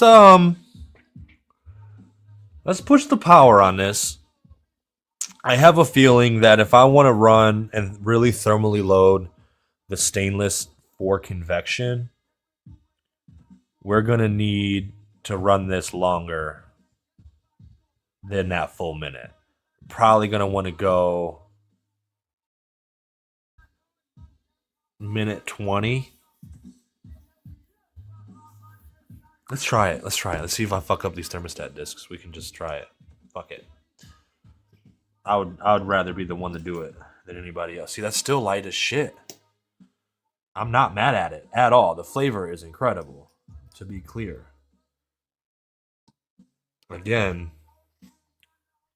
Speaker 1: push the power on this. I have a feeling that if I want to run and really thermally load the stainless for convection, we're going to need to run this longer than that full minute. Probably going to want to go minute 20. Let's try it. Let's try it. Let's see if I fuck up these thermostat discs. We can just try it. Fuck it. I would rather be the one to do it than anybody else. See, that's still light as shit. I'm not mad at it at all. The flavor is incredible, to be clear. Again,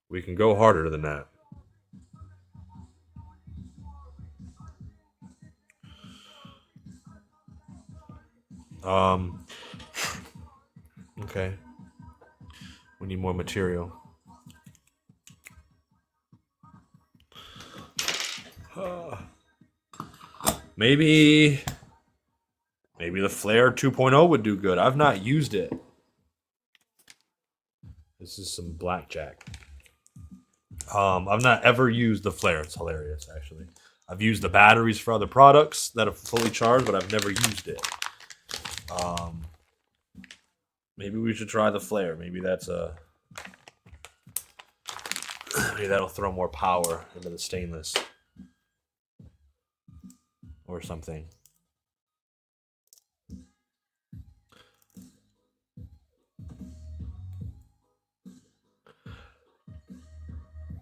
Speaker 1: we can go harder than that. Okay. We need more material. Maybe the Flare 2.0 would do good. I've not used it. This is some blackjack. I've not ever used the Flare. It's hilarious, actually. I've used the batteries for other products that are fully charged, but I've never used it. Maybe we should try the Flare. Maybe that'll throw more power into the stainless or something.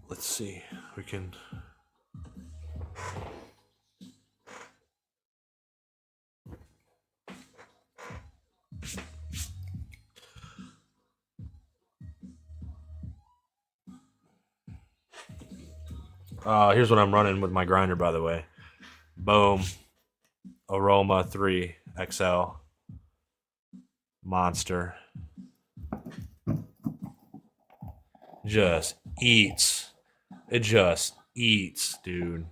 Speaker 1: Let's see. We can. Here's what I'm running with my grinder, by the way. Boom. Aroma 3 XL. Monster. Just eats. It just eats, dude.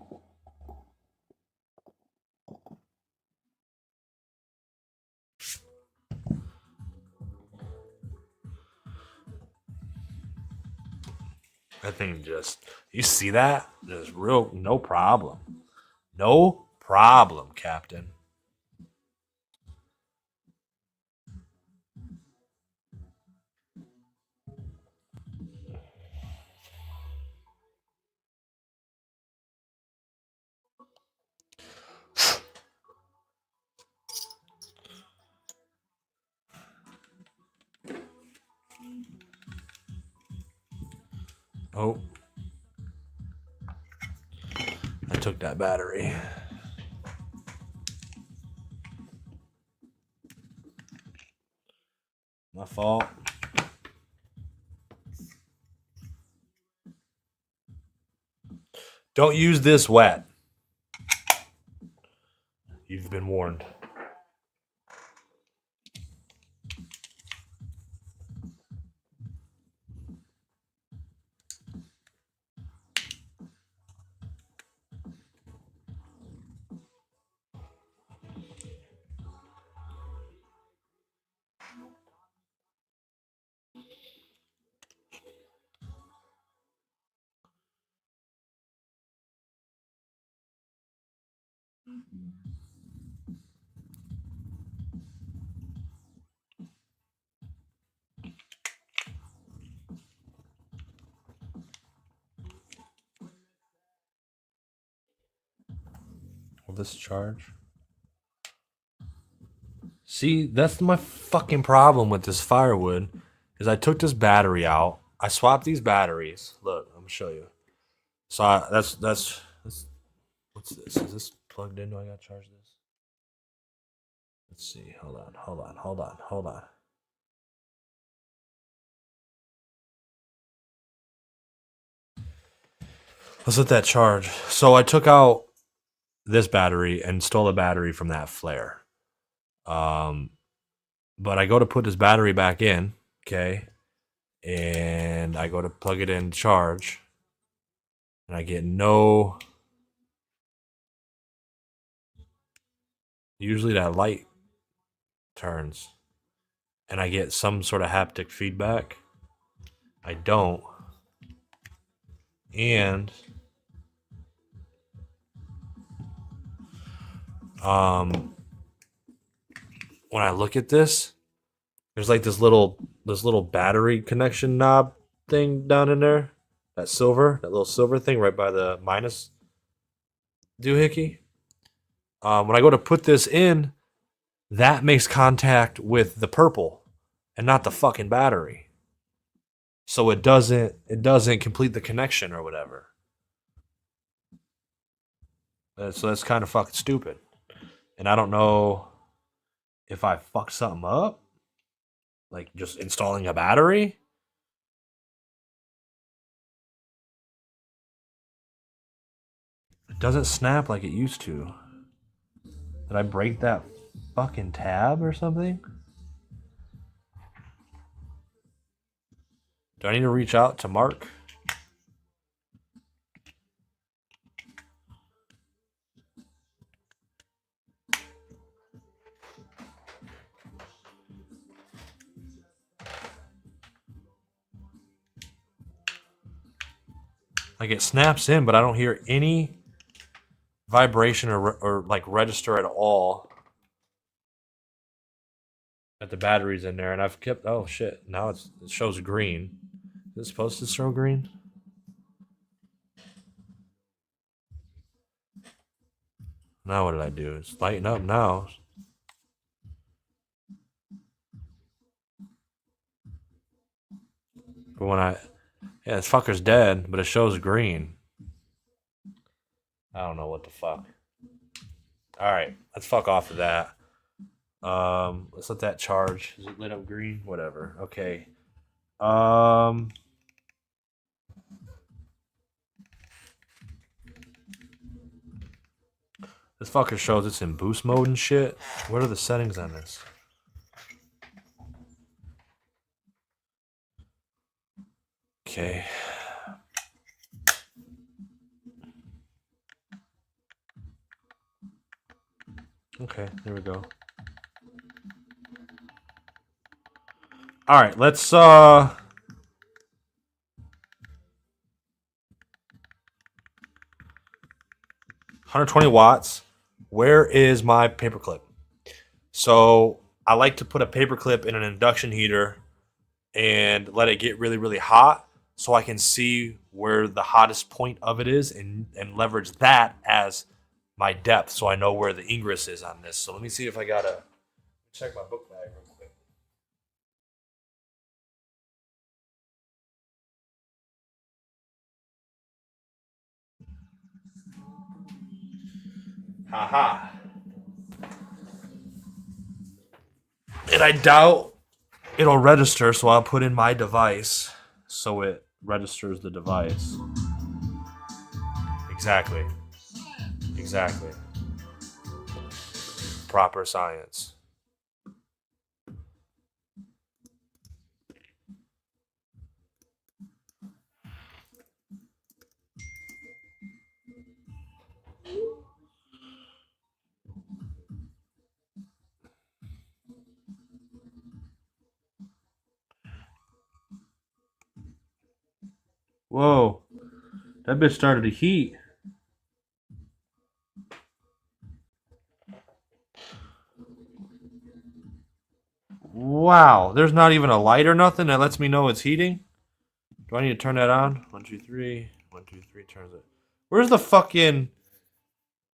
Speaker 1: That thing just, you see that? Just real, no problem. No problem, Captain. Oh. I took that battery. My fault. Don't use this wet. You've been warned. Will this charge? See, that's my fucking problem with this firewood. Is I took this battery out. I swapped these batteries. Look, I'm gonna show you. So that's what's this? Is this plugged in? Do I gotta charge this? Let's see. Hold on. Let's let that charge. So I took out this battery and stole a battery from that Flare. But I go to put this battery back in, okay, and I go to plug it in, charge, and I get no. Usually that light turns, and I get some sort of haptic feedback. I don't, and when I look at this, there's like this little battery connection knob thing down in there. That little silver thing right by the minus doohickey. When I go to put this in, that makes contact with the purple. and not the fucking battery. So it doesn't complete the connection or whatever. So that's kind of fucking stupid. And I don't know if I fucked something up, like just installing a battery. It doesn't snap like it used to. Did I break that fucking tab or something? Do I need to reach out to Mark? Like it snaps in, but I don't hear any vibration or like register at all that the battery's in there. And I've kept, oh shit, now it shows green. Is it supposed to show green? Now what did I do? It's lighting up now. But when yeah, this fucker's dead, but it shows green. I don't know what the fuck. All right, let's fuck off of that. Let's let that charge. Is it lit up green? Whatever. Okay. This fucker shows it's in boost mode and shit. What are the settings on this? Okay. Okay, there we go. All right, let's 120 watts. Where is my paperclip? So I like to put a paperclip in an induction heater and let it get really, really hot so I can see where the hottest point of it is and leverage that as my depth so I know where the ingress is on this. So let me see if I gotta check my book bag real quick. Haha. And I doubt it'll register, so I'll put in my device so it registers the device. Exactly. Exactly. Proper science. Whoa. That bitch started to heat. Wow. There's not even a light or nothing that lets me know it's heating. Do I need to turn that on? 1, 2, 3. 1, 2, 3 turns it. Where's the fucking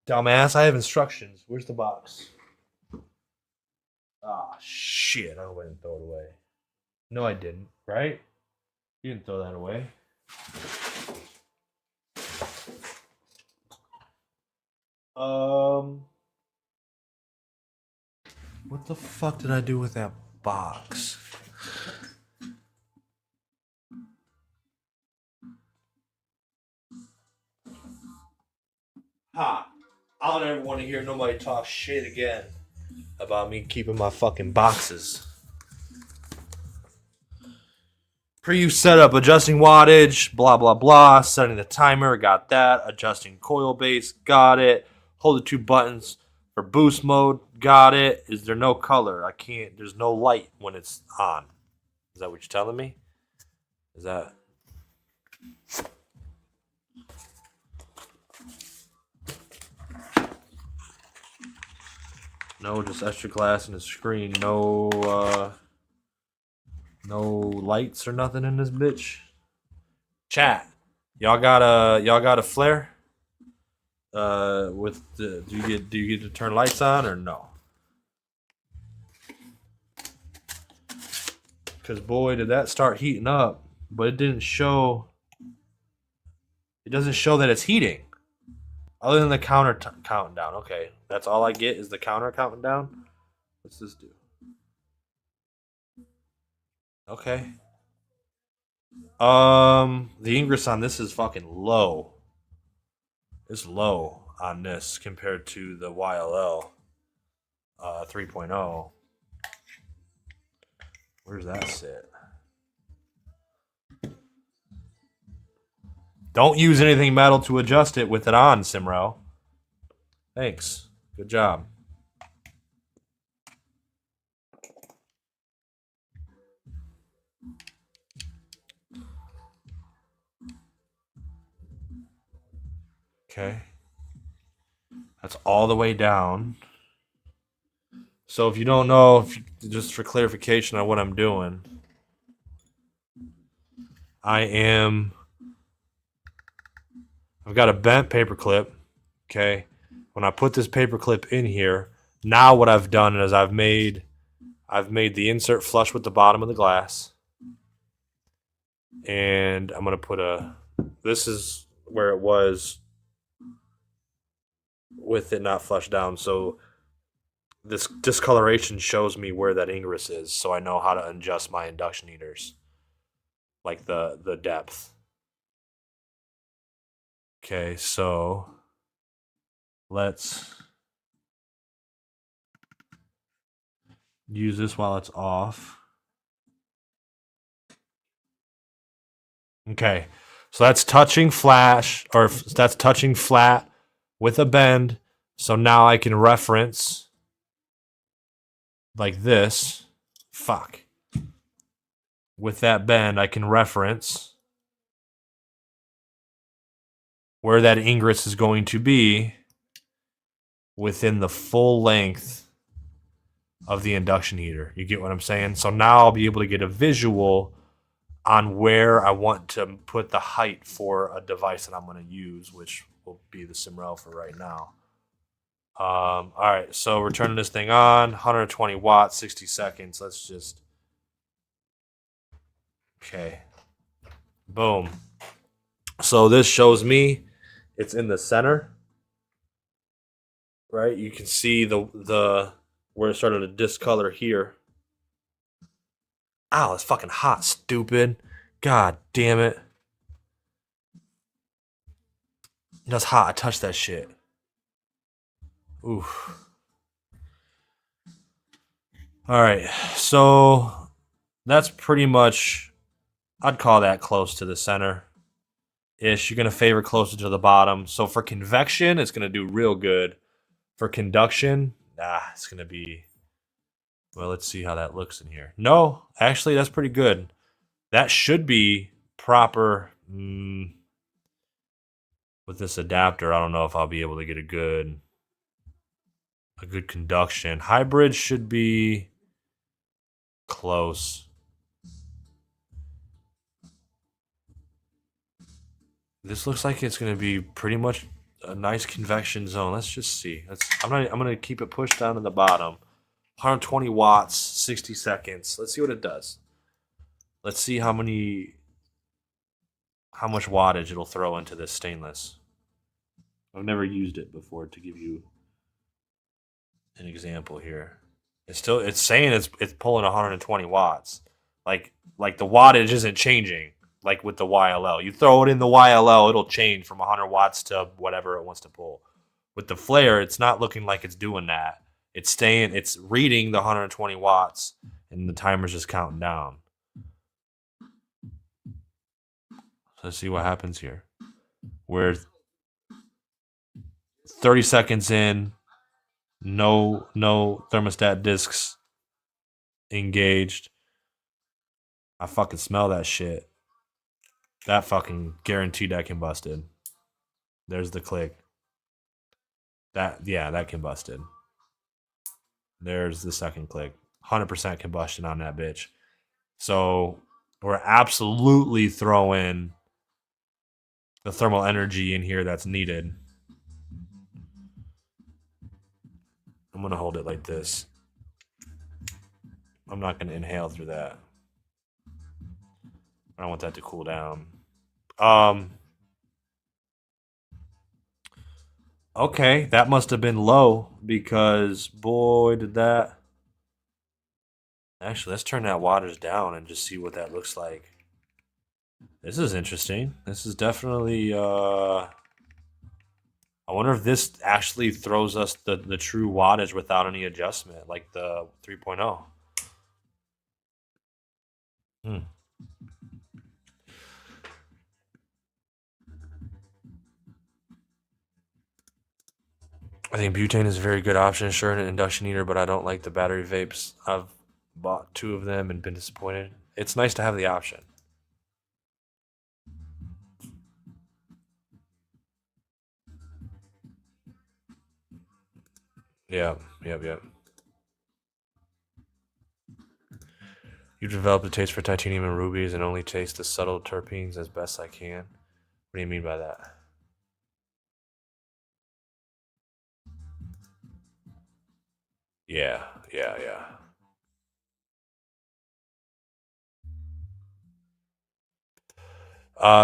Speaker 1: dumbass? I have instructions. Where's the box? Ah, shit. I hope I didn't throw it away. No, I didn't. Right? You didn't throw that away. What the fuck did I do with that box? Ha! I don't ever want to hear nobody talk shit again about me keeping my fucking boxes. Pre-use setup, adjusting wattage, blah, blah, blah. Setting the timer, got that. Adjusting coil base, got it. Hold the 2 buttons for boost mode, got it. Is there no color? I can't, there's no light when it's on. Is that what you're telling me? Is that... No, just extra glass in the screen. No lights or nothing in this bitch. Chat, y'all got a flare? With the do you get to turn lights on or no? Because boy, did that start heating up. But it didn't show. It doesn't show that it's heating. Other than the counter counting down. Okay. That's all I get is the counter counting down. What's this do? Okay. The ingress on this is fucking low. It's low on this compared to the YLL 3.0. Where's that sit? Don't use anything metal to adjust it with it on, Simrell. Thanks. Good job. Okay. That's all the way down. So if you don't know, just for clarification on what I'm doing, I've got a bent paper clip. Okay. When I put this paper clip in here, now what I've done is I've made the insert flush with the bottom of the glass. And I'm going to put this is where it was with it not flushed down. So this discoloration shows me where that ingress is, so I know how to adjust my induction heaters, like the depth. Okay, so let's use this while it's off. Okay, so that's touching flash, or that's touching flat with a bend. So now I can reference like this. Fuck. With that bend, I can reference where that ingress is going to be within the full length of the induction heater. You get what I'm saying? So now I'll be able to get a visual on where I want to put the height for a device that I'm going to use, which will be the Simrell for right now. All right, so we're turning this thing on, 120 watts, 60 seconds. Let's just, okay, boom. So this shows me it's in the center, right? You can see the where it started to discolor here. Ow, it's fucking hot, stupid. God damn it. That's hot. I touched that shit. Oof. All right, so that's pretty much, I'd call that close to the center ish. You're going to favor closer to the bottom. So for convection, it's going to do real good. For conduction, it's going to be, well, let's see how that looks in here. No, actually, that's pretty good. That should be proper. With this adapter, I don't know if I'll be able to get a good conduction. Hybrid should be close. This looks like it's going to be pretty much a nice convection zone. Let's just see. I'm going to keep it pushed down to the bottom. 120 watts, 60 seconds. Let's see what it does. Let's see how much wattage it'll throw into this stainless. I've never used it before to give you an example here. It's saying it's pulling 120 watts. Like the wattage isn't changing. Like with the YLL, you throw it in the YLL, it'll change from 100 watts to whatever it wants to pull. With the flare, it's not looking like it's doing that. It's reading the 120 watts, and the timer's just counting down. So let's see what happens here. We're 30 seconds in, no thermostat discs engaged. I fucking smell that shit. That fucking guaranteed that combusted. There's the click. That combusted. There's the second click. 100% combustion on that bitch. So we're absolutely throwing the thermal energy in here that's needed. I'm going to hold it like this. I'm not going to inhale through that. I don't want that to cool down. Okay, that must have been low because boy did that. Actually, let's turn that wattage down and just see what that looks like. This is interesting. This is definitely I wonder if this actually throws us the true wattage without any adjustment, like the 3.0. Hmm. I think butane is a very good option, sure, in an induction heater, but I don't like the battery vapes. I've bought 2 of them and been disappointed. It's nice to have the option. Yeah, yep. You developed a taste for titanium and rubies and only taste the subtle terpenes as best I can. What do you mean by that? Yeah.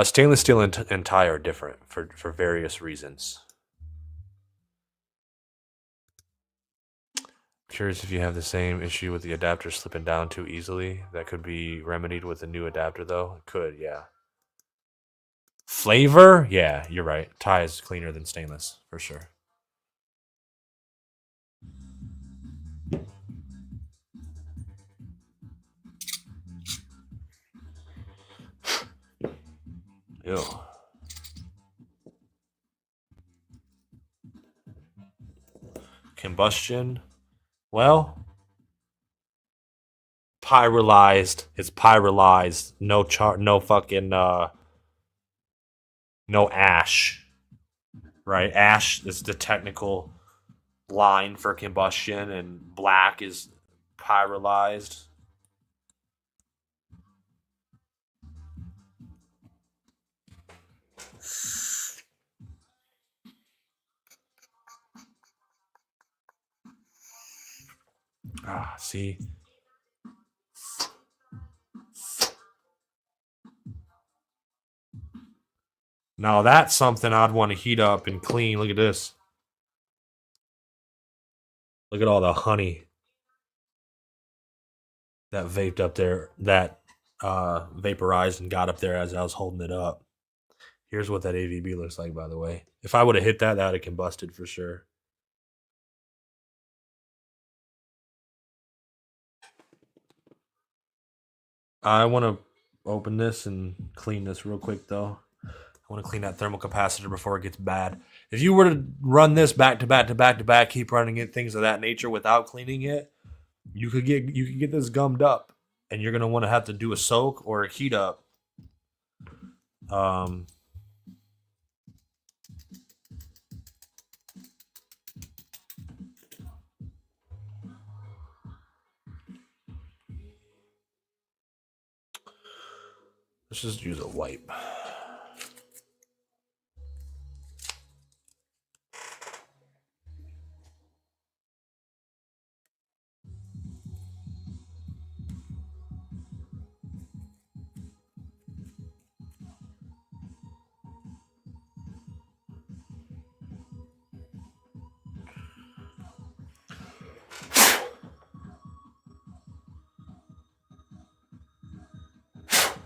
Speaker 1: Stainless steel and tie are different for various reasons. Curious if you have the same issue with the adapter slipping down too easily. That could be remedied with a new adapter, though. It could, yeah. Flavor? Yeah, you're right. Tie is cleaner than stainless, for sure. Ew. Combustion? Well, pyrolized. It's pyrolized. No fucking no ash. Right? Ash is the technical line for combustion, and black is pyrolized. Ah, see. Now that's something I'd want to heat up and clean. Look at this. Look at all the honey that vaped up there, that vaporized and got up there as I was holding it up. Here's what that AVB looks like, by the way. If I would have hit that, that would have combusted for sure. I want to open this and clean this real quick, though. I want to clean that thermal capacitor before it gets bad. If you were to run this back to back to back to back, keep running it, things of that nature without cleaning it, you could get this gummed up, and you're gonna want to have to do a soak or a heat up. Um, let's just use a wipe.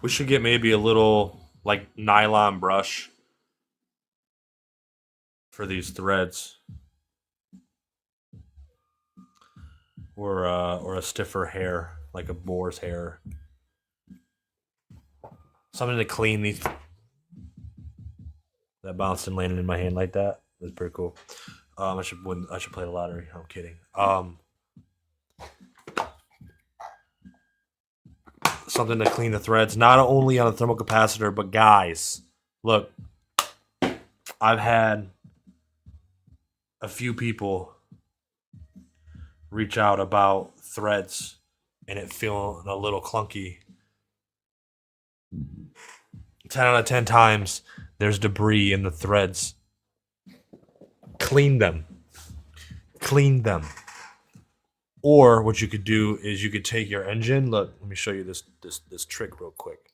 Speaker 1: We should get maybe a little like nylon brush for these threads, or a stiffer hair like a boar's hair. Something to clean these. That bounced and landed in my hand like that. That's pretty cool. I should play the lottery. I'm kidding. Something to clean the threads, not only on the thermal capacitor, but guys, look, I've had a few people reach out about threads and it feeling a little clunky. 10 out of 10 times, there's debris in the threads. Clean them. Or what you could do is you could take your engine. Look, let me show you this trick real quick.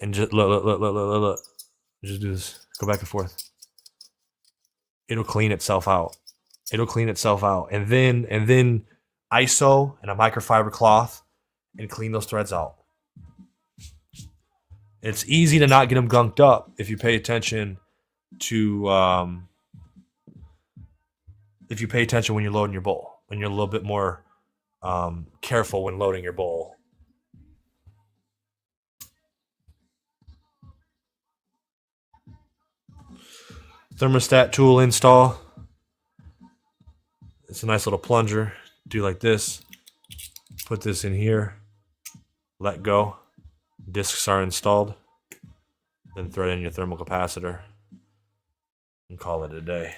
Speaker 1: And just look. Just do this. Go back and forth. It'll clean itself out. It'll clean itself out. And then ISO and a microfiber cloth and clean those threads out. It's easy to not get them gunked up if you pay attention to when you're loading your bowl. When you're a little bit more careful when loading your bowl. Thermostat tool install. It's a nice little plunger. Do like this. Put this in here. Let go. Discs are installed. Then thread in your thermal capacitor. And call it a day.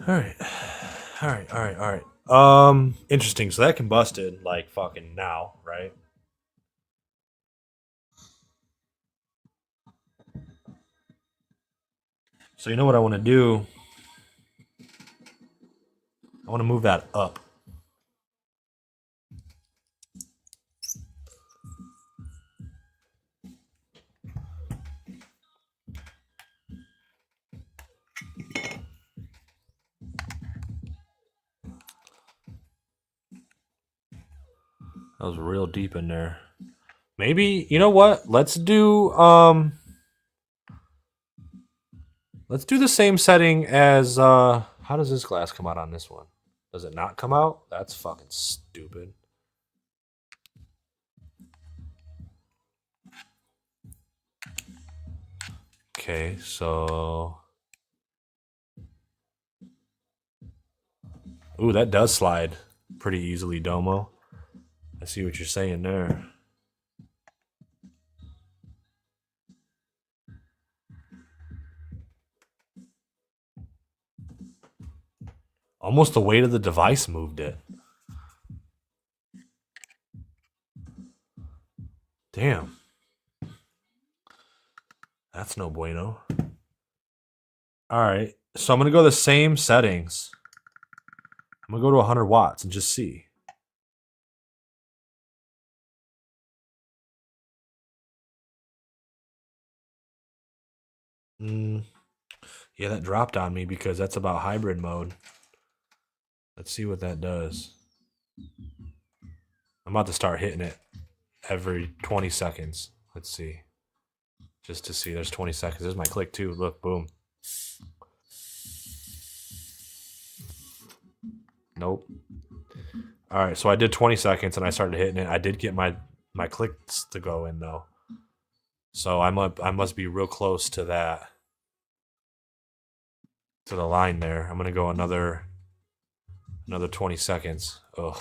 Speaker 1: All right. Interesting. So that combusted like fucking now, right? So you know what I want to do? I want to move that up. That was real deep in there. Maybe, you know what? Let's do the same setting as how does this glass come out on this one? Does it not come out? That's fucking stupid. Okay, so ooh, that does slide pretty easily, Domo. I see what you're saying there. Almost the weight of the device moved it. Damn. That's no bueno. All right. So I'm going to go the same settings. I'm going to go to 100 watts and just see. Yeah, that dropped on me because that's about hybrid mode. Let's see what that does. I'm about to start hitting it every 20 seconds. Let's see. Just to see. There's 20 seconds. There's my click too. Look, boom. Nope. All right, so I did 20 seconds and I started hitting it. I did get my clicks to go in though. So I must be real close to that. To the line there. I'm going to go another 20 seconds. Ugh.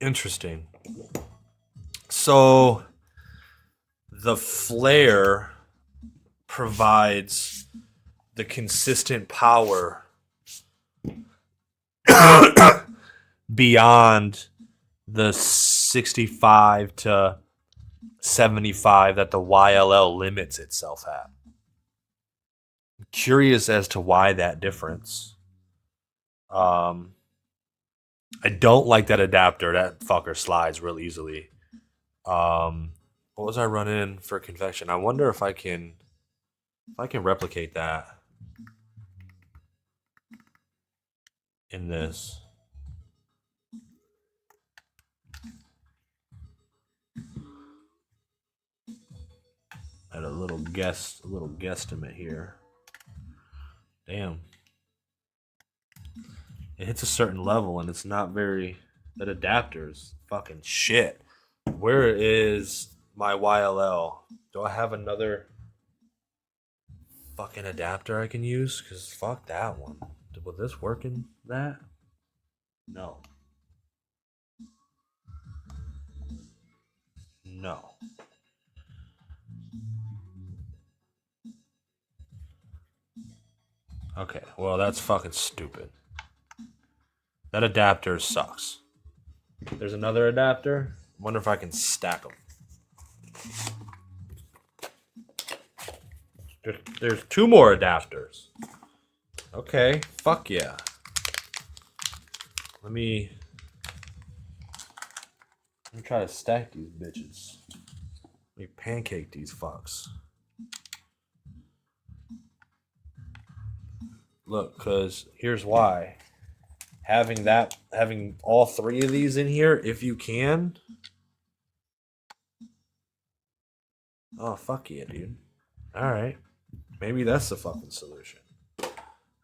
Speaker 1: Interesting. So the flare provides the consistent power beyond the 65 to 75 that the YLL limits itself at. I'm curious as to why that difference. I don't like that adapter. That fucker slides real easily. Or What was I running for convection? I wonder if I can replicate that in this. At a little guesstimate here. Damn. It hits a certain level and it's not very. That adapter's fucking shit. Where is my YLL? Do I have another fucking adapter I can use? Because fuck that one. Will this work in that? No. No. Okay, well, that's fucking stupid. That adapter sucks. There's another adapter. Wonder if I can stack them. There's 2 more adapters. Okay, fuck yeah. Let me try to stack these bitches. Let me pancake these fucks. Look, cause here's why. Having all 3 of these in here, if you can. Oh fuck yeah, dude. Alright. Maybe that's the fucking solution.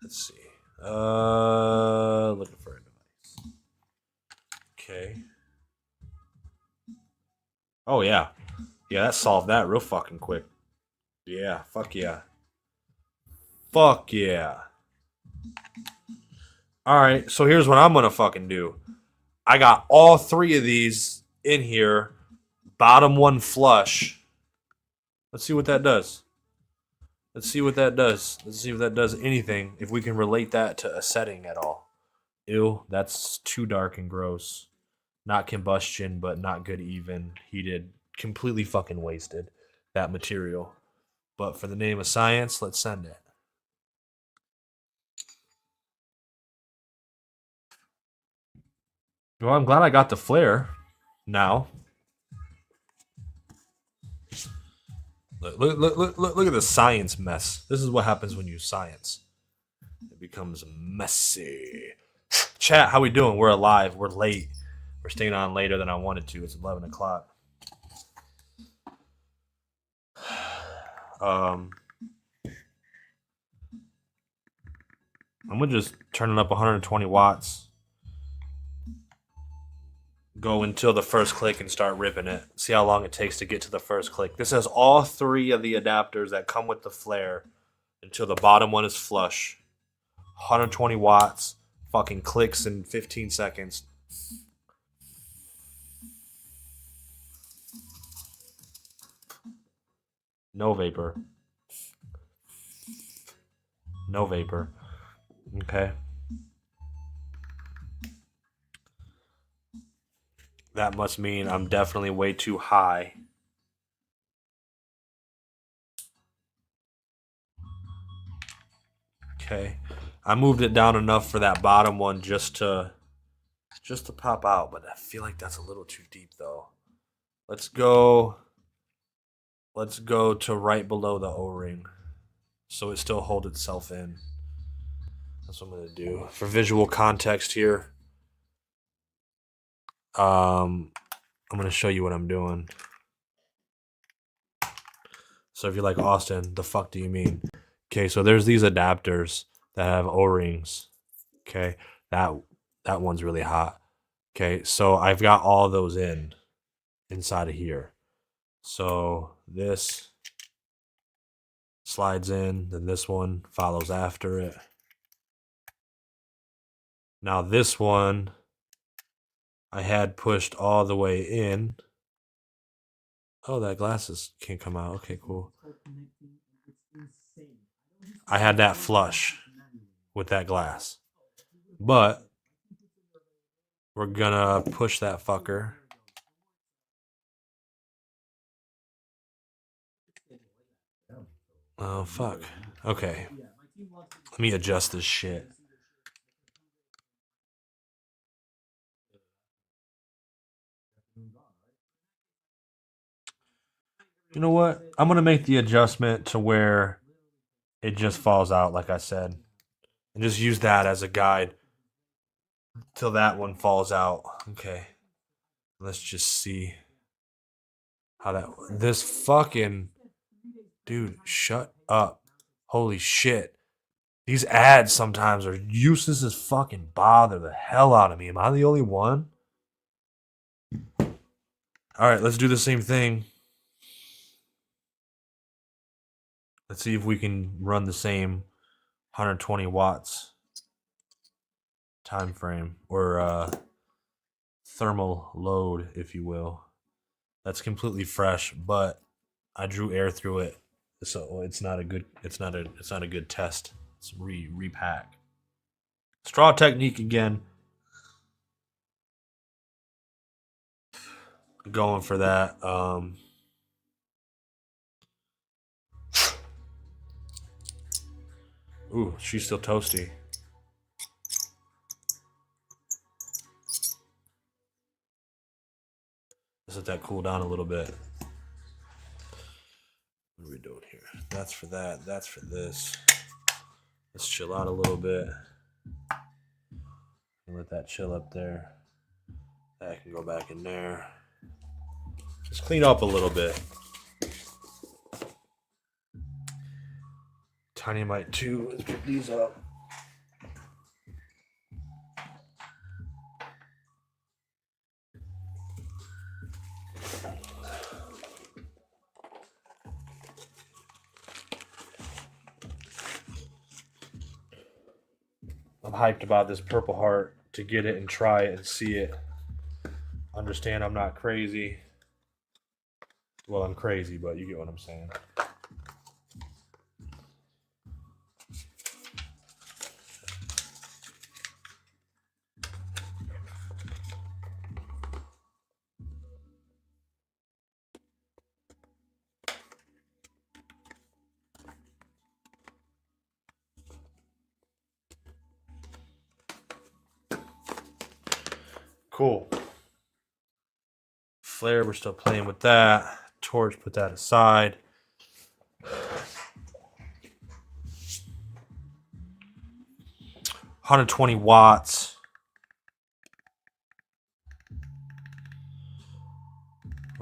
Speaker 1: Let's see. Looking for a device. Okay. Oh yeah. Yeah, that solved that real fucking quick. Yeah, fuck yeah. Fuck yeah. Alright, so here's what I'm gonna fucking do. I got all 3 of these in here. Bottom one flush. Let's see what that does. Let's see what that does. Let's see if that does anything. If we can relate that to a setting at all. Ew, that's too dark and gross. Not combustion, but not good even. Heated. Completely fucking wasted. That material. But for the name of science, let's send it. Well, I'm glad I got the flare now. Look at the science mess. This is what happens when you use science. It becomes messy. Chat, how we doing? We're alive. We're late. We're staying on later than I wanted to. It's 11 o'clock. I'm gonna just turn it up 120 watts. Go until the first click and start ripping it. See how long it takes to get to the first click. This has all 3 of the adapters that come with the flare until the bottom one is flush. 120 watts. Fucking clicks in 15 seconds. No vapor. No vapor. Okay. That must mean I'm definitely way too high. Okay. I moved it down enough for that bottom one just to pop out, but I feel like that's a little too deep though. Let's go to right below the O-ring so it still holds itself in. That's what I'm going to do. For visual context here, I'm going to show you what I'm doing. So if you're like, Austyn, the fuck do you mean? Okay, so there's these adapters that have O-rings. Okay, that one's really hot. Okay, so I've got all those inside of here. So this slides in, then this one follows after it. Now this one I had pushed all the way in. Oh, that glasses can't come out. Okay, cool. I had that flush with that glass. But we're gonna push that fucker. Oh, fuck. Okay. Let me adjust this shit. You know what? I'm gonna make the adjustment to where it just falls out, like I said, and just use that as a guide till that one falls out. Okay, let's just see how that. This fucking dude, shut up! Holy shit! These ads sometimes are useless as fucking bother the hell out of me. Am I the only one? All right, let's do the same thing. Let's see if we can run the same 120 watts time frame or thermal load, if you will. That's completely fresh, but I drew air through it, so it's not a good test. Let's repack. Straw technique again. Going for that. Ooh, she's still toasty. Let's let that cool down a little bit. What are we doing here? That's for that. That's for this. Let's chill out a little bit. And let that chill up there. That can go back in there. Just clean up a little bit. Dynamite 2. Let's pick these up. I'm hyped about this Purple Heart to get it and try it and see it. Understand I'm not crazy. Well, I'm crazy, but you get what I'm saying. Cool. Flare, we're still playing with that. Torch, put that aside. $120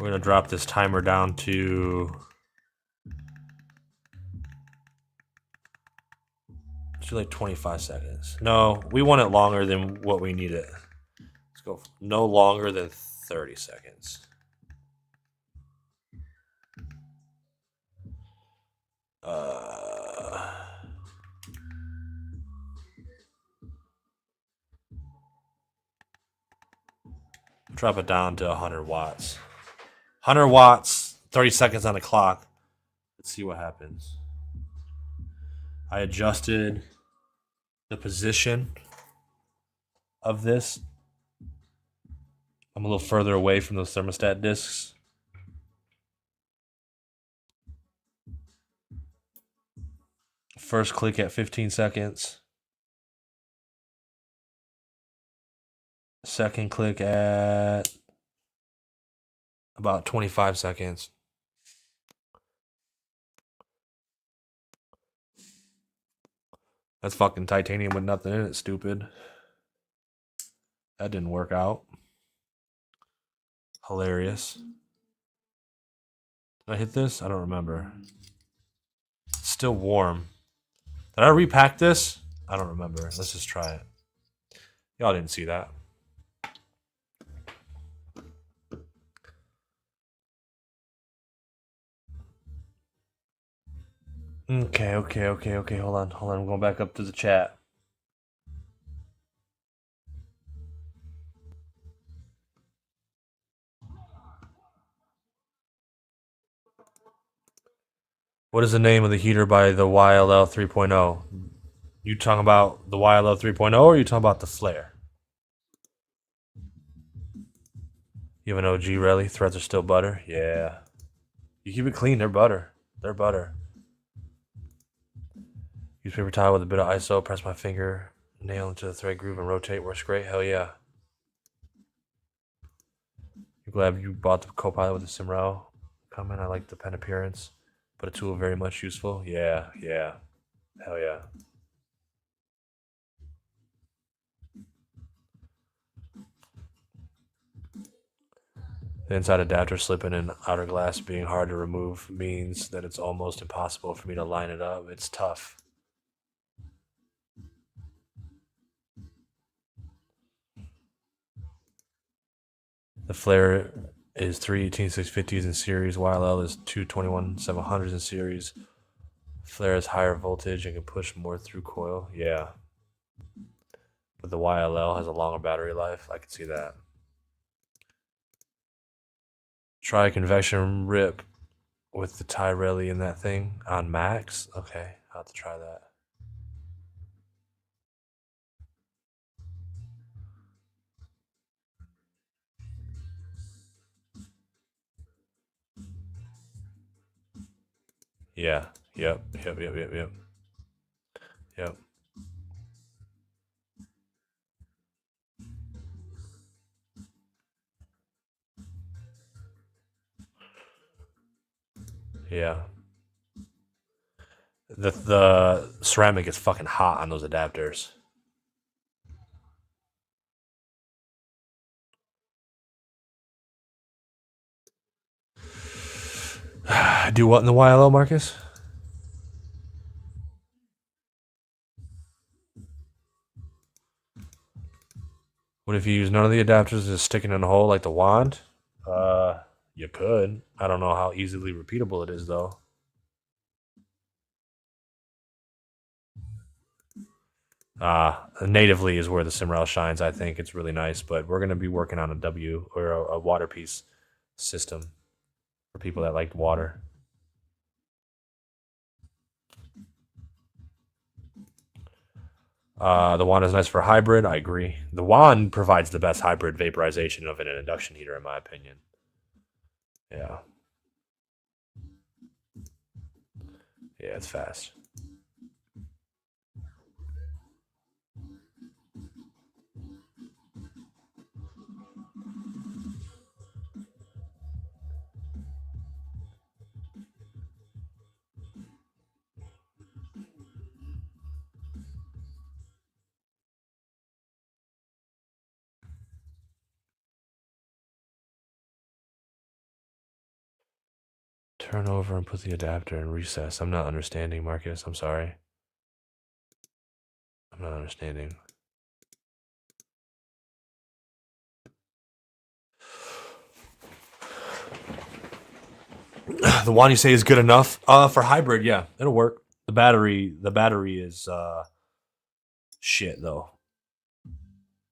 Speaker 1: We're gonna drop this timer down to like 25 seconds. No, we want it longer than what we need it. Let's go no longer than 30 seconds. Drop it down to 100 watts. 100 watts, 30 seconds on the clock. Let's see what happens. I adjusted the position of this. I'm a little further away from those thermostat discs. First click at 15 seconds. Second click at about 25 seconds. That's fucking titanium with nothing in it, stupid. That didn't work out. Hilarious. Did I hit this? I don't remember. It's still warm. Did I repack this? I don't remember. Let's just try it. Y'all didn't see that. Okay. Hold on. I'm going back up to the chat. What is the name of the heater by the YLL 3.0? You talking about the YLL 3.0 or you talking about the Flare? You have an OG Relly? Threads are still butter? Yeah. You keep it clean, they're butter. They're butter. Use paper towel with a bit of ISO, press my finger nail into the thread groove and rotate. Works great. Hell yeah. You're glad you bought the Copilot with the Simrell comment. I like the pen appearance, but a tool very much useful. Yeah, yeah. Hell yeah. The inside adapter slipping in outer glass being hard to remove means that it's almost impossible for me to line it up. It's tough. The flare is 318-650s in series. YLL is 221-700s in series. Flare has higher voltage and can push more through coil. Yeah. But the YLL has a longer battery life. I can see that. Try convection rip with the Tyrelli in that thing on max. Okay, I'll have to try that. Yeah. Yep. Yep. Yeah. The ceramic is fucking hot on those adapters. Do what in the YLO, Marcus? What if you use none of the adapters, just sticking in a hole like the wand? You could. I don't know how easily repeatable it is, though. Natively is where the Simrell shines. I think it's really nice, but we're gonna be working on a W or a water piece system for people that like water. The wand is nice for hybrid. I agree. The wand provides the best hybrid vaporization of an induction heater, in my opinion. Yeah. Yeah, it's fast. Turn over and put the adapter in recess. I'm not understanding, Marcus. I'm sorry. I'm not understanding. The one you say is good enough. For hybrid, yeah, it'll work. The battery is shit though,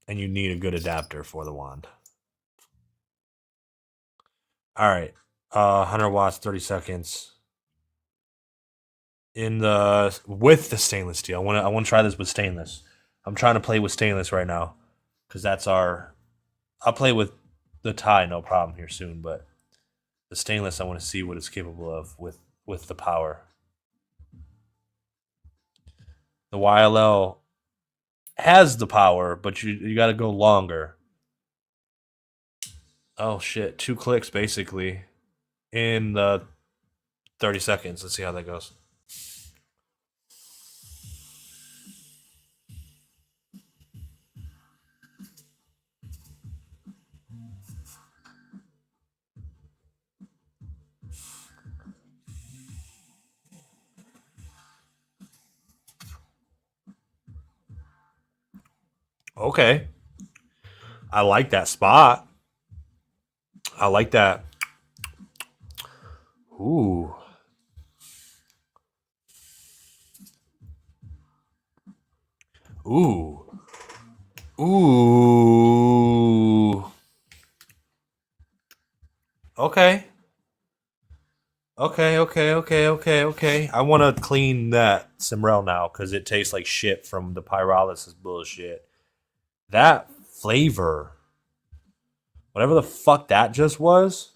Speaker 1: and you need a good adapter for the wand. All right, 100 watts, 30 seconds. In the with the stainless steel, I want to try this with stainless. I'm trying to play with stainless right now because that's our. I'll play with the tie, no problem here soon, but the stainless, I want to see what it's capable of with the power. The YLL has the power, but you got to go longer. Oh shit, 2 clicks basically in the 30 seconds. Let's see how that goes. Okay. I like that spot. I like that. Ooh. Ooh. Ooh. Okay. Okay. I want to clean that Simrell now because it tastes like shit from the pyrolysis bullshit. That flavor, whatever the fuck that just was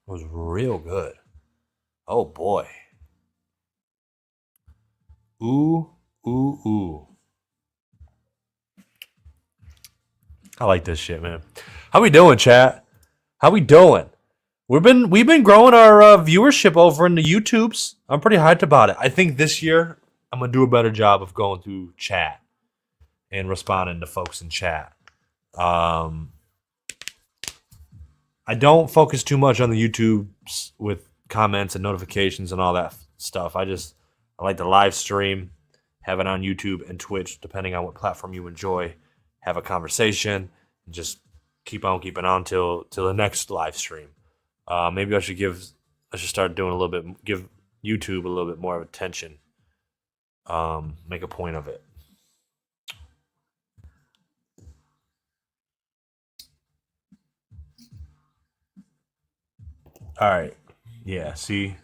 Speaker 1: real good. Oh boy. Ooh. I like this shit, man. How we doing, chat? How we doing? we've been growing our viewership over in the YouTubes. I'm pretty hyped about it. I think this year I'm gonna do a better job of going through chat and responding to folks in chat. I don't focus too much on the YouTubes with comments and notifications and all that stuff. I like to live stream, have it on YouTube and Twitch, depending on what platform you enjoy. Have a conversation, and just keep on keeping on till the next live stream. Maybe I should start doing a little bit, give YouTube a little bit more of attention. Make a point of it. All right. Yeah, see?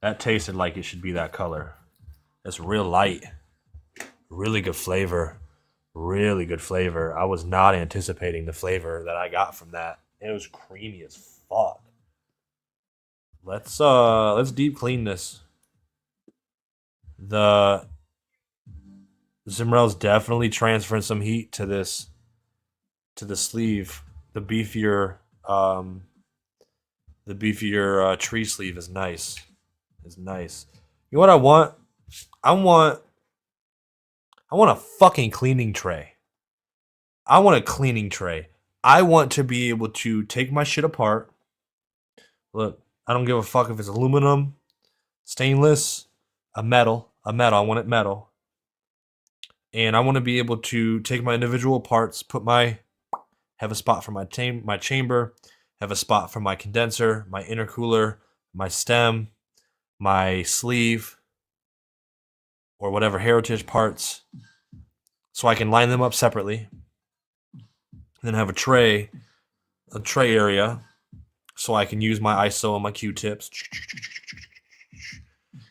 Speaker 1: That tasted like it should be that color. That's real light. Really good flavor. Really good flavor. I was not anticipating the flavor that I got from that. It was creamy as fuck. Let's deep clean this. The Simrell's definitely transferring some heat to the sleeve. The beefier tree sleeve is nice. Is nice. You know what I want? I want a fucking cleaning tray. I want a cleaning tray. I want to be able to take my shit apart. Look, I don't give a fuck if it's aluminum, stainless, a metal. I want it metal. And I want to be able to take my individual parts, have a spot for my chamber, have a spot for my condenser, my intercooler, my stem, my sleeve, or whatever heritage parts, so I can line them up separately. Then have a tray area, so I can use my ISO and my Q-tips.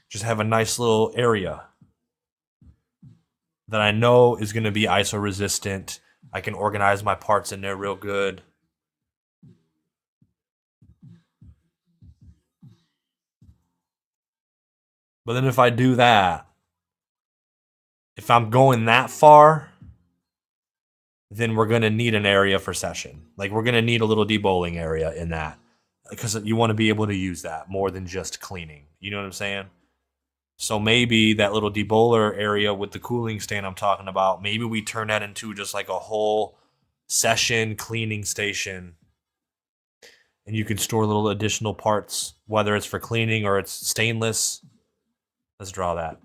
Speaker 1: Just have a nice little area that I know is going to be ISO resistant. I can organize my parts in there real good. But then if I do that, if I'm going that far, then we're going to need an area for session. Like, we're going to need a little debowling area in that, because you want to be able to use that more than just cleaning. You know what I'm saying? So maybe that little debowler area with the cooling stand I'm talking about, maybe we turn that into just like a whole session cleaning station. And you can store little additional parts, whether it's for cleaning or it's stainless. Let's draw that.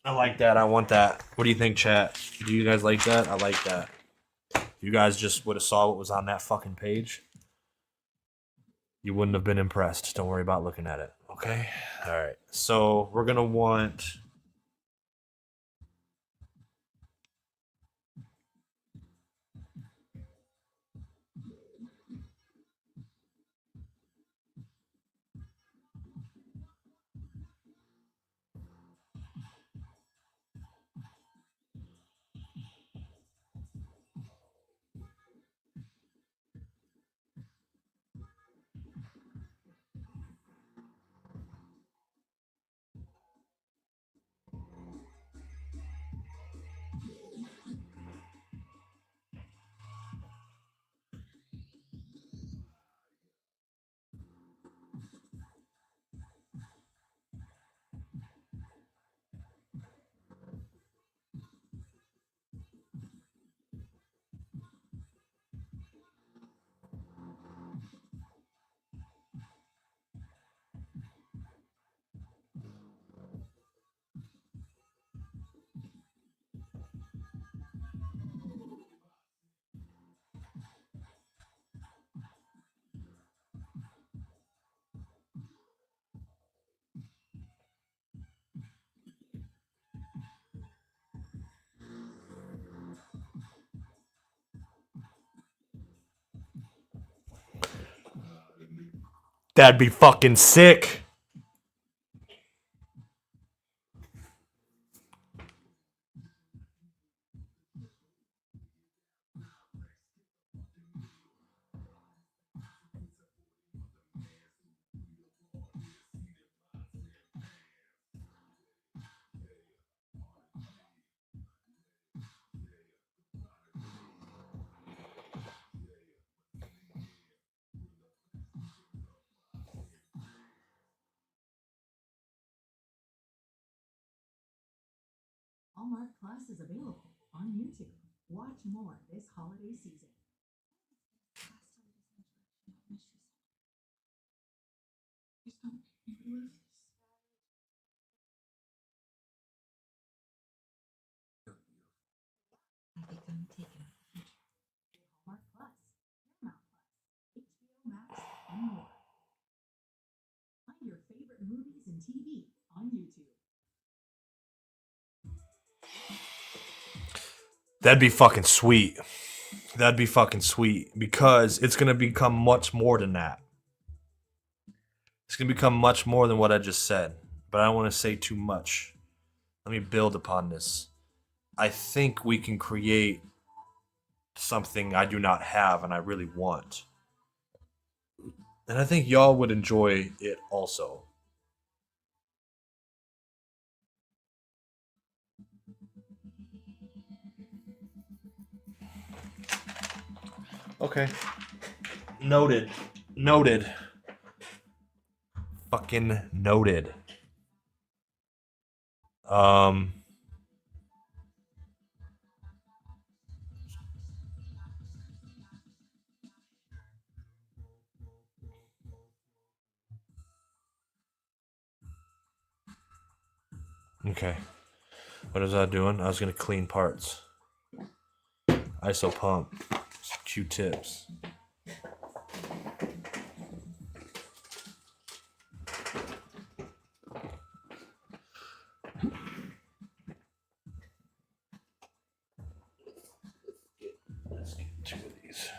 Speaker 1: I like that. I want that. What do you think, chat? Do you guys like that? I like that. You guys just would have saw what was on that fucking page, you wouldn't have been impressed. Don't worry about looking at it. Okay? All right. So we're going to want... That'd be fucking sick.
Speaker 4: Hallmark Plus is available on YouTube. Watch more this holiday season. Hallmark Plus, Paramount Plus, HBO Max, and more. Find your favorite movies and TV on YouTube.
Speaker 1: That'd be fucking sweet. That'd be fucking sweet because it's gonna become much more than that. It's gonna become much more than what I just said, but I don't want to say too much. Let me build upon this. I think we can create something I do not have and I really want. And I think y'all would enjoy it also. Okay. Noted. Noted. Fucking noted. Okay. What was I doing? I was gonna clean parts. ISO pump. Q-tips. Let's get two of these.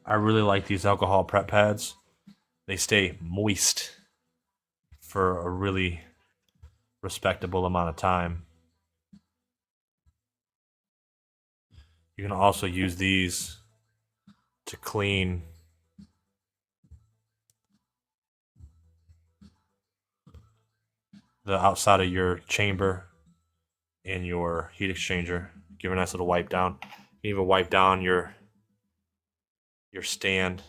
Speaker 1: I really like these alcohol prep pads. They stay moist for a really respectable amount of time. You can also use these to clean the outside of your chamber and your heat exchanger. Give it a nice little wipe down. You can even wipe down your stand.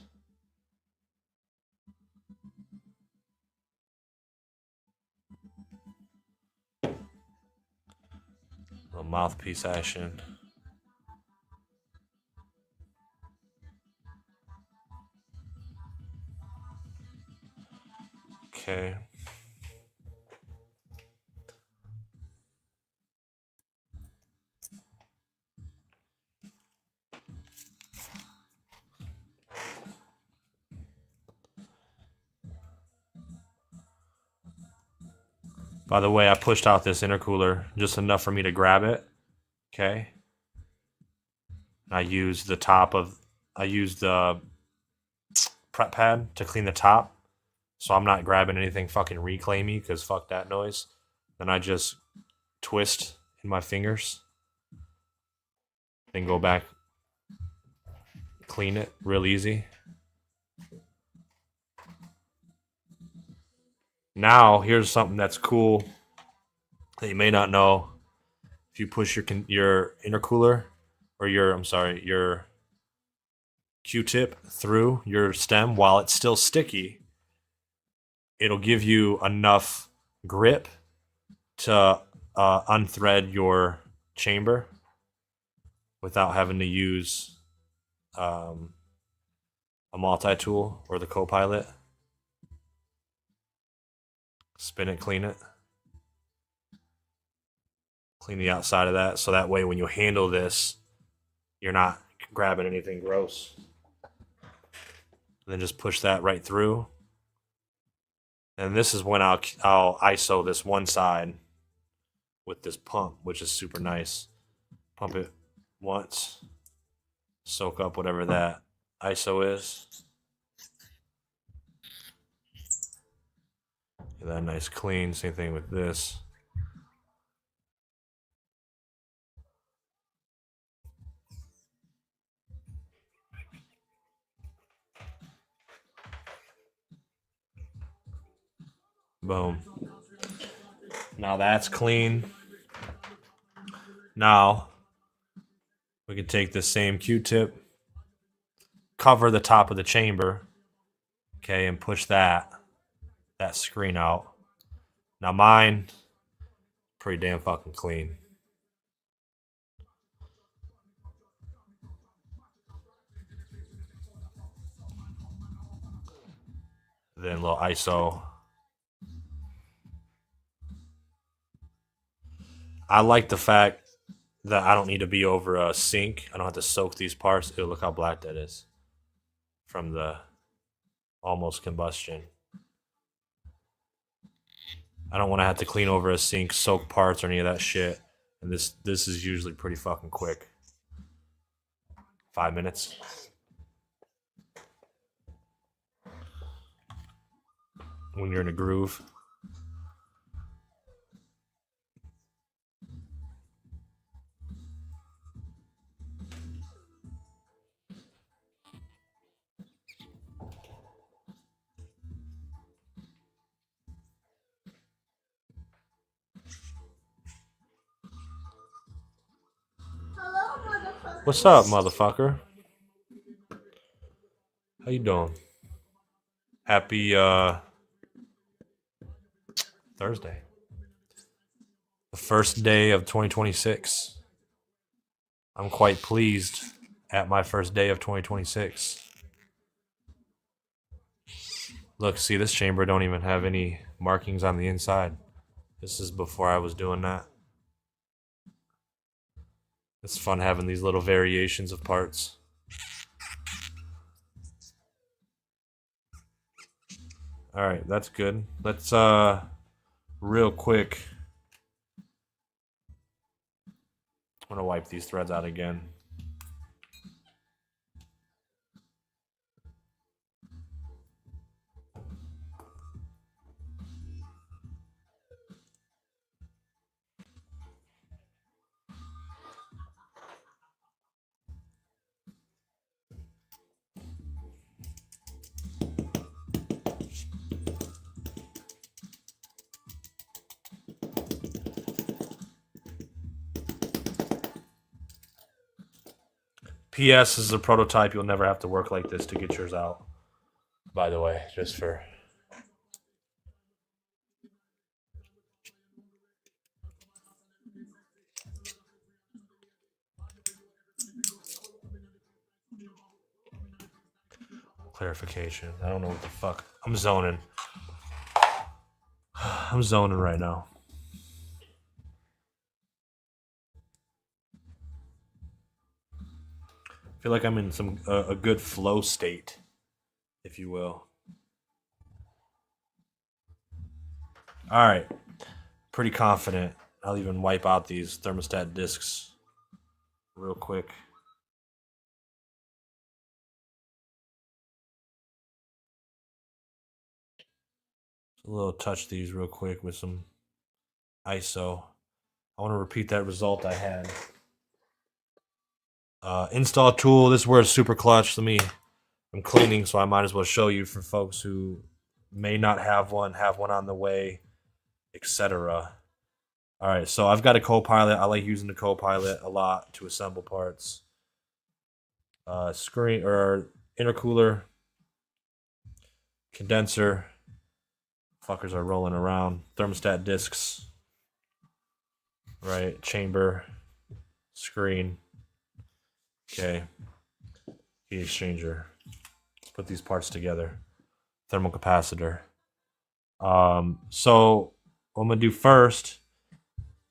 Speaker 1: Little mouthpiece action. Okay. By the way, I pushed out this intercooler just enough for me to grab it. Okay. I used the prep pad to clean the top. So I'm not grabbing anything fucking reclaimy because fuck that noise. Then I just twist in my fingers. Then go back, clean it real easy. Now, here's something that's cool that you may not know. If you push your intercooler or your Q-tip through your stem while it's still sticky, it'll give you enough grip to unthread your chamber without having to use a multi-tool or the Copilot. Spin it, clean it. Clean the outside of that, so that way when you handle this, you're not grabbing anything gross. And then just push that right through. And this is when I'll ISO this one side with this pump, which is super nice. Pump it once, soak up whatever that ISO is. Get that nice clean. Same thing with this. Boom. Now that's clean. Now we can take this same Q-tip, cover the top of the chamber, okay, and push that screen out. Now mine, pretty damn fucking clean. Then a little ISO. I like the fact that I don't need to be over a sink. I don't have to soak these parts. Ew, look how black that is from the almost combustion. I don't want to have to clean over a sink, soak parts, or any of that shit. And this is usually pretty fucking quick. 5 minutes. When you're in a groove. What's up, motherfucker? How you doing? Happy Thursday. The first day of 2026. I'm quite pleased at my first day of 2026. Look, see, this chamber don't even have any markings on the inside. This is before I was doing that. It's fun having these little variations of parts. Alright, that's good. Let's, real quick. I'm gonna wipe these threads out again. PS is a prototype. You'll never have to work like this to get yours out. By the way, just for... clarification. I don't know what the fuck. I'm zoning. I'm zoning right now. I feel like I'm in some a good flow state, if you will. All right. Pretty confident. I'll even wipe out these thermostat discs real quick. A little touch these real quick with some ISO. I want to repeat that result I had. Install tool. This word is super clutch. I'm cleaning, so I might as well show you for folks who may not have one on the way, etc. All right, so I've got a Copilot. I like using the Copilot a lot to assemble parts. Screen or intercooler, condenser. Fuckers are rolling around. Thermostat discs. Right, chamber, screen. Okay, heat exchanger. Put these parts together. Thermal capacitor. So what I'm gonna do first.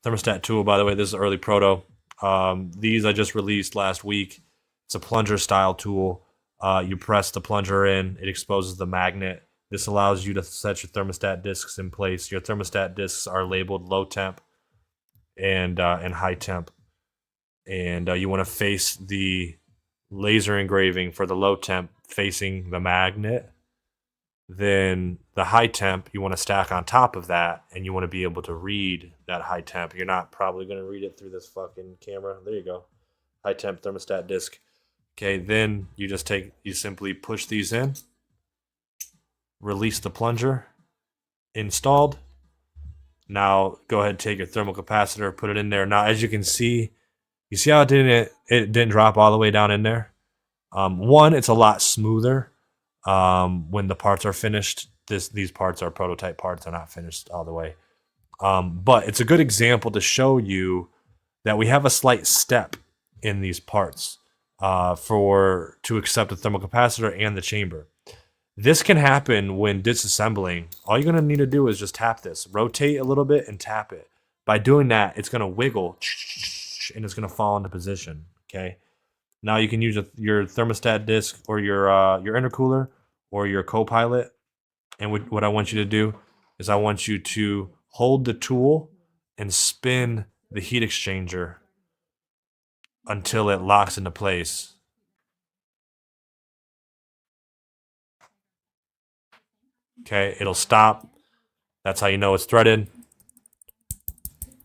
Speaker 1: Thermostat tool, by the way, this is early proto. These I just released last week. It's a plunger style tool. You press the plunger in, it exposes the magnet. This allows you to set your thermostat discs in place. Your thermostat discs are labeled low temp and high temp. And you want to face the laser engraving for the low temp facing the magnet. Then the high temp you want to stack on top of that, and you want to be able to read that high temp. You're not probably going to read it through this fucking camera. There you go. High temp thermostat disc. Okay, then you simply push these in, release the plunger, installed, Now go ahead and take your thermal capacitor, put it in there. Now, as you can see, you see how it didn't drop all the way down in there? One, it's a lot smoother when the parts are finished. These parts are prototype parts, they're not finished all the way. But it's a good example to show you that we have a slight step in these parts to accept the thermal capacitor and the chamber. This can happen when disassembling. All you're going to need to do is just tap this. Rotate a little bit and tap it. By doing that, it's going to wiggle and it's going to fall into position. Okay. Now you can use your thermostat disc or your intercooler or your co-pilot. And what I want you to do is I want you to hold the tool and spin the heat exchanger until it locks into place. Okay, it'll stop. That's how you know it's threaded.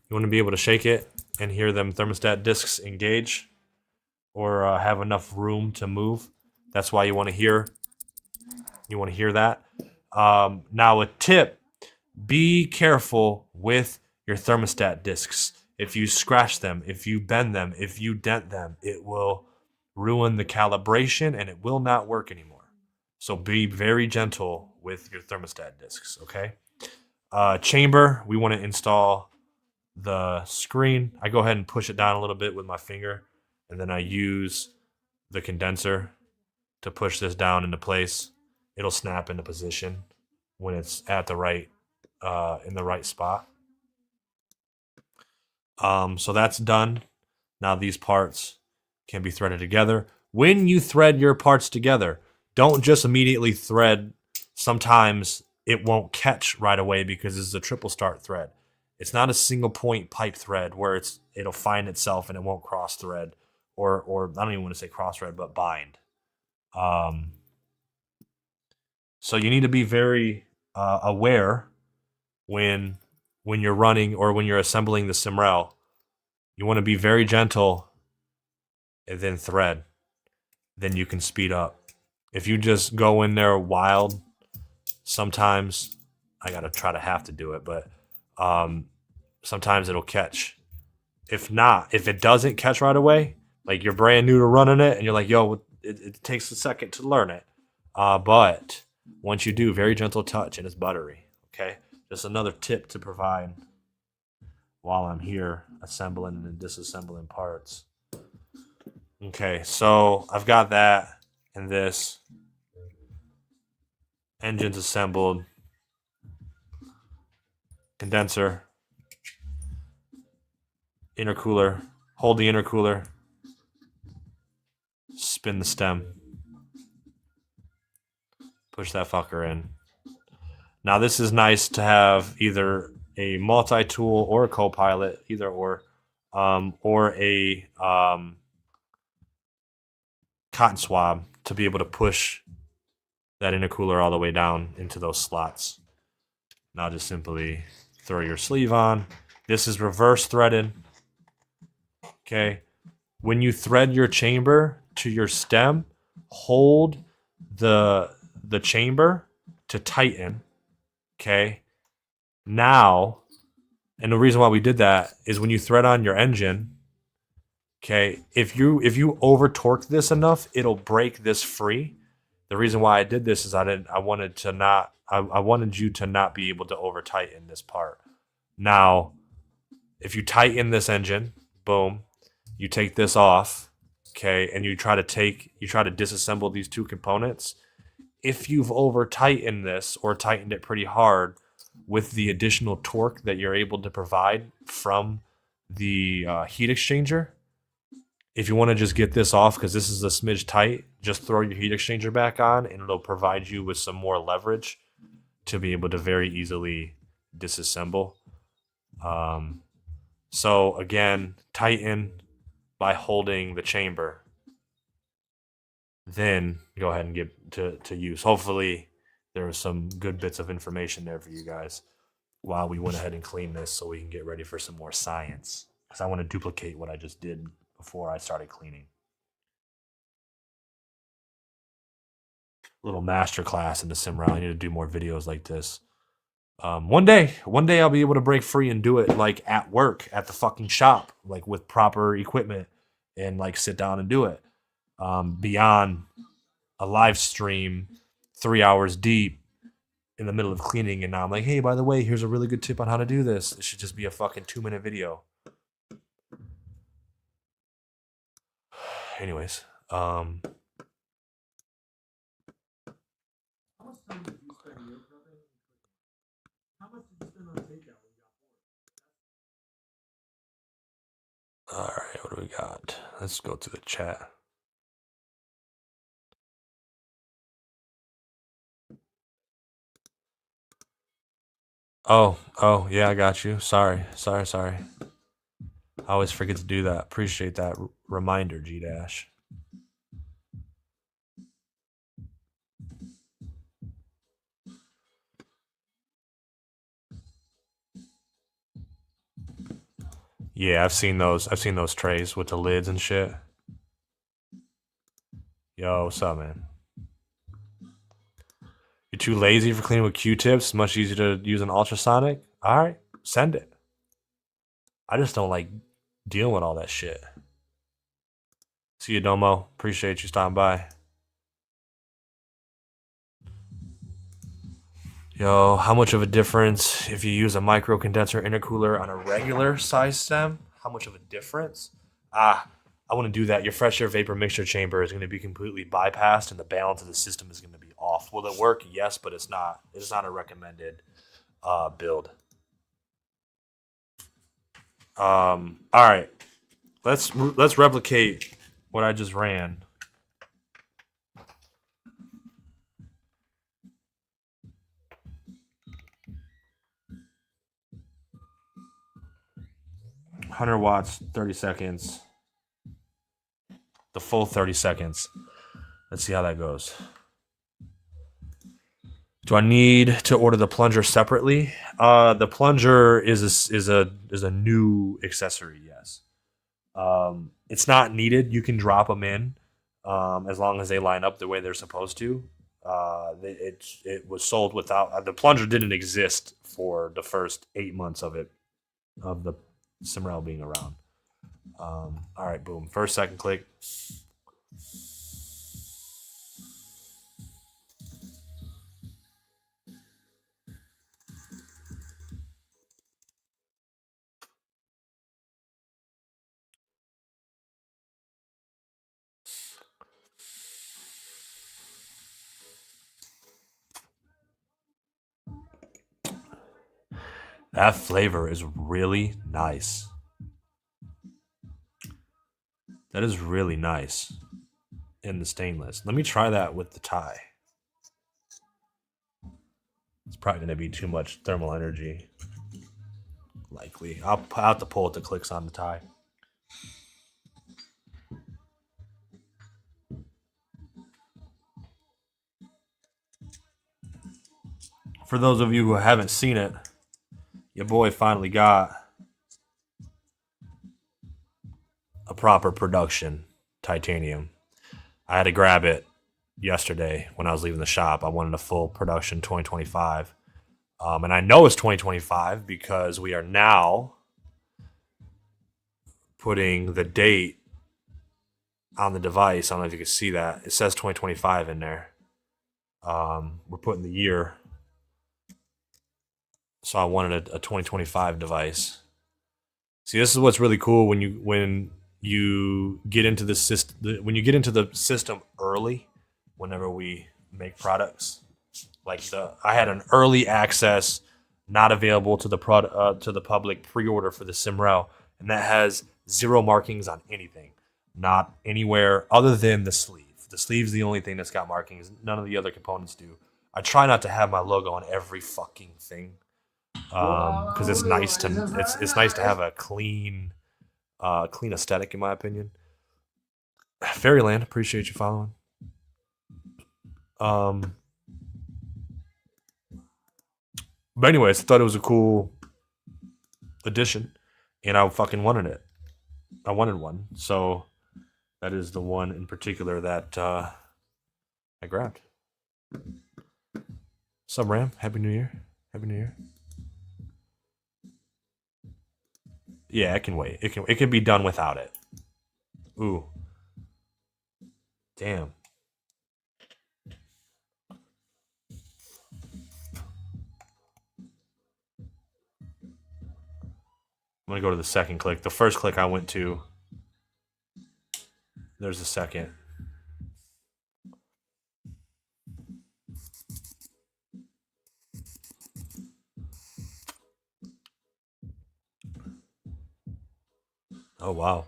Speaker 1: You want to be able to shake it and hear them thermostat discs engage or have enough room to move. That's why you want to hear that. Now a tip, be careful with your thermostat discs. If you scratch them, if you bend them, if you dent them, it will ruin the calibration and it will not work anymore. So be very gentle with your thermostat discs, okay? Chamber, we want to install the screen. I go ahead and push it down a little bit with my finger, and then I use the condenser to push this down into place. It'll snap into position when it's at the right in the right spot. So that's done. Now these parts can be threaded together. When you thread your parts together, don't just immediately thread. Sometimes it won't catch right away because this is a triple start thread. It's not a single point pipe thread where it'll find itself and it won't cross thread or I don't even want to say cross thread, but bind. So you need to be very aware when you're running or when you're assembling the Simrell. You want to be very gentle and then thread. Then you can speed up. If you just go in there wild, sometimes I gotta try to have to do it, but sometimes it'll catch. If it doesn't catch right away, like you're brand new to running it and you're like, yo, it takes a second to learn it. But once you do, very gentle touch and it's buttery. Okay, just another tip to provide while I'm here assembling and disassembling parts. Okay, so I've got that and this. Engines assembled. Condenser. Intercooler. Hold the intercooler. Spin the stem. Push that fucker in. Now this is nice to have either a multi-tool or a co-pilot, either or a cotton swab to be able to push that intercooler all the way down into those slots. Now just simply throw your sleeve on. This is reverse threaded. Okay. When you thread your chamber to your stem, hold the chamber to tighten. Okay. Now, and the reason why we did that is when you thread on your engine, okay, if you over torque this enough, it'll break this free. The reason why I did this is I wanted you to not be able to over tighten this part. Now, if you tighten this engine, boom, you take this off, okay, and you try to disassemble these two components. If you've over tightened this or tightened it pretty hard with the additional torque that you're able to provide from the heat exchanger, if you want to just get this off because this is a smidge tight, just throw your heat exchanger back on and it'll provide you with some more leverage to be able to very easily disassemble. So again, tighten by holding the chamber. Then go ahead and get to use. Hopefully there was some good bits of information there for you guys while we went ahead and cleaned this so we can get ready for some more science. Because I want to duplicate what I just did before I started cleaning. Little master class in the Simrell. I need to do more videos like this. One day I'll be able to break free and do it like at work at the fucking shop, like with proper equipment, and like sit down and do it. Beyond a live stream, 3 hours deep in the middle of cleaning, and now I'm like, hey, by the way, here's a really good tip on how to do this. It should just be a fucking 2-minute video. Anyways,
Speaker 5: How much time did you spend meal prepping? How much did you spend on takeout when you got bored?
Speaker 1: all right, what do we got? Let's go to the chat. Oh, yeah, I got you. Sorry. I always forget to do that. Appreciate that reminder, G-Dash. Yeah, I've seen those trays with the lids and shit. Yo, what's up, man? You're too lazy for cleaning with Q-tips? Much easier to use an ultrasonic? All right, send it. I just don't like dealing with all that shit. See you, Domo. Appreciate you stopping by. Yo, how much of a difference if you use a micro condenser intercooler on a regular size stem? How much of a difference? I want to do that. Your fresh air vapor mixture chamber is going to be completely bypassed, and the balance of the system is going to be off. Will it work? Yes, but it's not. It's not a recommended build. All right, let's replicate what I just ran. $100 watts, 30 seconds. The full 30 seconds. Let's see how that goes. Do I need to order the plunger separately? The plunger is a new accessory. Yes. It's not needed. You can drop them in as long as they line up the way they're supposed to. It was sold without the plunger didn't exist for the first 8 months of the Simrell being around. All right, boom. First, second click. That flavor is really nice. That is really nice in the stainless. Let me try that with the tie. It's probably going to be too much thermal energy. Likely. I'll have to pull it the clicks on the tie. For those of you who haven't seen it, your boy finally got a proper production titanium. I had to grab it yesterday when I was leaving the shop. I wanted a full production 2025. And I know it's 2025 because we are now putting the date on the device. I don't know if you can see that. It says 2025 in there. We're putting the year. So I wanted a 2025 device. See, this is what's really cool when you get into the system early. Whenever we make products, like I had an early access, not available to the public pre-order for the Simrell, and that has 0 markings on anything, not anywhere other than the sleeve. The sleeve's the only thing that's got markings. None of the other components do. I try not to have my logo on every fucking thing, because it's nice to have a clean aesthetic, in my opinion. Fairyland, appreciate you following. But anyways, I thought it was a cool addition, and I fucking wanted it. I wanted one, so that is the one in particular that I grabbed. What's up, Ram? Happy New Year. Happy New Year. Yeah, it can wait. It can be done without it. Ooh. Damn. I'm gonna go to the second click. The first click I went to. There's the second. Oh wow.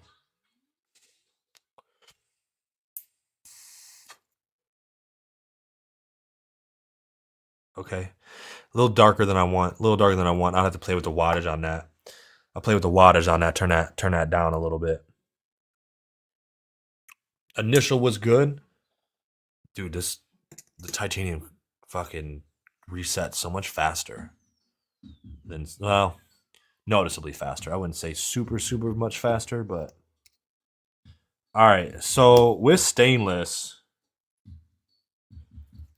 Speaker 1: Okay. A little darker than I want. A little darker than I want. I'll have to play with the wattage on that. I'll play with the wattage on that. Turn that down a little bit. Initial was good. Dude, the titanium fucking resets so much faster than, well, noticeably faster. I wouldn't say super much faster, but all right. So with stainless,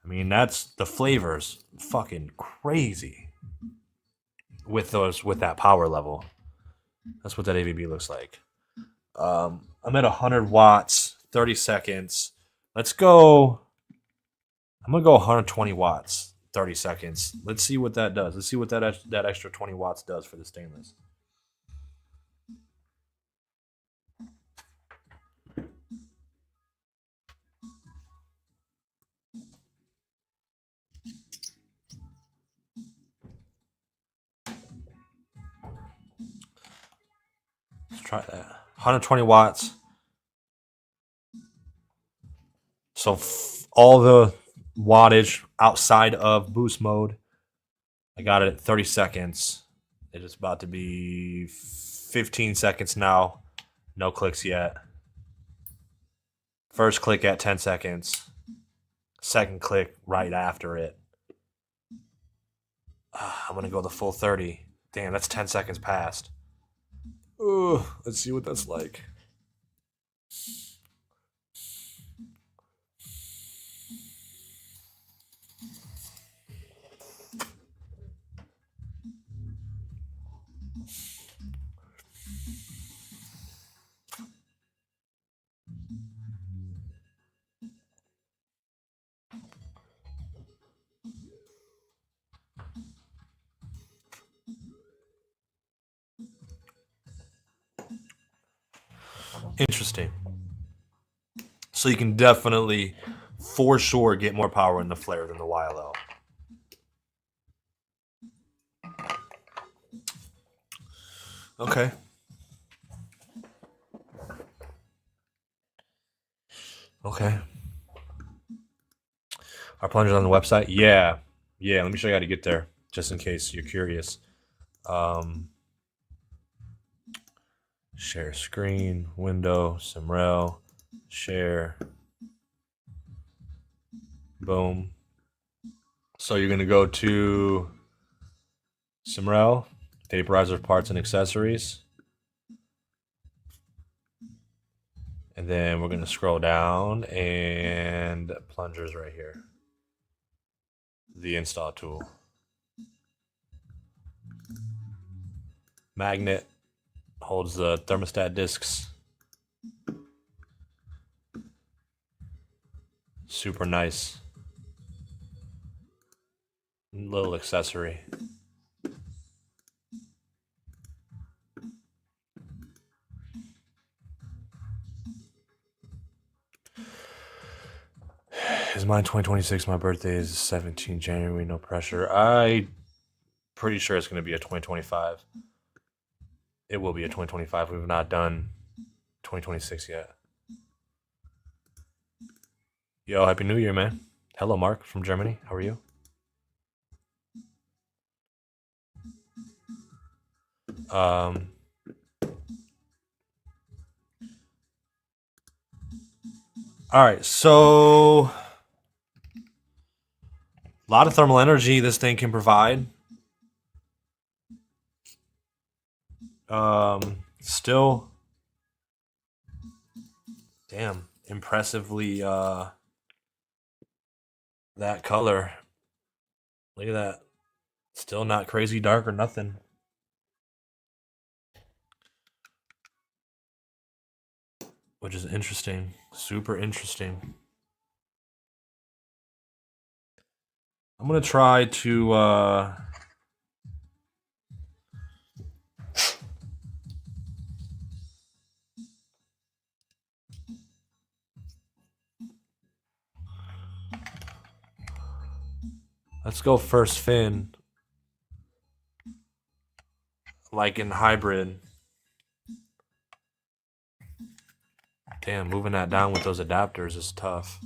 Speaker 1: I mean, that's the flavors fucking crazy with that power level. That's what that AVB looks like. I'm at 100 watts, 30 seconds. Let's go. I'm gonna go 120 watts, 30 seconds. Let's see what that does. Let's see what that extra 20 watts does for the stainless. Let's try that. 120 watts. So all the wattage outside of boost mode, I got it at 30 seconds. It is about to be 15 seconds now. No clicks yet. First click at 10 seconds. Second click right after it. I'm going to go the full 30. Damn, that's 10 seconds past. Ooh, let's see what that's like. Interesting. So you can definitely, for sure, get more power in the flare than the YLO. Okay. Okay. Our plungers on the website? Yeah. Yeah, let me show you how to get there, just in case you're curious. Share screen, window, Simrell, share. Boom. So you're going to go to Simrell, Vaporizer parts and accessories. And then we're going to scroll down and plungers right here. The install tool. Magnet holds the thermostat discs. Super nice. Little accessory. Is mine 2026? My birthday is 17 January. No pressure. I pretty sure it's going to be a 2025. It will be a 2025. We've not done 2026 yet. Yo, Happy New Year, man. Hello, Mark from Germany. How are you? All right, so a lot of thermal energy this thing can provide. Still, damn, impressively, that color. Look at that. Still not crazy dark or nothing. Which is interesting. Super interesting. I'm going to try to... Let's go first fin. Like in hybrid. Damn, moving that down with those adapters is tough.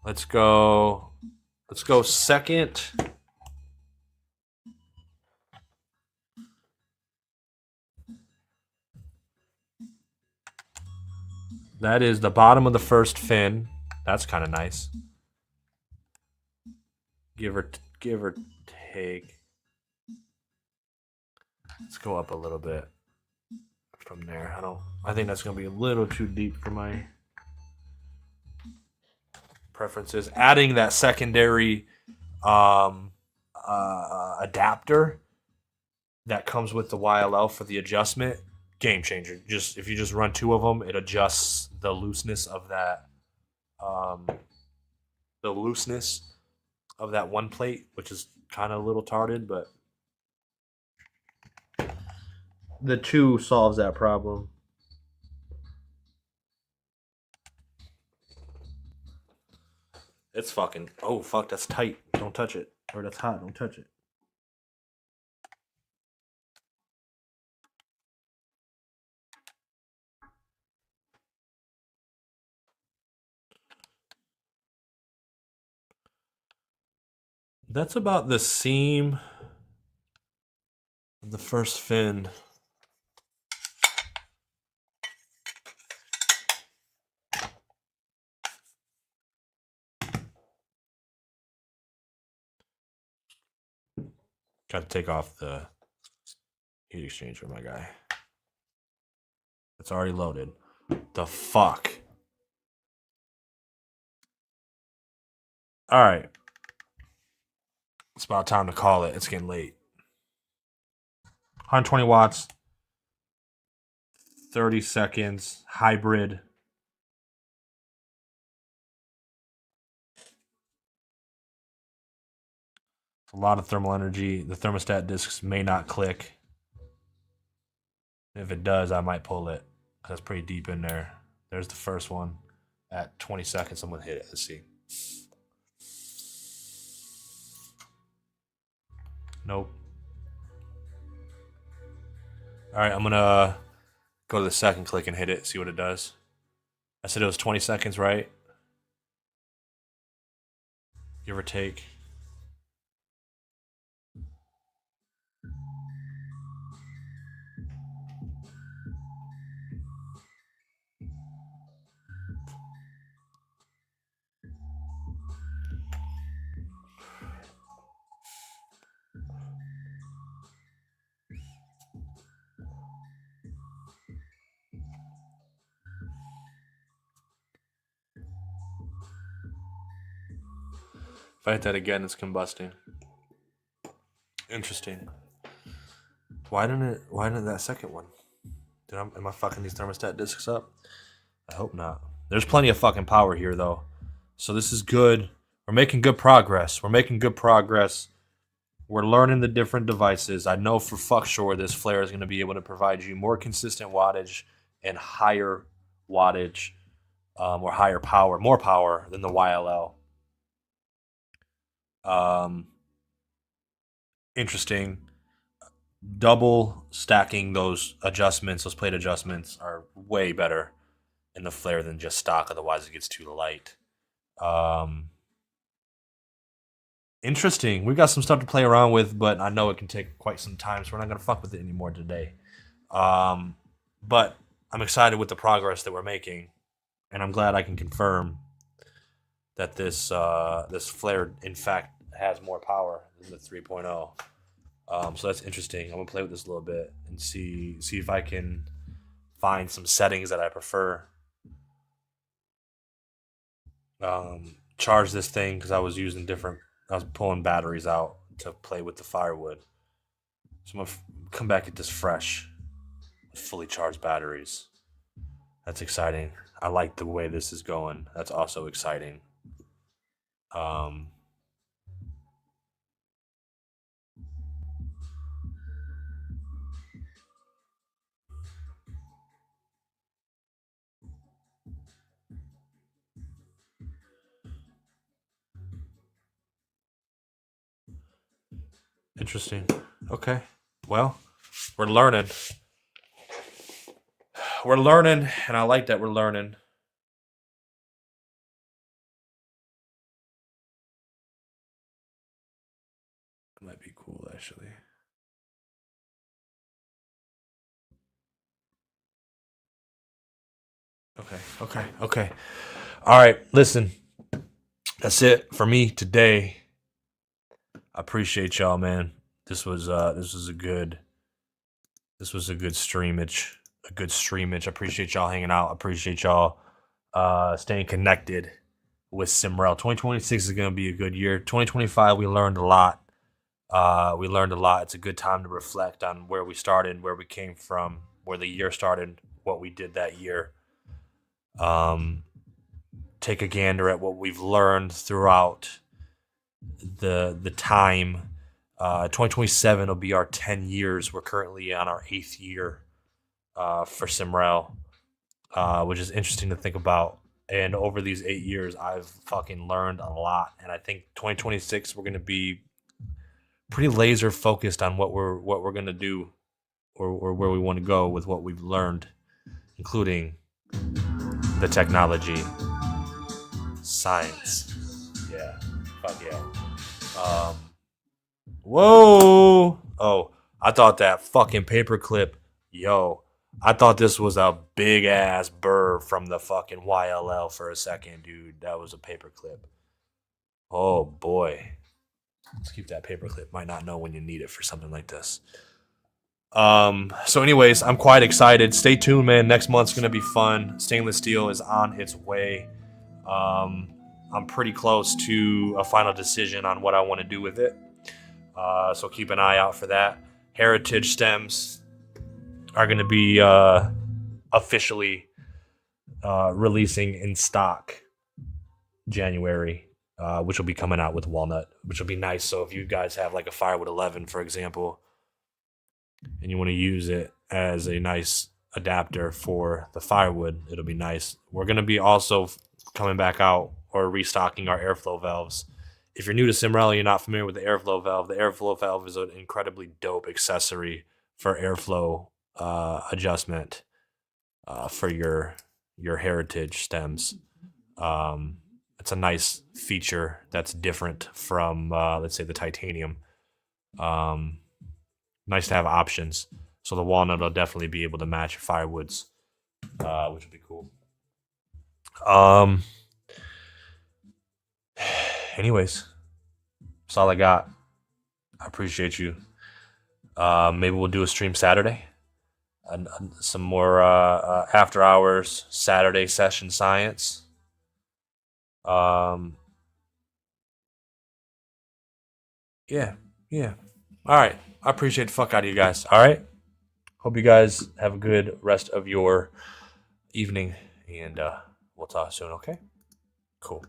Speaker 1: Let's go second. That is the bottom of the first fin. That's kind of nice. Give or take. Let's go up a little bit from there. I think that's gonna be a little too deep for my preferences. Adding that secondary adapter that comes with the YLL for the adjustment, game changer. Just if you just run two of them, it adjusts the looseness of that one plate, which is kind of a little tarded, but the two solves that problem. It's fucking... Oh, fuck, that's tight. Don't touch it. Or that's hot. Don't touch it. That's about the seam of the first fin. Got to take off the heat exchanger, my guy. It's already loaded. The fuck? Alright. It's about time to call it. It's getting late. 120 watts. 30 seconds. Hybrid. A lot of thermal energy. The thermostat discs may not click. If it does, I might pull it. That's pretty deep in there. There's the first one. At 20 seconds, I'm going to hit it. Let's see. Nope. Alright, I'm going to go to the second click and hit it. See what it does. I said it was 20 seconds, right? Give or take. If I hit that again, it's combusting. Interesting. Why didn't that second one? Am I fucking these thermostat discs up? I hope not. There's plenty of fucking power here, though. So this is good. We're making good progress. We're learning the different devices. I know for fuck sure this flare is going to be able to provide you more consistent wattage and higher wattage or higher power, more power than the YLL. Interesting. Double stacking those adjustments, those plate adjustments, are way better in the flare than just stock. Otherwise, it gets too light. Interesting. We got some stuff to play around with, but I know it can take quite some time, so we're not gonna fuck with it anymore today. But I'm excited with the progress that we're making, and I'm glad I can confirm that this flare, in fact, has more power than the 3.0. So that's interesting. I'm gonna play with this a little bit and see if I can find some settings that I prefer. Charge this thing because I was using different I was pulling batteries out to play with the firewood. So I'm gonna come back at this fresh, with fully charged batteries. That's exciting. I like the way this is going. That's also exciting. Um, Interesting. Okay. Well, we're learning. We're learning, and I like that we're learning. It might be cool, actually. Okay. All right, listen. That's it for me today. I appreciate y'all, man. This was a good streamage. A good streamage. I appreciate y'all hanging out. I appreciate y'all staying connected with Simrell. 2026 is gonna be a good year. 2025, we learned a lot. It's a good time to reflect on where we started, where we came from, where the year started, what we did that year. Take a gander at what we've learned throughout the time. 2027 will be our 10 years. We're currently on our 8th year for Simrell, which is interesting to think about. And over these 8 years, I've fucking learned a lot. And I think 2026 we're gonna be pretty laser focused on what we're gonna do, or where we want to go with what we've learned, including the technology, science. Yeah, fuck yeah. Whoa! Oh, I thought that fucking paperclip. Yo, I thought this was a big ass burr from the fucking YLL for a second, dude. That was a paperclip. Oh boy. Let's keep that paperclip. Might not know when you need it for something like this. So anyways, I'm quite excited. Stay tuned, man. Next month's gonna be fun. Stainless steel is on its way. I'm pretty close to a final decision on what I want to do with it. So keep an eye out for that. Heritage stems are gonna be officially releasing in stock January. Which will be coming out with walnut, which will be nice. So if you guys have like a Firewood 11, for example, and you want to use it as a nice adapter for the firewood, it'll be nice. We're going to be also coming back out or restocking our airflow valves. If you're new to Simrell and you're not familiar with the airflow valve is an incredibly dope accessory for airflow adjustment for your heritage stems. It's a nice feature that's different from, let's say, the titanium. Nice to have options. So the walnut will definitely be able to match firewoods, which would be cool. Anyways, that's all I got. I appreciate you. Maybe we'll do a stream Saturday. And some more after hours Saturday session science. Yeah. All right. I appreciate the fuck out of you guys. All right. Hope you guys have a good rest of your evening, and we'll talk soon. Okay. Cool.